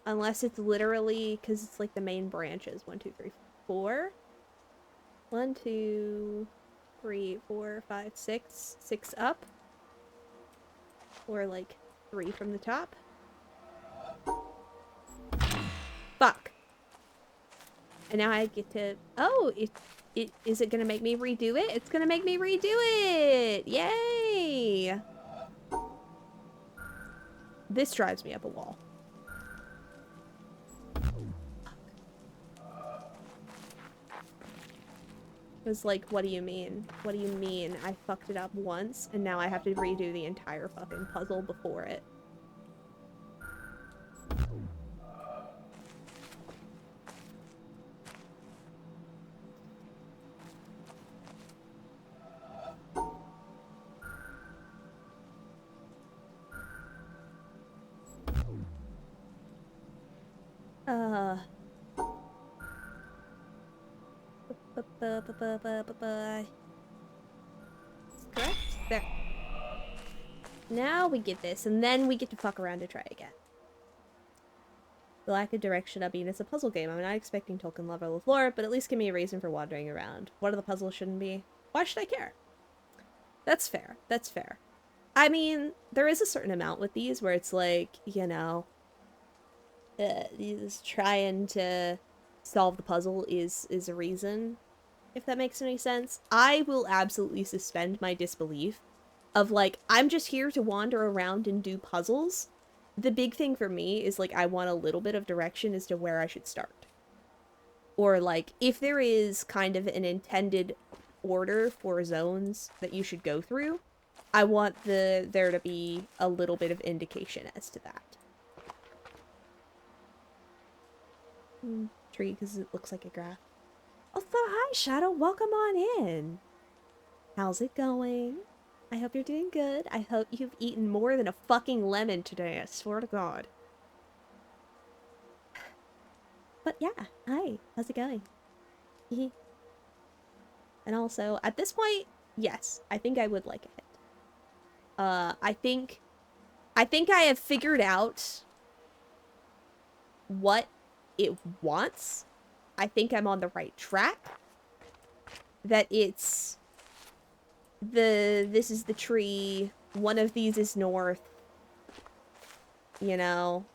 unless it's literally, because it's like the main branches. 1, 2, 3, 4. 1, 2, 3, 4, 5, 6. 6 up. Or like 3 from the top. Fuck. And now I get to... Oh, is it gonna make me redo it? It's gonna make me redo it! Yay! This drives me up a wall. It was like, what do you mean? What do you mean I fucked it up once, and now I have to redo the entire fucking puzzle before it? Correct? There. Now we get this, and then we get to fuck around to try again. The lack of direction. I mean, it's a puzzle game. I'm not expecting Tolkien level of lore, but at least give me a reason for wandering around. What are the puzzles shouldn't be? Why should I care? That's fair. That's fair. I mean, there is a certain amount with these where it's like, you know, trying to solve the puzzle is a reason, if that makes any sense. I will absolutely suspend my disbelief of, like, I'm just here to wander around and do puzzles. The big thing for me is, like, I want a little bit of direction as to where I should start. Or, like, if there is kind of an intended order for zones that you should go through, I want there to be a little bit of indication as to that. Tree, because it looks like a graph. Oh, so hi, Shadow. Welcome on in. How's it going? I hope you're doing good. I hope you've eaten more than a fucking lemon today. I swear to God. But yeah, hi. How's it going? And also, at this point, yes, I think I would like it. I think I have figured out what it wants. I think I'm on the right track. That it's this is the tree, one of these is north. You know,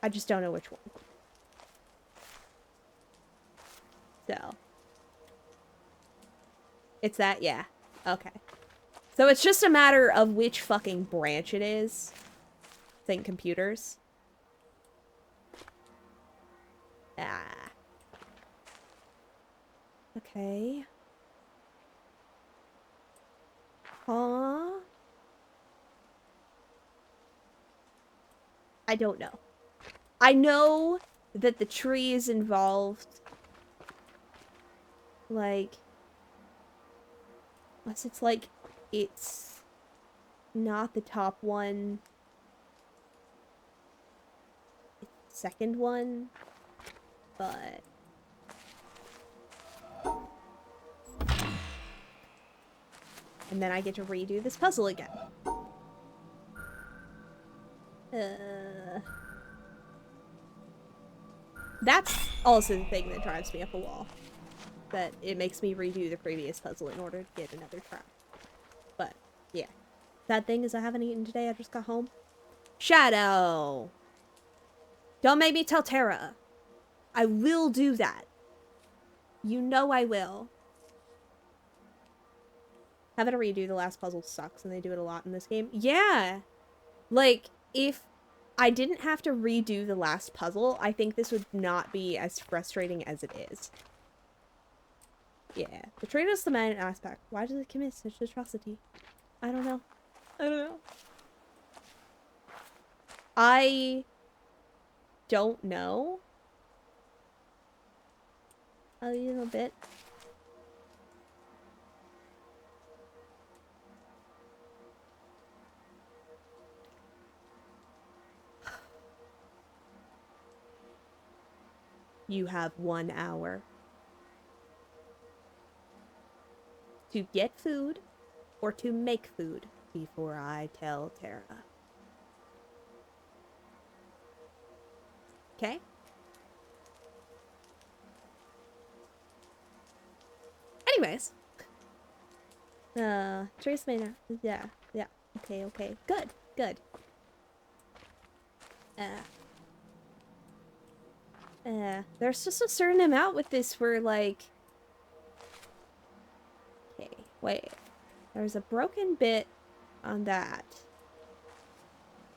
I just don't know which one. So it's that, yeah. Okay. So it's just a matter of which fucking branch it is. Think computers. Ah. Okay. Huh? I don't know. I know that the tree is involved. Like, unless it's like, it's not the top one, it's the second one, but... And then I get to redo this puzzle again. That's also the thing that drives me up a wall. That it makes me redo the previous puzzle in order to get another try. But, yeah. Sad thing is I haven't eaten today, I just got home. Shadow! Don't make me tell Tara. I will do that. You know I will. Having to redo the last puzzle sucks, and they do it a lot in this game. Yeah! Like, if I didn't have to redo the last puzzle, I think this would not be as frustrating as it is. Yeah. Betrayed us the man aspect. Why does it commit such atrocity? I don't know. I don't know. I don't know. A little bit. You have 1 hour to get food or to make food before I tell Tara. Okay? Anyways. Trace Manor. Yeah. Okay, okay. Good. There's just a certain amount with this where, like... Okay, wait. There's a broken bit on that.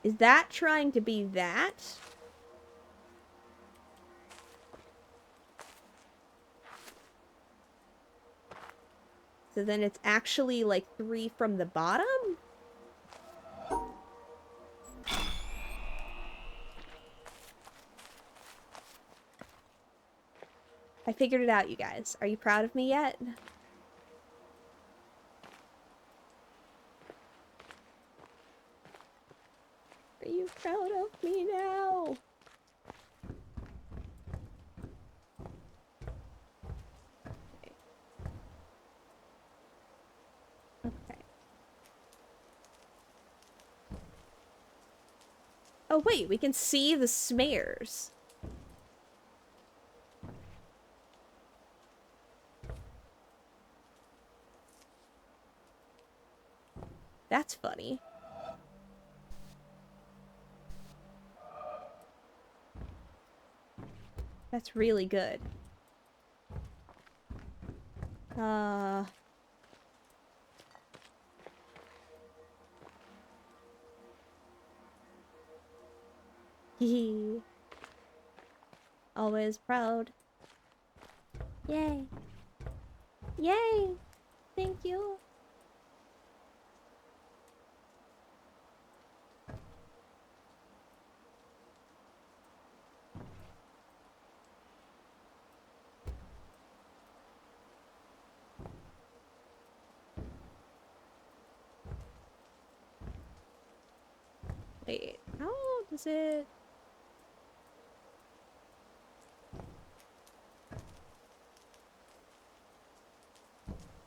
Is that trying to be that? So then it's actually, like, 3 from the bottom? I figured it out, you guys. Are you proud of me yet? Are you proud of me now? Okay. Oh wait, we can see the smears. That's funny. That's really good. Hee. Always proud. Yay. Yay! Thank you. Wait, how does it...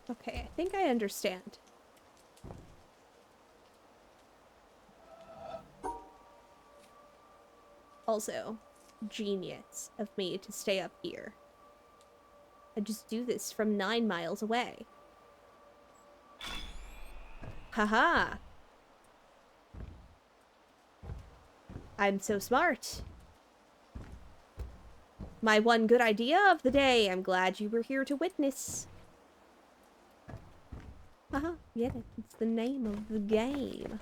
Okay, I think I understand. Also, genius of me to stay up here. I just do this from 9 miles away. Haha! I'm so smart. My one good idea of the day. I'm glad you were here to witness. Haha, yeah, it's the name of the game.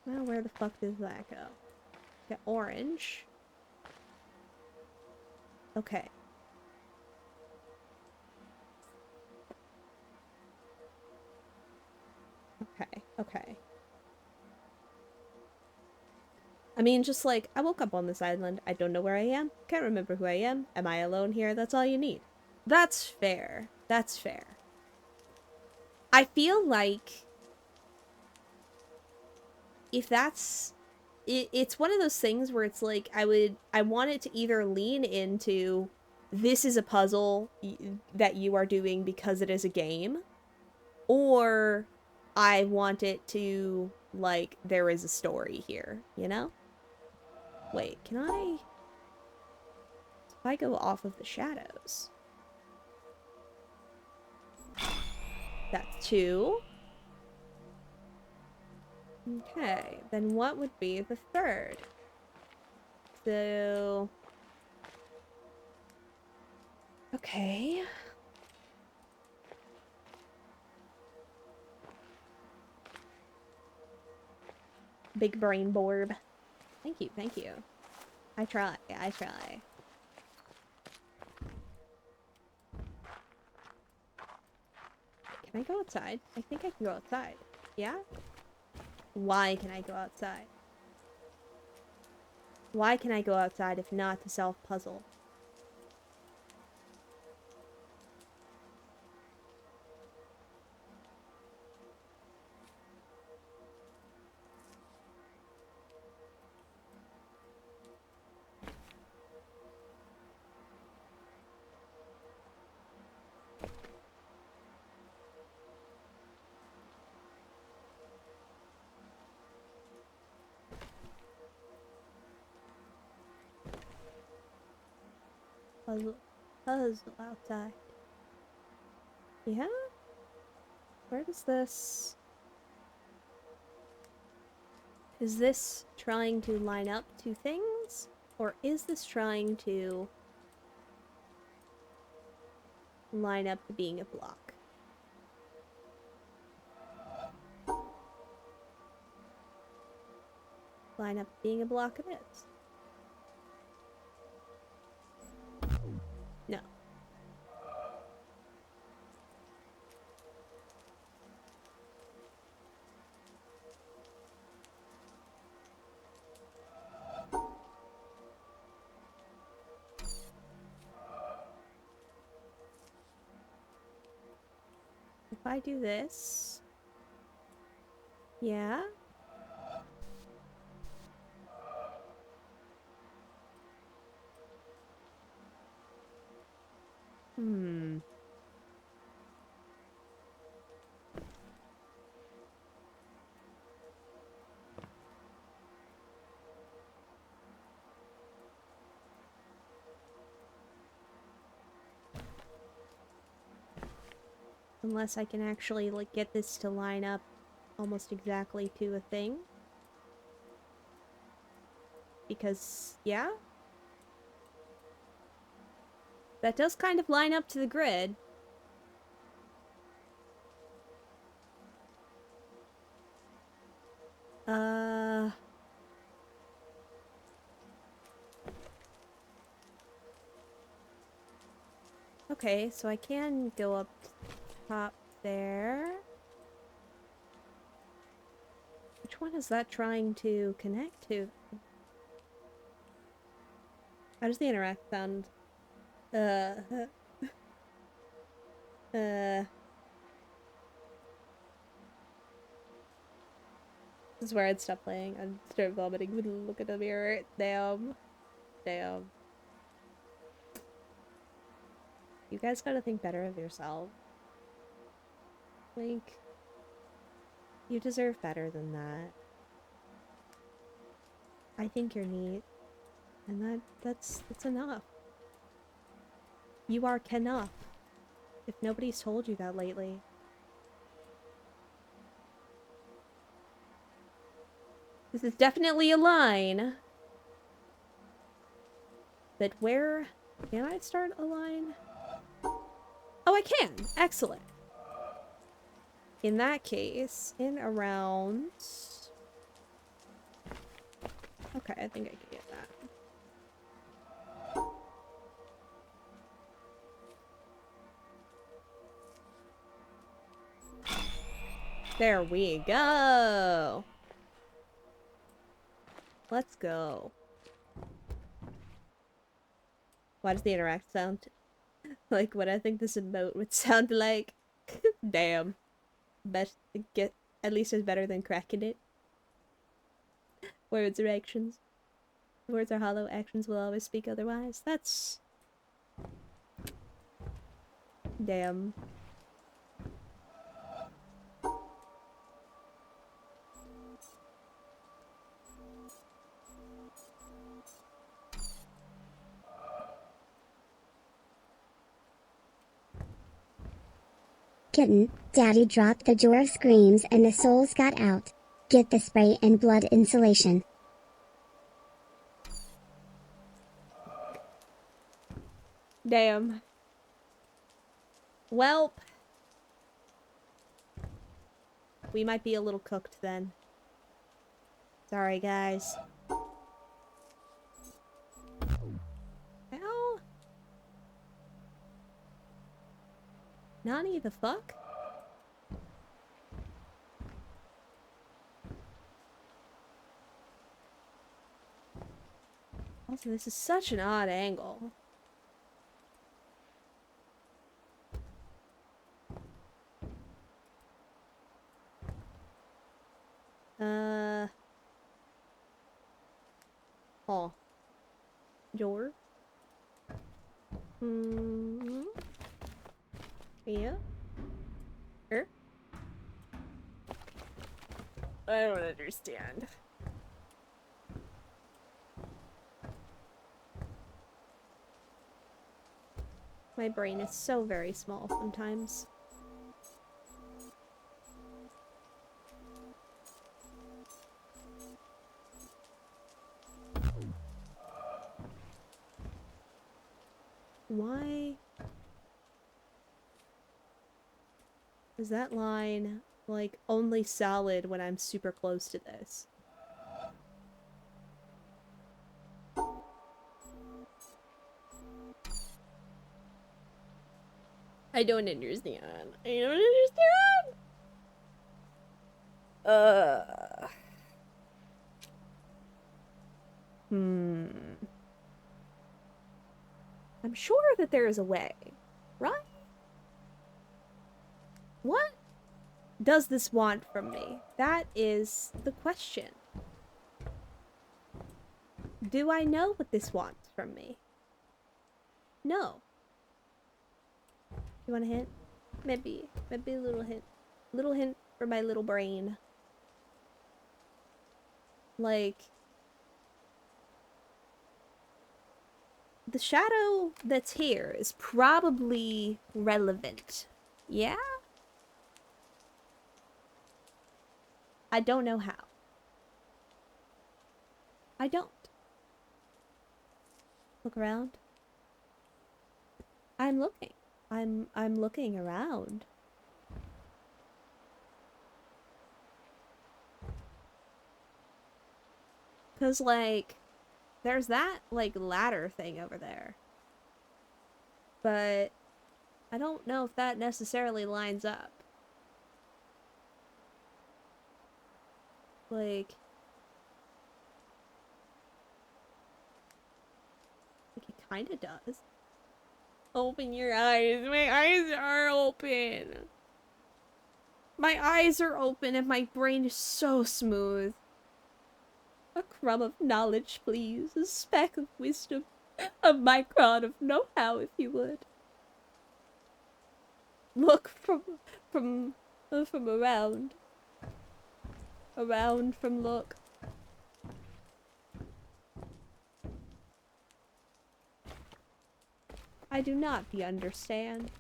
Well, where the fuck does that go? Got orange. Okay. Okay. I mean, just like, I woke up on this island. I don't know where I am. Can't remember who I am. Am I alone here? That's all you need. That's fair. That's fair. I feel like if that's it's one of those things where it's like I want it to either lean into this is a puzzle that you are doing because it is a game, or I want it to like there is a story here, you know? Wait, can I if I go off of the shadows? That's 2. Okay, then what would be the third? So okay. Big brain borb. Thank you, thank you. I try, I try. Can I go outside? I think I can go outside. Yeah? Why can I go outside? Why can I go outside if not to solve puzzle? Puzzle. Puzzle outside. Yeah? Where does this... Is this trying to line up 2 things? Or is this trying to line up to being a block? Line up being a block it is. No. If I do this... Yeah? Hmm. Unless I can actually, like, get this to line up almost exactly to a thing. Because, yeah? That does kind of line up to the grid. Okay, so I can go up top there. Which one is that trying to connect to? How does the interact sound? Uh... This is where I'd stop playing. I'd start vomiting. Look at the mirror. Damn. Damn. You guys gotta think better of yourself. Like, you deserve better than that. I think you're neat. And that's enough. You are enough. If nobody's told you that lately. This is definitely a line. But where can I start a line? Oh, I can! Excellent. In that case, in around... Okay, I think I can get that. There we go! Let's go. Why does the interact sound like what I think this emote would sound like? Damn. Best get at least it's better than cracking it. Words are actions. Words are hollow, actions will always speak otherwise. That's damn. Kitten, Daddy dropped the drawer of screams and the souls got out. Get the spray and blood insulation. Damn. Welp. We might be a little cooked then. Sorry, guys. Ow. Nani the fuck? Also, this is such an odd angle. Oh. Door. Yeah. I don't understand. My brain is so very small sometimes. Why is that line, like, only solid when I'm super close to this? I don't understand. I don't understand! I'm sure that there is a way, right? What does this want from me? That is the question. Do I know what this wants from me? No. You want a hint? Maybe a little hint. Little hint for my little brain. Like, the shadow that's here is probably relevant. Yeah? I don't know how. I don't. Look around. I'm looking. I'm looking around. Cause like, there's that like ladder thing over there. But I don't know if that necessarily lines up. Like it kinda does. Open your eyes. My eyes are open. My eyes are open and my brain is so smooth. A crumb of knowledge, please. A speck of wisdom. A micron of know-how, if you would. Look from around. Around from look. I do not understand.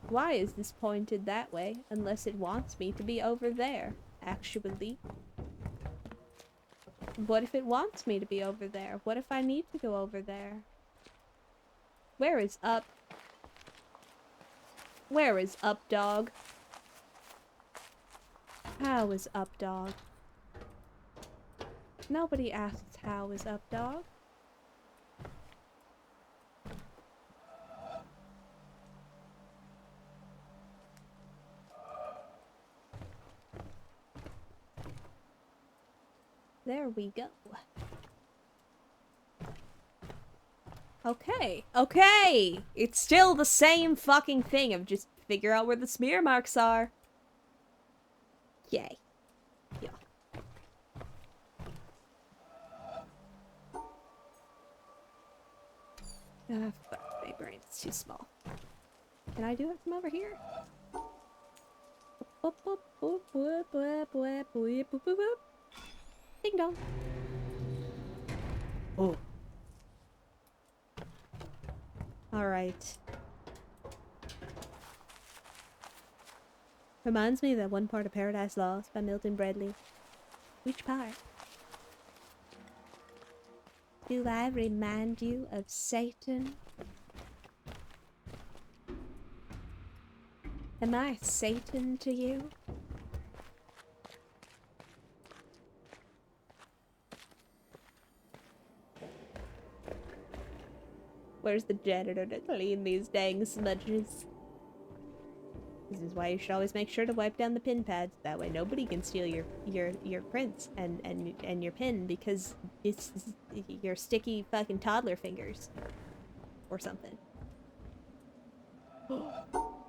Why is this pointed that way, unless it wants me to be over there, actually? What if it wants me to be over there? What if I need to go over there? Where is up? Where is up, dog? How is up, dog? Nobody asks how is up, dog. There we go. Okay. Okay! It's still the same fucking thing of just figure out where the smear marks are. Yay. Yeah. Ah, fuck, my brain is too small. Can I do it from over here? Ding dong. Oh. Alright. Reminds me of that one part of Paradise Lost by Milton Bradley. Which part? Do I remind you of Satan? Am I Satan to you? Where's the janitor to clean these dang smudges? This is why you should always make sure to wipe down the pin pads. That way nobody can steal your prints and your pin because it's your sticky fucking toddler fingers. Or something.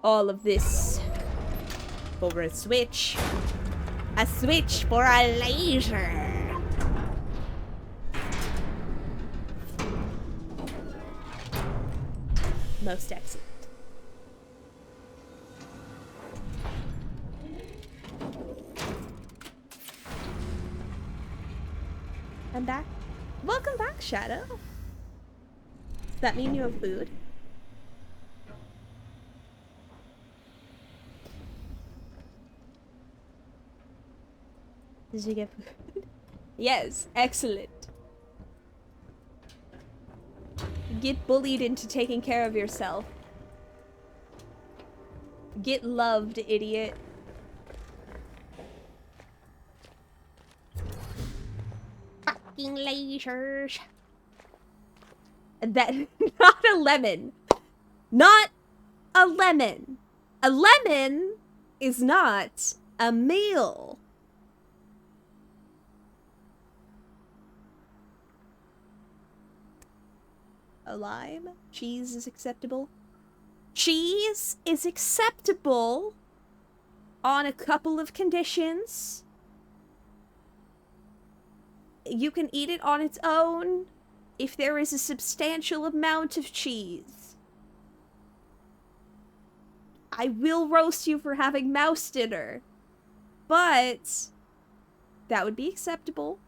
All of this for a switch. A switch for a laser. Most excellent. I'm back. Welcome back, Shadow. Does that mean you have food? Did you get food? Yes, excellent. Get bullied into taking care of yourself. Get loved, idiot. Fucking lasers. That, not a lemon. Not a lemon. A lemon is not a meal. A lime? Cheese is acceptable? Cheese is acceptable on a couple of conditions. You can eat it on its own if there is a substantial amount of cheese. I will roast you for having mouse dinner, but that would be acceptable.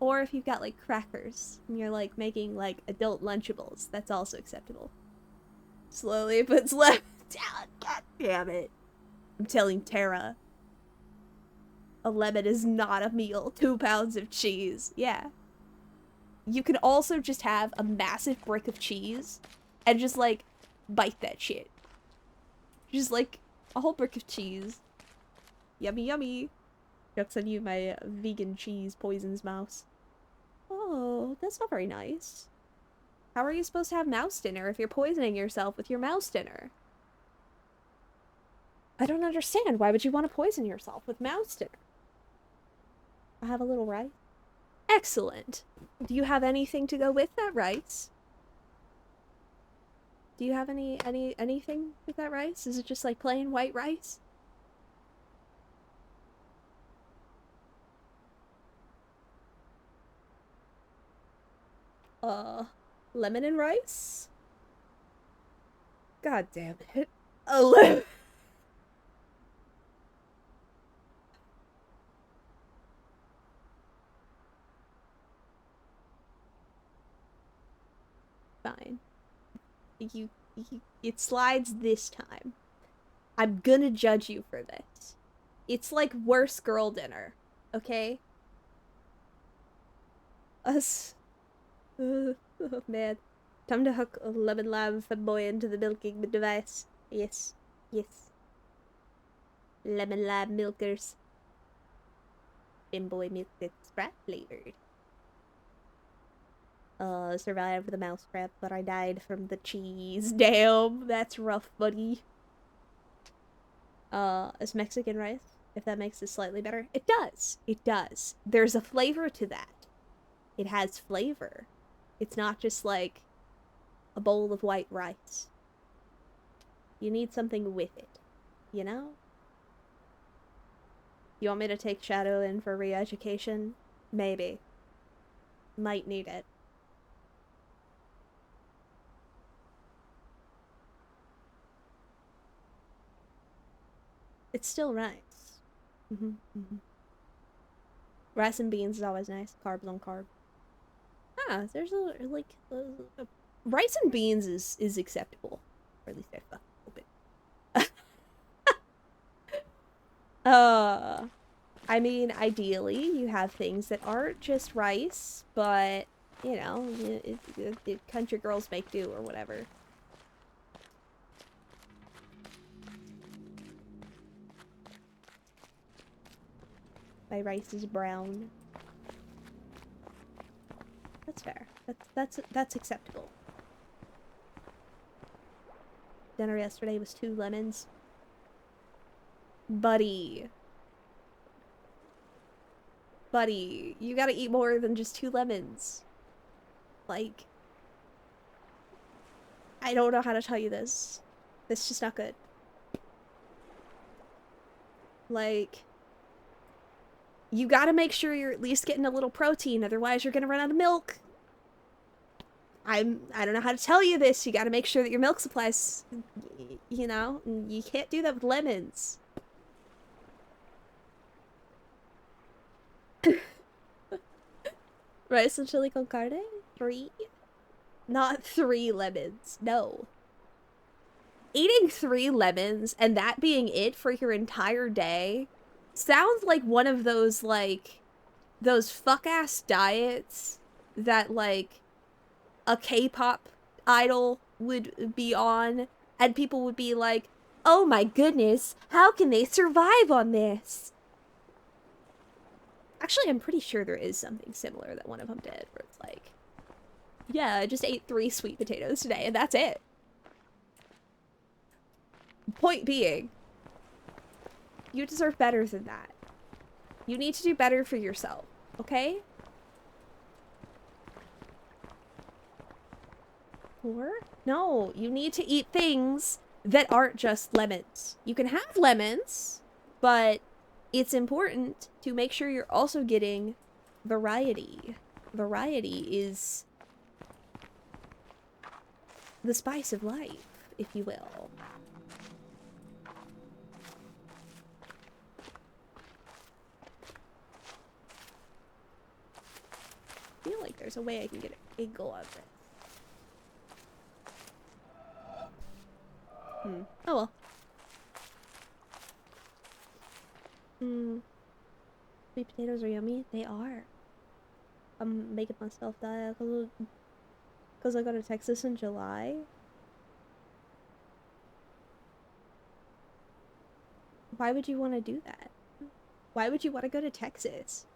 Or if you've got like crackers and you're like making like adult Lunchables, that's also acceptable. Slowly puts lemon down. God damn it. I'm telling Tara. A lemon is not a meal. 2 pounds of cheese. Yeah. You can also just have a massive brick of cheese and just like bite that shit. Just like a whole brick of cheese. Yummy, yummy. Joke's on you, my vegan cheese poisons mouse. Oh, that's not very nice. How are you supposed to have mouse dinner if you're poisoning yourself with your mouse dinner? I don't understand. Why would you want to poison yourself with mouse dinner? I have a little rice. Excellent. Do you have anything to go with that rice? Do you have anything with that rice? Is it just like plain white rice? Lemon and rice? God damn it. A lemon. Fine. It slides this time. I'm gonna judge you for this. It's like worse girl dinner, okay? Us. Oh man. Time to hook a lemon lime femboy into the milking device. Yes. Yes. Lemon lime milkers. Femboy milk that's Sprite flavored. Survived the mouse trap, but I died from the cheese. Damn, that's rough, buddy. Is Mexican rice? If that makes it slightly better. It does. It does. There's a flavor to that. It has flavor. It's not just like a bowl of white rice. You need something with it, you know? You want me to take Shadow in for re-education? Maybe. Might need it. It's still rice. Rice and beans is always nice. Carbs on carb. Ah, there's rice and beans is acceptable. Or at least I fucking hope it. I mean, ideally, you have things that aren't just rice, but, you know, country girls make do or whatever. My rice is brown. That's fair. That's acceptable. Dinner yesterday was 2 lemons. Buddy. Buddy, you gotta eat more than just 2 lemons. Like, I don't know how to tell you this. It's just not good. Like, you gotta make sure you're at least getting a little protein, otherwise you're gonna run out of milk. I don't know how to tell you this. You gotta make sure that your milk supply's, you know, you can't do that with lemons. Rice and chili con carne? 3? Not 3 lemons. No. Eating 3 lemons and that being it for your entire day sounds like one of those, like, those fuck-ass diets that, like, a K-pop idol would be on, and people would be like, oh my goodness, how can they survive on this? Actually, I'm pretty sure there is something similar that one of them did, where it's like, yeah, I just ate 3 sweet potatoes today, and that's it. Point being, you deserve better than that. You need to do better for yourself, okay? Or? No, you need to eat things that aren't just lemons. You can have lemons, but it's important to make sure you're also getting variety. Variety is the spice of life, if you will. I feel like there's a way I can get an angle of it. Oh well. Sweet potatoes are yummy. They are. I'm making myself die because I go to Texas in July. Why would you want to do that? Why would you want to go to Texas?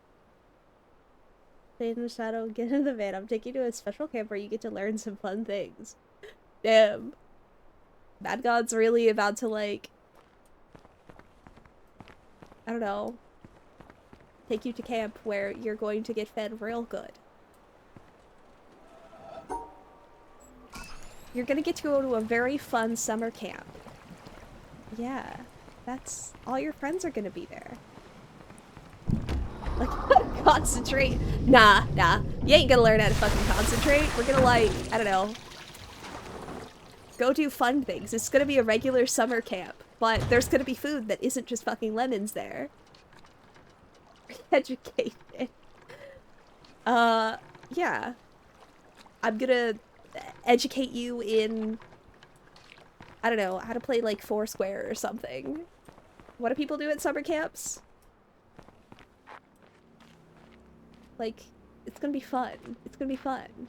Stay in the shadow, get in the van. I'm taking you to a special camp where you get to learn some fun things. Damn. Bad God's really about to, like, I don't know, take you to camp where you're going to get fed real good. You're gonna get to go to a very fun summer camp. Yeah, that's all your friends are gonna be there. Like, concentrate. Nah. You ain't gonna learn how to fucking concentrate. We're gonna, like, I don't know, go do fun things. It's gonna be a regular summer camp, but there's gonna be food that isn't just fucking lemons there. Educated. Yeah. I'm gonna educate you in, I don't know, how to play, like, Foursquare or something. What do people do at summer camps? Like, it's gonna be fun. It's gonna be fun.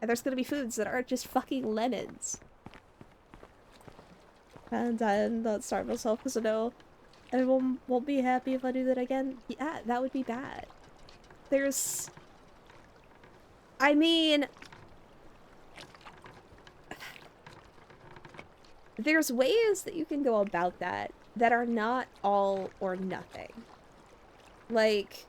And there's gonna be foods that aren't just fucking lemons. And I don't starve myself because I know everyone won't be happy if I do that again. Yeah, that would be bad. There's... I mean... there's ways that you can go about that that are not all or nothing. Like,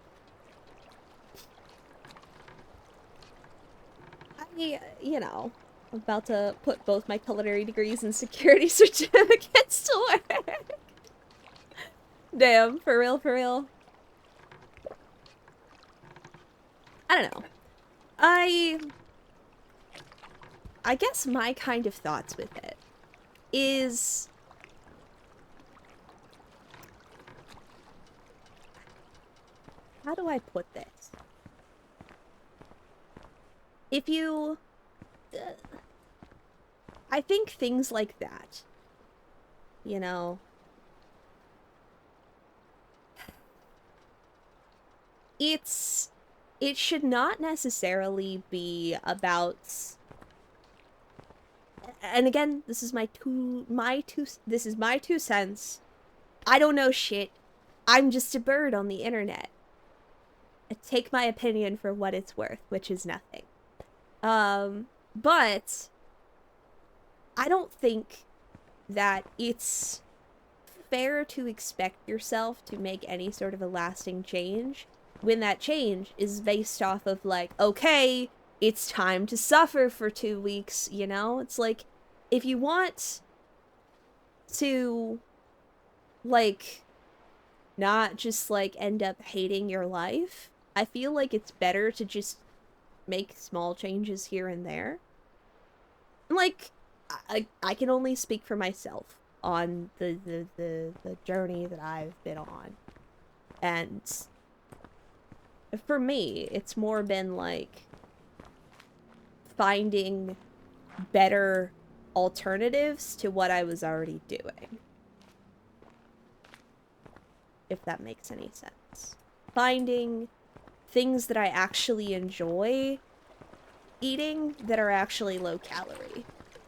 I'm about to put both my culinary degrees and security certificates to work. Damn, for real, for real. I don't know. I I guess my kind of thoughts with it is, how do I put this? If you I think things like that, you know, it's it should not necessarily be about, and again, this is this is my 2 cents. I don't know shit. I'm just a bird on the internet. Take my opinion for what it's worth, which is nothing. But I don't think that it's fair to expect yourself to make any sort of a lasting change when that change is based off of, like, okay, it's time to suffer for 2 weeks, you know? It's like, if you want to, like, not just, like, end up hating your life, I feel like it's better to just make small changes here and there. Like, I can only speak for myself on the journey that I've been on. And for me, it's more been like finding better alternatives to what I was already doing. If that makes any sense. Finding things that I actually enjoy eating that are actually low calorie.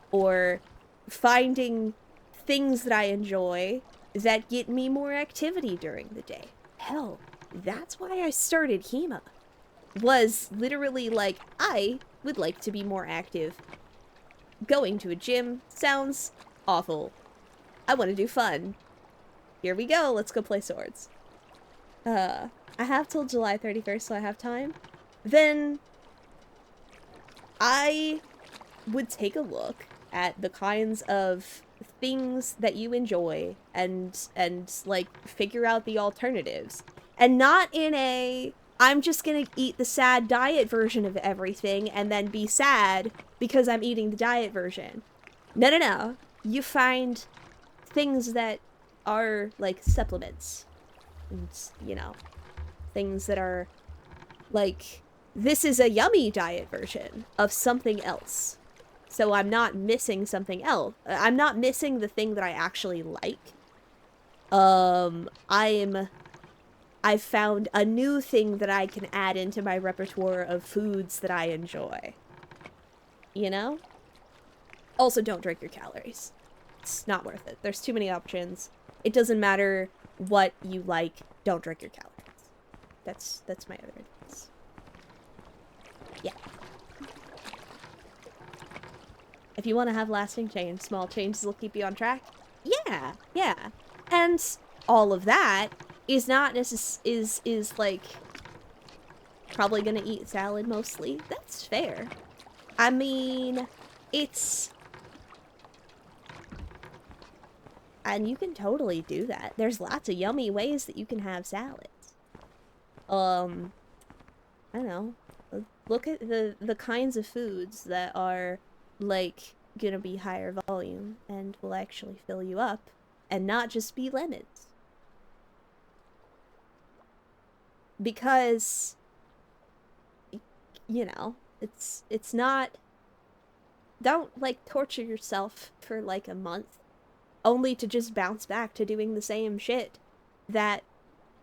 Or finding things that I enjoy that get me more activity during the day. Hell, that's why I started HEMA. Was literally like, I would like to be more active. Going to a gym sounds awful. I want to do fun. Here we go, let's go play swords. I have till July 31st, so I have time. Then I would take a look at the kinds of things that you enjoy and like figure out the alternatives. And not in a, I'm just gonna eat the sad diet version of everything and then be sad because I'm eating the diet version. No, no, no. You find things that are like supplements. And, you know, things that are like, this is a yummy diet version of something else. So I'm not missing something else. I'm not missing the thing that I actually like. I've found a new thing that I can add into my repertoire of foods that I enjoy. You know? Also, don't drink your calories. It's not worth it. There's too many options. It doesn't matter what you like. Don't drink your calories. That's my other advice. Yeah. If you want to have lasting change, small changes will keep you on track. Yeah, yeah. And all of that is not is like probably gonna eat salad mostly. That's fair. I mean, it's, and you can totally do that. There's lots of yummy ways that you can have salads. I don't know. Look at the kinds of foods that are like gonna be higher volume and will actually fill you up and not just be lemons. Because, you know, it's not, don't like torture yourself for like a month only to just bounce back to doing the same shit that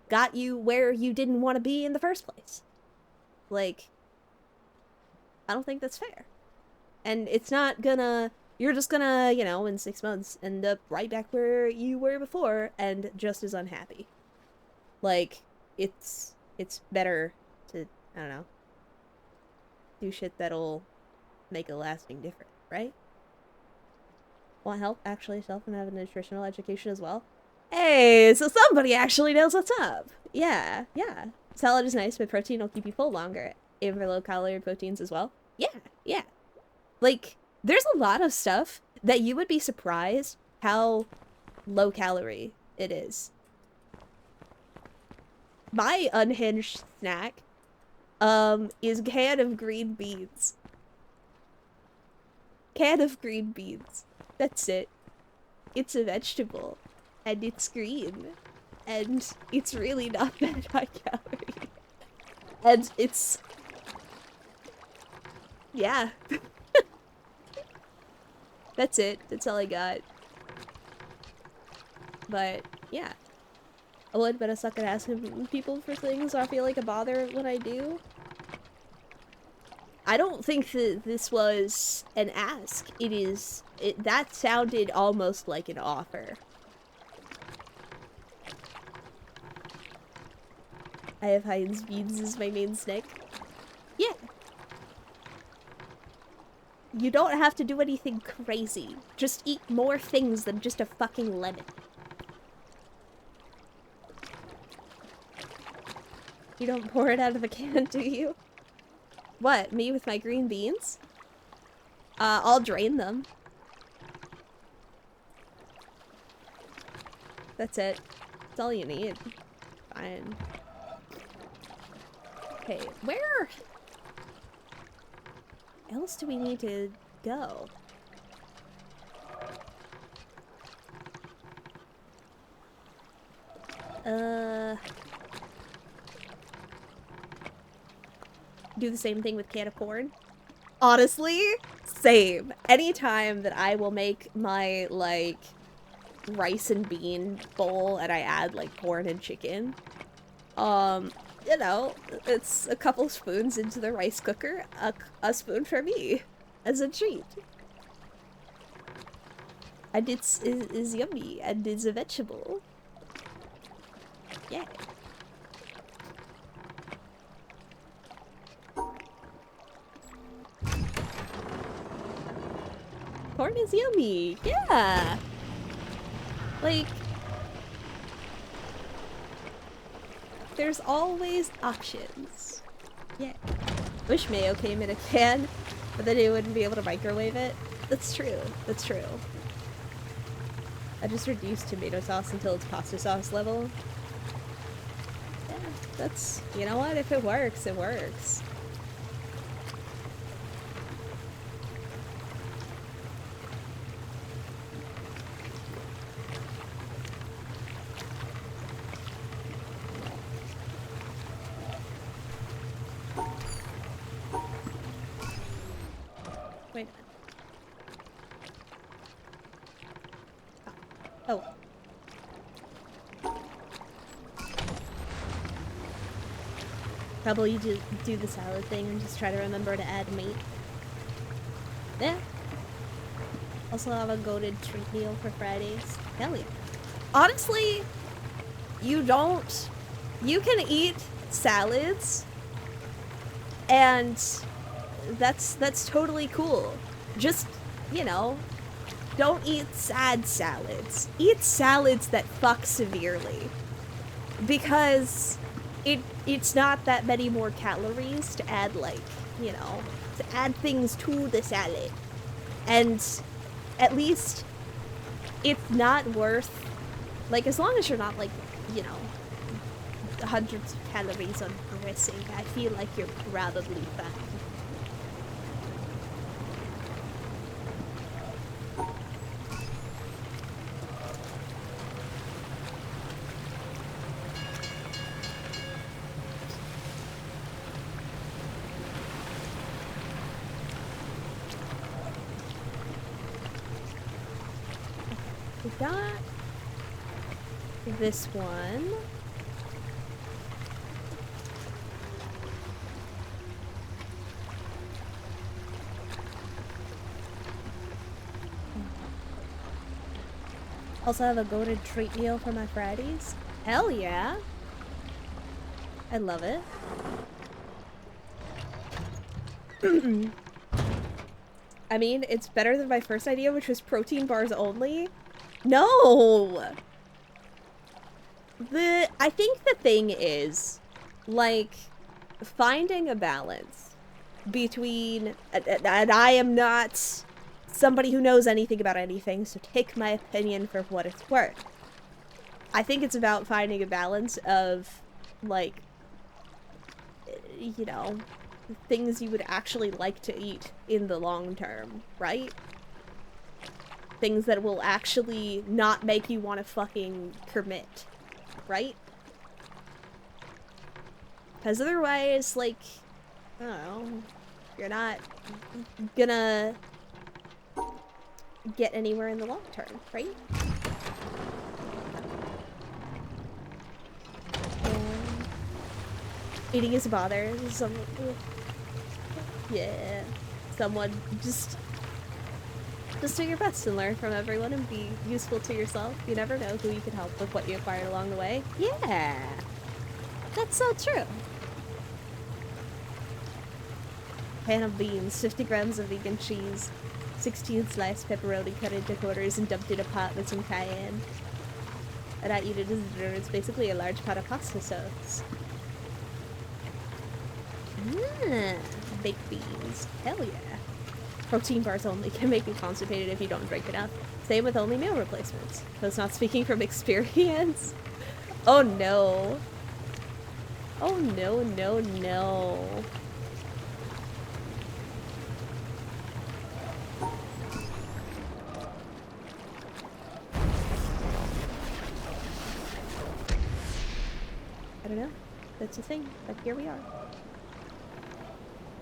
got you where you didn't want to be in the first place. Like, I don't think that's fair. And it's not gonna, you're just gonna, you know, in 6 months end up right back where you were before and just as unhappy. Like, it's better to, I don't know, do shit that'll make a lasting difference, right? Want help actually self and have a nutritional education as well? Hey, so somebody actually knows what's up. Yeah, yeah. Salad is nice, but protein will keep you full longer. Aim for low-calorie proteins as well. Yeah, yeah. Like, there's a lot of stuff that you would be surprised how low-calorie it is. My unhinged snack, is can of green beans. Can of green beans. That's it. It's a vegetable. And it's green. And it's really not that high calorie. And it's... yeah. That's it. That's all I got. But, yeah. I would, but I suck at asking people for things, so I feel like a bother when I do. I don't think that this was an ask. That sounded almost like an offer. I have Heinz beans as my main snack. Yeah. You don't have to do anything crazy. Just eat more things than just a fucking lemon. You don't pour it out of a can, do you? What, me with my green beans? I'll drain them. That's it. That's all you need. Fine. Okay, where else do we need to go? Do the same thing with can of corn? Honestly, same. Anytime that I will make my, like, rice and bean bowl and I add, like, corn and chicken, you know, it's a couple spoons into the rice cooker, a spoon for me, as a treat. And it's yummy, and it's a vegetable. Yeah. Corn is yummy, yeah! Like, there's always options. Yeah. Wish mayo came in a can, but then you wouldn't be able to microwave it. That's true. That's true. I just reduced tomato sauce until it's pasta sauce level. Yeah, that's... you know what? If it works, it works. Wait. Oh. Probably do the salad thing and just try to remember to add meat. Yeah. Also have a goated treat meal for Fridays. Hell yeah. Honestly, you can eat salads and that's totally cool. Just, you know, don't eat sad salads. Eat salads that fuck severely. Because it's not that many more calories to add, like, you know, to add things to the salad. And at least it's not worth, like, as long as you're not, like, you know, hundreds of calories on dressing, I feel like you're probably fine. We got this one. Also have a goated treat meal for my Fridays. Hell yeah. I love it. I mean, it's better than my first idea, which was protein bars only. No! I think the thing is, like, finding a balance between, and I am not somebody who knows anything about anything, so take my opinion for what it's worth. I think it's about finding a balance of, like, you know, things you would actually like to eat in the long term, right? Things that will actually not make you want to fucking commit, right? Because otherwise, like, I don't know, you're not gonna get anywhere in the long term, right? Um, Eating is a bother. Yeah. Someone just do your best and learn from everyone and be useful to yourself. You never know who you can help with what you acquired along the way. Yeah. That's so true. Pan of beans, 50 grams of vegan cheese, 16 sliced pepperoni cut into quarters and dumped in a pot with some cayenne. And I eat it as dessert. It's basically a large pot of pasta sauce. Baked beans. Hell yeah. Protein bars only can make you constipated if you don't drink enough. Same with only meal replacements. That's not speaking from experience. Oh no. Oh no, no, no. I don't know. That's the thing. But here we are.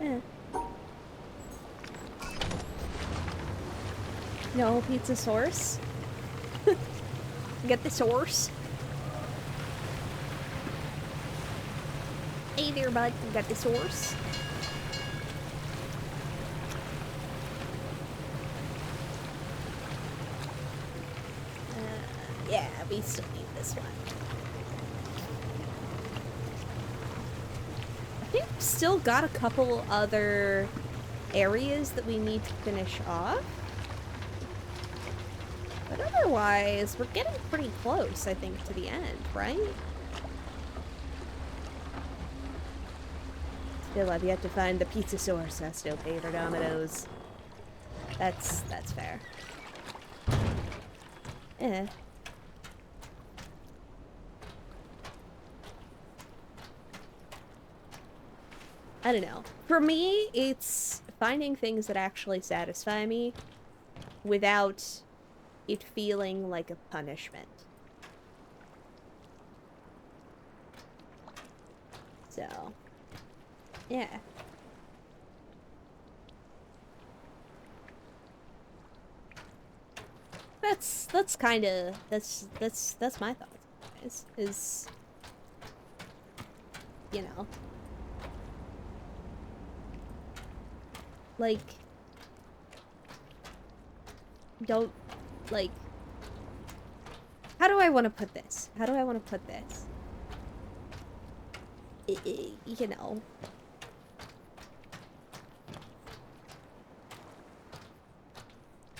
Eh. No pizza source. Get the source. Hey there, bud. You got the source. Yeah, we still need this one. I think we've still got a couple other areas that we need to finish off. But otherwise, we're getting pretty close, I think, to the end, right? Still, I've yet to find the pizza source. I still pay for Domino's. That's fair. Eh. I don't know. For me, it's finding things that actually satisfy me without it feeling like a punishment. So, yeah. That's kind of that's my thoughts. Is you know, like, don't, like, how do I want to put this? How do I want to put this? You know,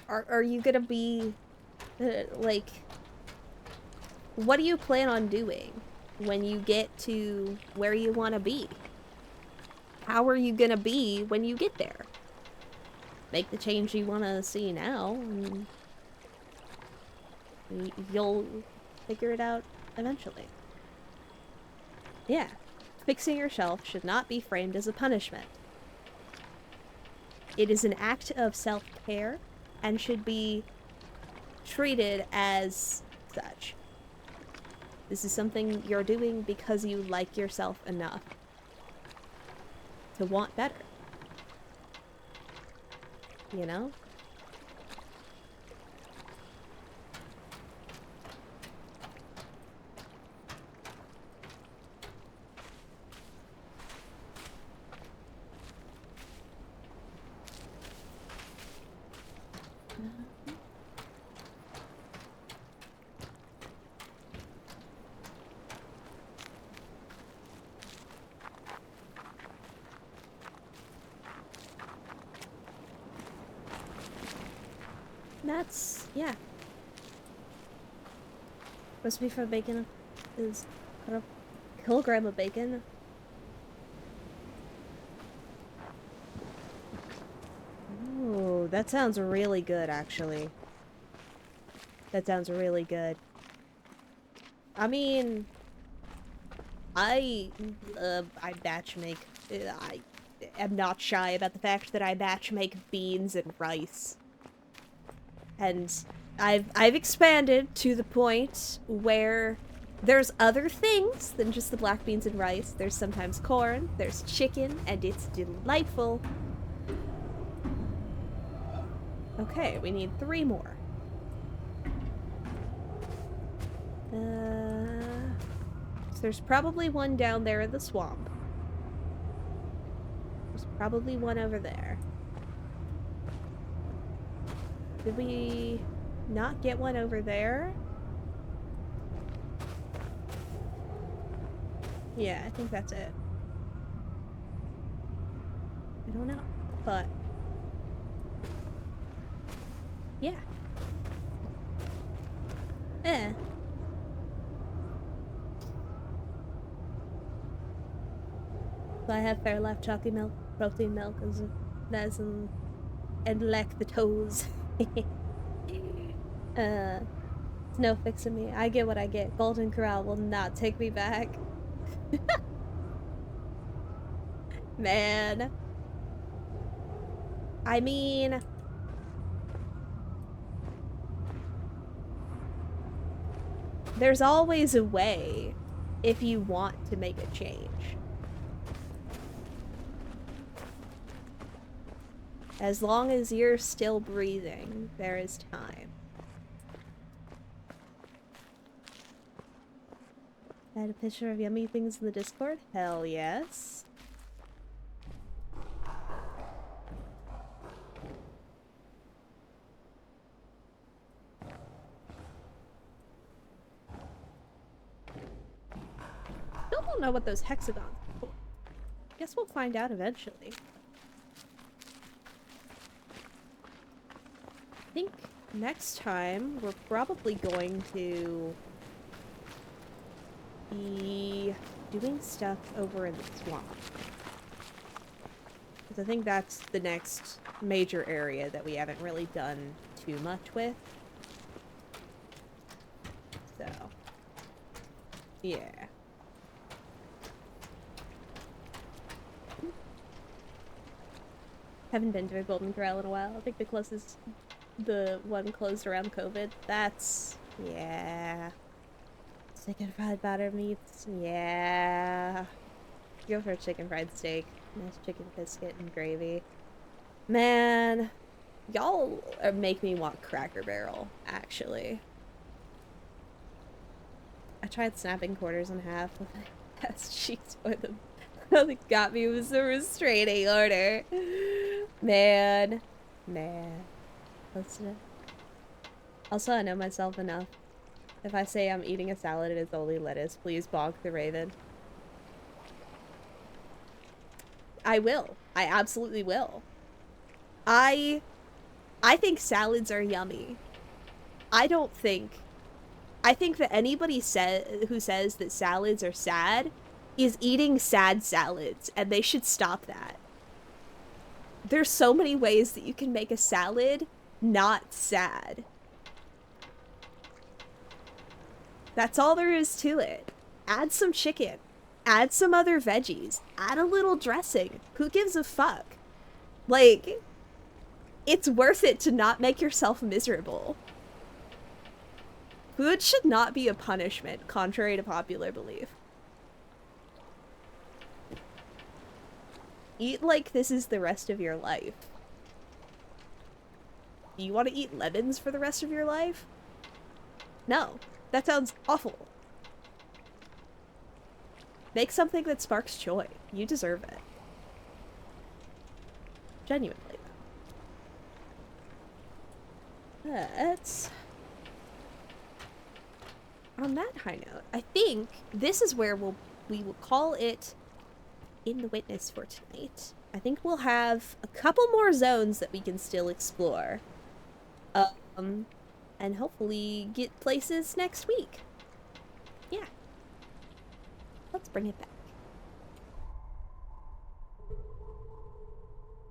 are you gonna be like, what do you plan on doing when you get to where you want to be? How are you gonna be when you get there? Make the change you want to see now, and you'll figure it out eventually. Yeah, fixing yourself should not be framed as a punishment. It is an act of self-care and should be treated as such. This is something you're doing because you like yourself enough to want better. You know? That's, yeah. Recipe for bacon. is cut a kilogram of bacon. Ooh, that sounds really good, actually. That sounds really good. I mean, I batch make. I am not shy about the fact that I batch make beans and rice. And I've expanded to the point where there's other things than just the black beans and rice. There's sometimes corn, there's chicken, and it's delightful. Okay, we need 3 more. So there's probably one down there in the swamp. There's probably one over there. Did we not get one over there? Yeah, I think that's it. I don't know, but yeah. Eh. So I have Fairlife chalky milk, protein milk, as and lick the toes. It's no fixing me. I get what I get. Golden Corral will not take me back. Man. I mean, there's always a way if you want to make a change. As long as you're still breathing, there is time. Add a picture of yummy things in the Discord? Hell yes. Still don't know what those hexagons are for. Guess we'll find out eventually. I think next time we're probably going to be doing stuff over in the swamp. Because I think that's the next major area that we haven't really done too much with. So, yeah. Haven't been to a Golden Corral in a while. I think the closest, the one closed around COVID. That's, yeah. Chicken fried butter meats, yeah. Go for a chicken fried steak. Nice chicken biscuit and gravy. Man, y'all make me want Cracker Barrel, actually. I tried snapping quarters in half with my best cheeks for them. All that got me was the restraining order. Man. Listen. Also, I know myself enough. If I say I'm eating a salad and it's only lettuce, please bonk the raven. I will. I absolutely will. I think salads are yummy. I think that anybody who says that salads are sad is eating sad salads, and they should stop that. There's so many ways that you can make a salad not sad. That's all there is to it. Add some chicken. Add some other veggies. Add a little dressing. Who gives a fuck? Like, it's worth it to not make yourself miserable. Food should not be a punishment, contrary to popular belief. Eat like this is the rest of your life. You want to eat lemons for the rest of your life? No. That sounds awful. Make something that sparks joy. You deserve it. Genuinely. But on that high note, I think this is where we will call it in the witness for tonight. I think we'll have a couple more zones that we can still explore. And hopefully get places next week. Yeah. Let's bring it back.